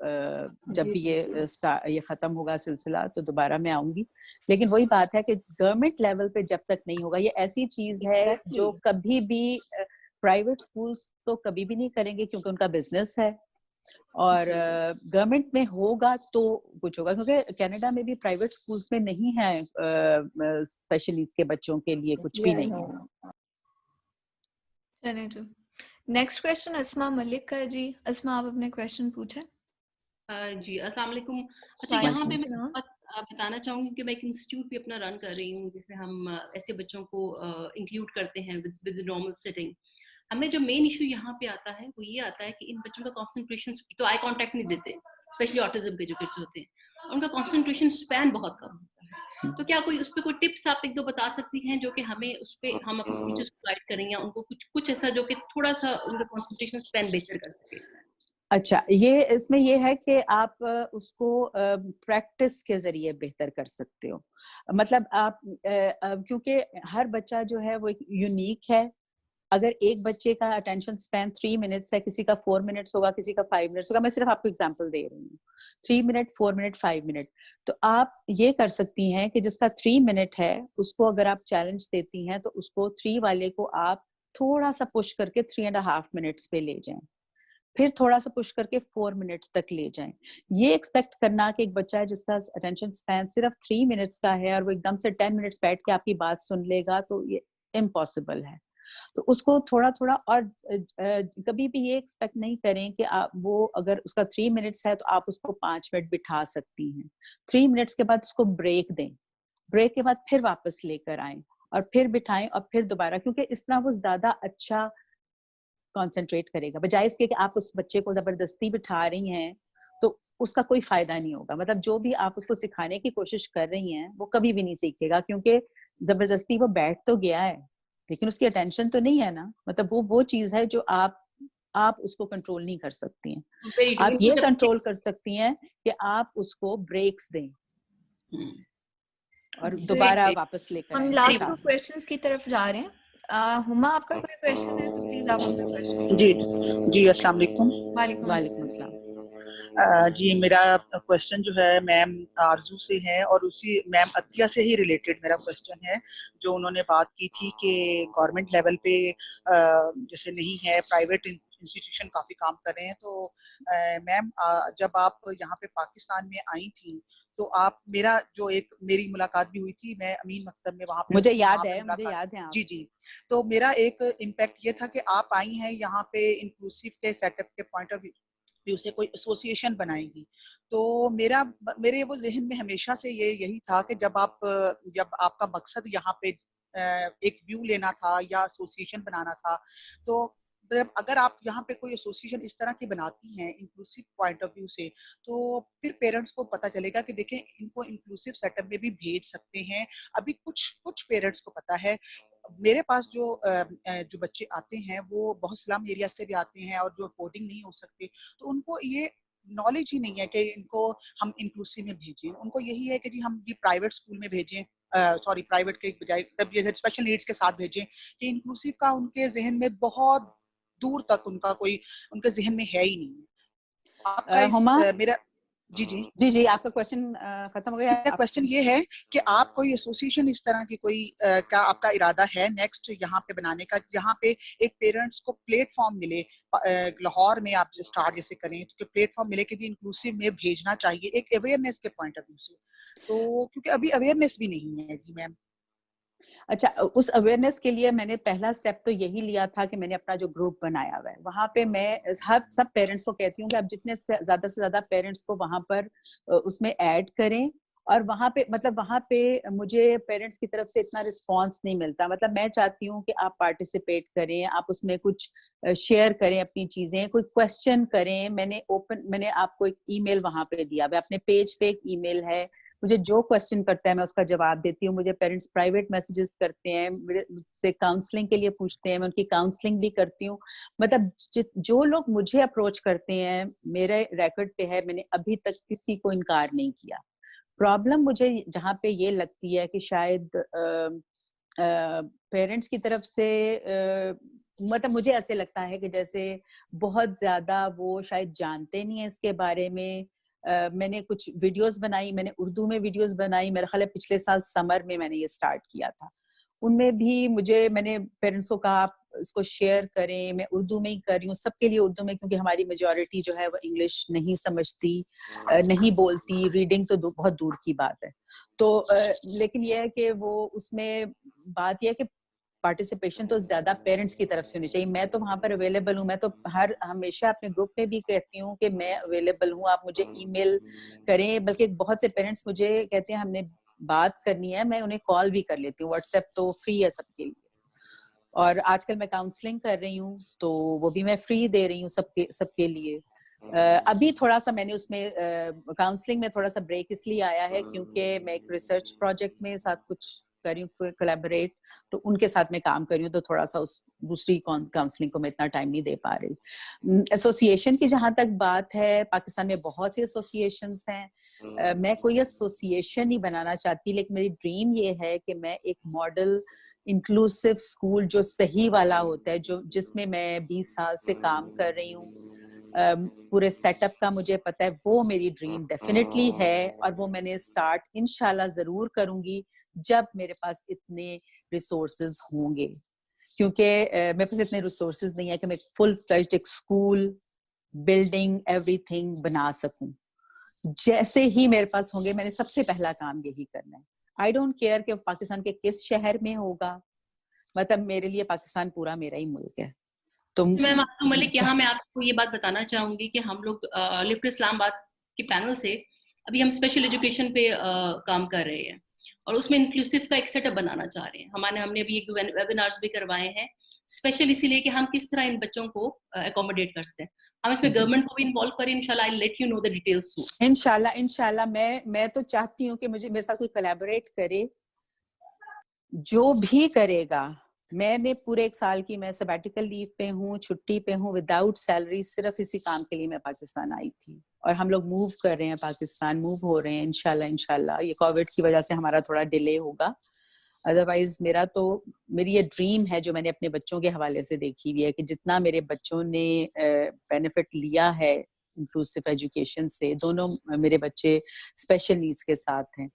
जब भी ये खत्म होगा सिलसिला तो दोबारा मैं आऊंगी। लेकिन वही बात है कि गवर्नमेंट लेवल पे जब तक नहीं होगा, ये ऐसी चीज है जो कभी भी प्राइवेट स्कूल्स तो कभी भी नहीं करेंगे, क्योंकि उनका बिजनेस है। और गवर्नमेंट में होगा तो कुछ होगा, क्योंकि कनाडा में भी प्राइवेट स्कूल्स में नहीं है स्पेशल नीड्स के बच्चों के लिए कुछ भी नहीं है। चलिए जो नेक्स्ट क्वेश्चन अस्मा मलिक का। जी अस्मा, आप अपने क्वेश्चन पूछें। जी अस्सलाम वालेकुम। अच्छा, यहाँ पे मैं बताना चाहूंगी कि मैं एक इंस्टीट्यूट भी अपना रन कर रही हूँ जिसमें हम ऐसे बच्चों को इंक्लूड करते हैं विद नॉर्मल सेटिंग। हमें जो मेन इशू यहाँ पे आता है वो ये आता है कि इन बच्चों का कंसंट्रेशन, तो आई कांटेक्ट नहीं देते, स्पेशली ऑटिज्म के जो किड्स होते हैं उनका कंसंट्रेशन स्पैन बहुत कम होता है। तो क्या कोई उस पर कोई टिप्स आप एक दो बता सकती हैं जो कि हमें उस पर हम अपने टीचर्स को गाइड करें, या उनको कुछ ऐसा जो कि थोड़ा सा उनका कंसंट्रेशन स्पैन बेहतर कर सके? अच्छा, ये इसमें ये है कि आप उसको प्रैक्टिस के जरिए बेहतर कर सकते हो। मतलब आप क्योंकि हर बच्चा जो है वो यूनिक है। अगर एक बच्चे का अटेंशन स्पैन 3 मिनट्स है, किसी का 4 मिनट्स होगा, किसी का 5 मिनट्स होगा। मैं सिर्फ आपको एग्जांपल दे रही हूँ, 3 मिनट, 4 मिनट, 5 मिनट। तो आप ये कर सकती हैं कि जिसका 3 मिनट है उसको अगर आप चैलेंज देती हैं तो उसको 3 वाले को आप थोड़ा सा पुश करके 3.5 मिनट्स पे ले जाएं, फिर थोड़ा सा पुश करके 4 मिनट्स तक ले जाएं। ये एक्सपेक्ट करना कि एक बच्चा है जिसका अटेंशन स्पैन सिर्फ 3 मिनट्स का है और वो एकदम से 10 मिनट्स बैठ के आपकी बात सुन लेगा, तो ये इम्पॉसिबल है। तो उसको थोड़ा थोड़ा, और कभी भी ये एक्सपेक्ट नहीं करें कि आप वो अगर उसका 3 मिनट्स है तो आप उसको 5 मिनट बिठा सकती हैं। 3 मिनट्स के बाद उसको ब्रेक दें, ब्रेक के बाद फिर वापस लेकर आए और फिर बिठाएं और फिर दोबारा, क्योंकि इस तरह वो ज्यादा अच्छा कंसंट्रेट करेगा, बजाय इसके कि आप उस बच्चे को जबरदस्ती बिठा रही हैं तो उसका कोई फायदा नहीं होगा। मतलब जो भी आप उसको सिखाने की कोशिश कर रही हैं वो कभी भी नहीं सीखेगा, क्योंकि जबरदस्ती वो बैठ तो गया है लेकिन उसकी अटेंशन तो नहीं है ना। मतलब वो चीज है जो आप उसको कंट्रोल नहीं कर सकती हैं। आप ये कंट्रोल कर सकती हैं कि आप उसको ब्रेक्स दें और दोबारा वापस लेकर हम लास्ट 2 क्वेश्चंस की तरफ जा रहे हैं। हुमा, आपका कोई क्वेश्चन है तो प्लीज आप अपना क्वेश्चन। जी अस्सलाम वालेकुम। वालेकुम अस्सलाम। जी मेरा क्वेश्चन जो है मैम आरजू से है और उसी मैम अतिया से ही रिलेटेड मेरा क्वेश्चन है। जो उन्होंने बात की थी कि गवर्नमेंट लेवल पे जैसे नहीं है, प्राइवेट इंस्टीट्यूशन काफी काम कर रहे हैं, तो मैम जब आप यहाँ पे पाकिस्तान में आई थी तो आप मेरी मुलाकात भी हुई थी, मैं अमीन मकतब में वहाँ पे मुझे याद है आप। जी तो मेरा एक इम्पैक्ट ये था कि आप आई हैं यहाँ पे इंक्लूसिव के सेटअप के पॉइंट ऑफ व्यू से कोई एसोसिएशन बनाएंगी। तो मेरे वो जहन में हमेशा से यही था कि जब आपका मकसद यहाँ पे एक व्यू लेना था या एसोसिएशन बनाना था, तो अगर आप यहाँ पे कोई एसोसिएशन इस तरह की बनाती हैं इंक्लूसिव पॉइंट ऑफ व्यू से, तो फिर पेरेंट्स को पता चलेगा कि देखें इनको इंक्लूसिव सेटअप में भी भेज सकते हैं। अभी कुछ पेरेंट्स को पता है, मेरे पास जो बच्चे आते हैं वो बहुत स्लम एरिया से भी आते हैं और जो अफोर्डिंग नहीं हो सकते, तो उनको ये नॉलेज ही नहीं है कि इनको हम इंक्लूसिव में भेजें। उनको यही है कि जी हम भी प्राइवेट स्कूल में भेजें, सॉरी प्राइवेट के बजाय तब ये स्पेशल नीड्स के साथ भेजें, कि इंक्लूसिव का उनके जहन में बहुत दूर तक उनके जहन में है ही नहीं। आपका मेरा जी आपका क्वेश्चन खत्म हो गया। क्वेश्चन ये है कि आप कोई एसोसिएशन इस तरह की कोई क्या आपका इरादा है नेक्स्ट यहाँ पे बनाने का, जहाँ पे एक पेरेंट्स को प्लेटफॉर्म मिले, लाहौर में आप स्टार्ट जैसे करें तो प्लेटफॉर्म मिले कि जी इंक्लूसिव में भेजना चाहिए एक अवेयरनेस के पॉइंट ऑफ व्यू से, तो क्योंकि अभी अवेयरनेस भी नहीं है। जी मैम। अच्छा, उस अवेयरनेस के लिए मैंने पहला स्टेप तो यही लिया था कि मैंने अपना जो ग्रुप बनाया हुआ है वहां पे मैं सब पेरेंट्स को कहती हूँ कि आप जितने से ज्यादा पेरेंट्स को वहां पर उसमें ऐड करें। और वहां पे मुझे पेरेंट्स की तरफ से इतना रिस्पांस नहीं मिलता। मतलब मैं चाहती हूँ कि आप पार्टिसिपेट करें, आप उसमें कुछ शेयर करें अपनी चीजें, कोई क्वेश्चन करें। मैंने आपको एक ईमेल वहां पे दिया, अपने पेज पे एक ईमेल है, मुझे जो क्वेश्चन करता है मैं उसका जवाब देती हूँ। मुझे पेरेंट्स प्राइवेट मैसेजेस करते हैं, मुझसे काउंसलिंग के लिए पूछते हैं, मैं उनकी काउंसलिंग भी करती हूँ। मतलब जो लोग मुझे अप्रोच करते हैं, मेरे रिकॉर्ड पे है, मैंने अभी तक किसी को इनकार नहीं किया। प्रॉब्लम मुझे जहाँ पे ये लगती है कि शायद पेरेंट्स की तरफ से मतलब मुझे ऐसे लगता है कि जैसे बहुत ज्यादा वो शायद जानते नहीं है इसके बारे में। मैंने कुछ वीडियोस बनाई, मैंने उर्दू में वीडियोस बनाई, मेरा ख्याल है पिछले साल समर में मैंने ये स्टार्ट किया था। उनमें भी मैंने पेरेंट्स को कहा आप इसको शेयर करें। मैं उर्दू में ही कर रही हूँ, सबके लिए उर्दू में, क्योंकि हमारी मेजॉरिटी जो है वो इंग्लिश नहीं समझती, नहीं बोलती, रीडिंग तो बहुत दूर की बात है। तो लेकिन यह है कि वो उसमें बात यह है कि पार्टिसिपेशन तो ज्यादा पेरेंट्स की तरफ से होनी चाहिए। मैं तो वहां पर अवेलेबल हूँ, मैं तो हमेशा अपने ग्रुप में भी कहती हूँ कि मैं अवेलेबल हूँ, आप मुझे ईमेल करें। बल्कि बहुत से पेरेंट्स मुझे कहते हैं हमने बात करनी है, मैं उन्हें कॉल भी कर लेती हूँ, व्हाट्सएप तो फ्री है सबके लिए। और आजकल मैं काउंसलिंग कर रही हूँ तो वो भी मैं फ्री दे रही हूँ सबके लिए। अभी थोड़ा सा मैंने उसमें काउंसलिंग में थोड़ा सा ब्रेक इसलिए आया है क्योंकि मैं एक रिसर्च प्रोजेक्ट में साथ कुछ कर रही हूँ, कोलैबोरेट, तो उनके साथ मैं काम कर रही हूँ, तो थोड़ा सा उस दूसरी काउंसलिंग को मैं इतना टाइम नहीं दे पा रही। एसोसिएशन की जहां तक बात है, पाकिस्तान में बहुत सी एसोसिएशंस हैं। मैं कोई एसोसिएशन नहीं बनाना चाहती, लेकिन मेरी ड्रीम ये है कि मैं एक मॉडल इंक्लूसिव स्कूल जो सही वाला होता है, जिसमें मैं 20 साल से काम कर रही हूँ, पूरे सेटअप का मुझे पता है, वो मेरी ड्रीम डेफिनेटली है। और वो मैंने स्टार्ट इंशाल्लाह जरूर करूंगी जब मेरे पास इतने रिसोर्सेज होंगे, क्योंकि मेरे पास इतने रिसोर्सेज नहीं है कि मैं फुल फ्लेज्ड एक स्कूल बिल्डिंग एवरीथिंग बना सकूं। जैसे ही मेरे पास होंगे, मैंने सबसे पहला काम यही करना है। आई डोंट केयर कि पाकिस्तान के किस शहर में होगा, मतलब मेरे लिए पाकिस्तान पूरा मेरा ही मुल्क है। तो मैम आरजू मलिक, यहाँ मैं आपको ये बात बताना चाहूंगी कि हम लोग लिफ्ट इस्लामाबाद के पैनल से अभी हम स्पेशल एजुकेशन पे काम कर रहे हैं, और उसमें इंक्लूसिव का एक सेटअप बनाना चाह रहे हैं। हमने अभी एक वेबिनार्स भी करवाए हैं स्पेशल इसीलिए कि हम किस तरह इन बच्चों को अकोमोडेट कर सकते हैं। हम इसमें गवर्नमेंट को भी इन्वॉल्व करें। इंशाल्लाह I will let you know the details soon. इंशाल्लाह मैं तो चाहती हूँ कि मेरे साथ कोई कोलैबोरेट करे, जो भी करेगा। मैंने पूरे 1 साल की मैं सबैटिकल लीव पे हूँ, छुट्टी पे हूँ, विदाउट सैलरी, सिर्फ इसी काम के लिए मैं पाकिस्तान आई थी। और हम लोग मूव कर रहे हैं, पाकिस्तान मूव हो रहे हैं इंशाल्लाह। ये कोविड की वजह से हमारा थोड़ा डिले होगा, अदरवाइज मेरी ये ड्रीम है जो मैंने अपने बच्चों के हवाले से देखी हुई है कि जितना मेरे बच्चों ने बेनिफिट लिया है इंक्लूसिव एजुकेशन से, दोनों मेरे बच्चे स्पेशल नीड्स के साथ हैं,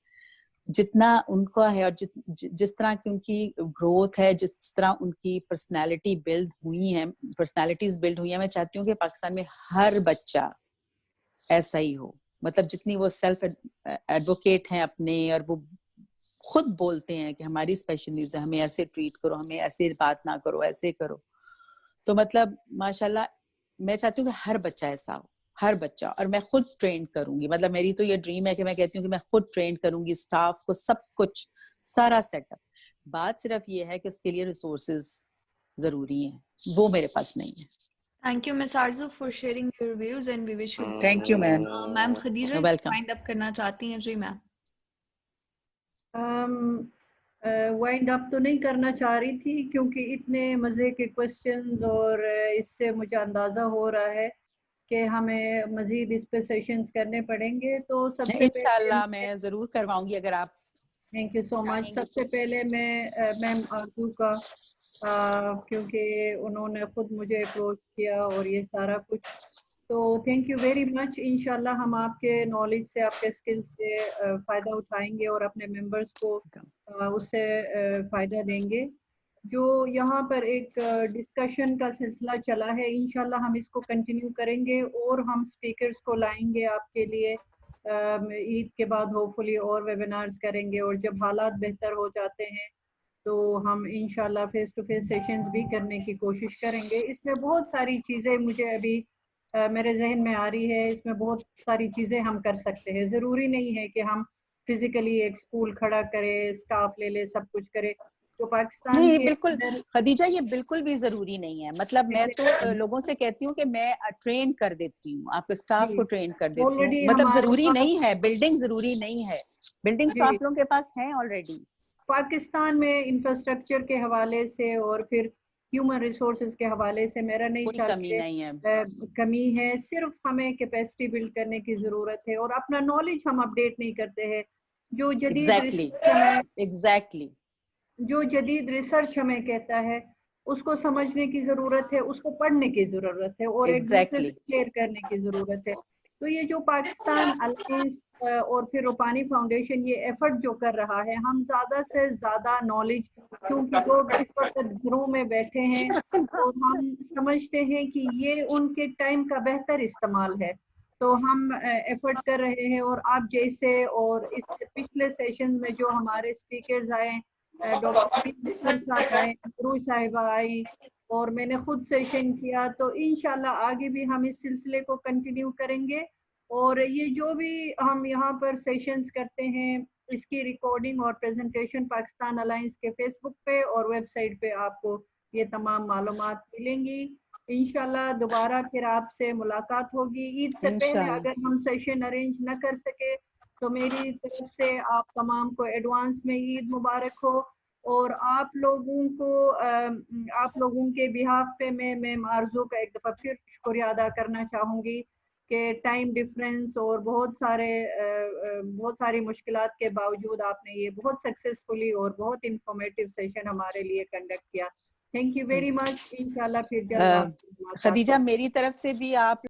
जितना उनका है और जिस तरह की उनकी ग्रोथ है, जिस तरह उनकी पर्सनालिटीज बिल्ड हुई हैं, मैं चाहती हूँ कि पाकिस्तान में हर बच्चा ऐसा ही हो। मतलब जितनी वो सेल्फ एडवोकेट हैं अपने, और वो खुद बोलते हैं कि हमारी स्पेशल नीड्स है, हमें ऐसे ट्रीट करो, हमें ऐसे बात ना करो, ऐसे करो। तो मतलब माशाल्लाह मैं चाहती हूँ कि हर बच्चा ऐसा हो, हर बच्चा। और मैं खुद ट्रेन करूंगी, मतलब मेरी तो ये ड्रीम है कि मैं कहती हूँ कि मैं खुद ट्रेन करूंगी स्टाफ को, सब कुछ, सारा सेटअप। बात सिर्फ ये है कि उसके लिए रिसोर्सेज जरूरी हैं, वो मेरे पास नहीं है। Thank you, Ms. Arzu, for sharing your views and we wish you. Thank you, ma'am. Ma'am Khadija, welcome. wind up करना चाहती हैं जी मैम? वाइंड अप तो नहीं करना चाह रही थी क्योंकि इतने मज़े के क्वेश्चंस और इससे मुझे अंदाज़ा हो रहा है कि हमें मज़ीद इस पे सेशंस करने पड़ेंगे। तो सबसे इंशाल्लाह मैं ज़रूर करवाऊंगी अगर आप। Thank you so much. सबसे पहले मैं मैम आरजू का क्योंकि उन्होंने खुद मुझे अप्रोच किया और ये सारा कुछ, तो थैंक यू वेरी मच। इंशाल्लाह हम आपके नॉलेज से, आपके स्किल से फ़ायदा उठाएंगे और अपने मेंबर्स को उससे फ़ायदा देंगे। जो यहाँ पर एक डिस्कशन का सिलसिला चला है, इंशाल्लाह हम इसको कंटिन्यू करेंगे और हम स्पीकर्स को लाएंगे आपके लिए। ईद के बाद होपफुली और वेबिनार्स करेंगे और जब हालात बेहतर हो जाते हैं तो हम इंशाल्लाह फेस टू फेस सेशंस भी करने की कोशिश करेंगे। इसमें बहुत सारी चीज़ें मुझे अभी मेरे जहन में आ रही है, इसमें बहुत सारी चीज़ें हम कर सकते हैं। ज़रूरी नहीं है कि हम फिजिकली एक स्कूल खड़ा करें, स्टाफ ले ले, सब कुछ करें। तो पाकिस्तान नहीं, के बिल्कुल खदीजा, ये बिल्कुल भी जरूरी नहीं है। मतलब मैं तो लोगों से कहती हूँ कि मैं ट्रेन कर देती हूँ, आपके स्टाफ को ट्रेन कर देती हूँ। मतलब जरूरी नहीं है, बिल्डिंग जरूरी नहीं है, बिल्डिंग्स तो आप लोगों के पास हैं ऑलरेडी। पाकिस्तान में इंफ्रास्ट्रक्चर के हवाले से और फिर ह्यूमन रिसोर्सेज के हवाले से मेरा नहीं कमी है, सिर्फ हमें कैपेसिटी बिल्ड करने की जरूरत है और अपना नॉलेज हम अपडेट नहीं करते हैं। जो जदीद जो जदीद रिसर्च हमें कहता है उसको समझने की जरूरत है, उसको पढ़ने की जरूरत है और एक दूसरे से शेयर करने की जरूरत है। तो ये जो पाकिस्तान अलायंस और फिर रूपानी फाउंडेशन ये एफर्ट जो कर रहा है, हम ज्यादा से ज्यादा नॉलेज, क्योंकि लोग इस वक्त घरों में बैठे हैं और हम समझते हैं कि ये उनके टाइम का बेहतर इस्तेमाल है, तो हम एफर्ट कर रहे हैं। और आप जैसे और इस पिछले सेशन में जो हमारे स्पीकर्स आए, डॉक्टर साहिबा आई और मैंने खुद सेशन किया, तो इंशाल्लाह आगे भी हम इस सिलसिले को कंटिन्यू करेंगे। और ये जो भी हम यहाँ पर सेशंस करते हैं, इसकी रिकॉर्डिंग और प्रेजेंटेशन पाकिस्तान अलायंस के फेसबुक पे और वेबसाइट पे आपको ये तमाम मालूमात मिलेंगी। इंशाल्लाह दोबारा फिर आपसे मुलाकात होगी। ईद से पहले अगर हम सेशन अरेंज न कर सके तो मेरी तरफ से आप तमाम को एडवांस में ईद मुबारक हो। और आप लोगों के बिहाफ पे मैं आरजू का एक दफ़ा फिर शुक्रिया अदा करना चाहूँगी कि टाइम डिफरेंस और बहुत सारी मुश्किलात के बावजूद आपने ये बहुत सक्सेसफुली और बहुत इंफॉर्मेटिव सेशन हमारे लिए कंडक्ट किया। Thank you very much. इंशाल्लाह फिर जल्द खदीजा, मेरी तरफ से भी आप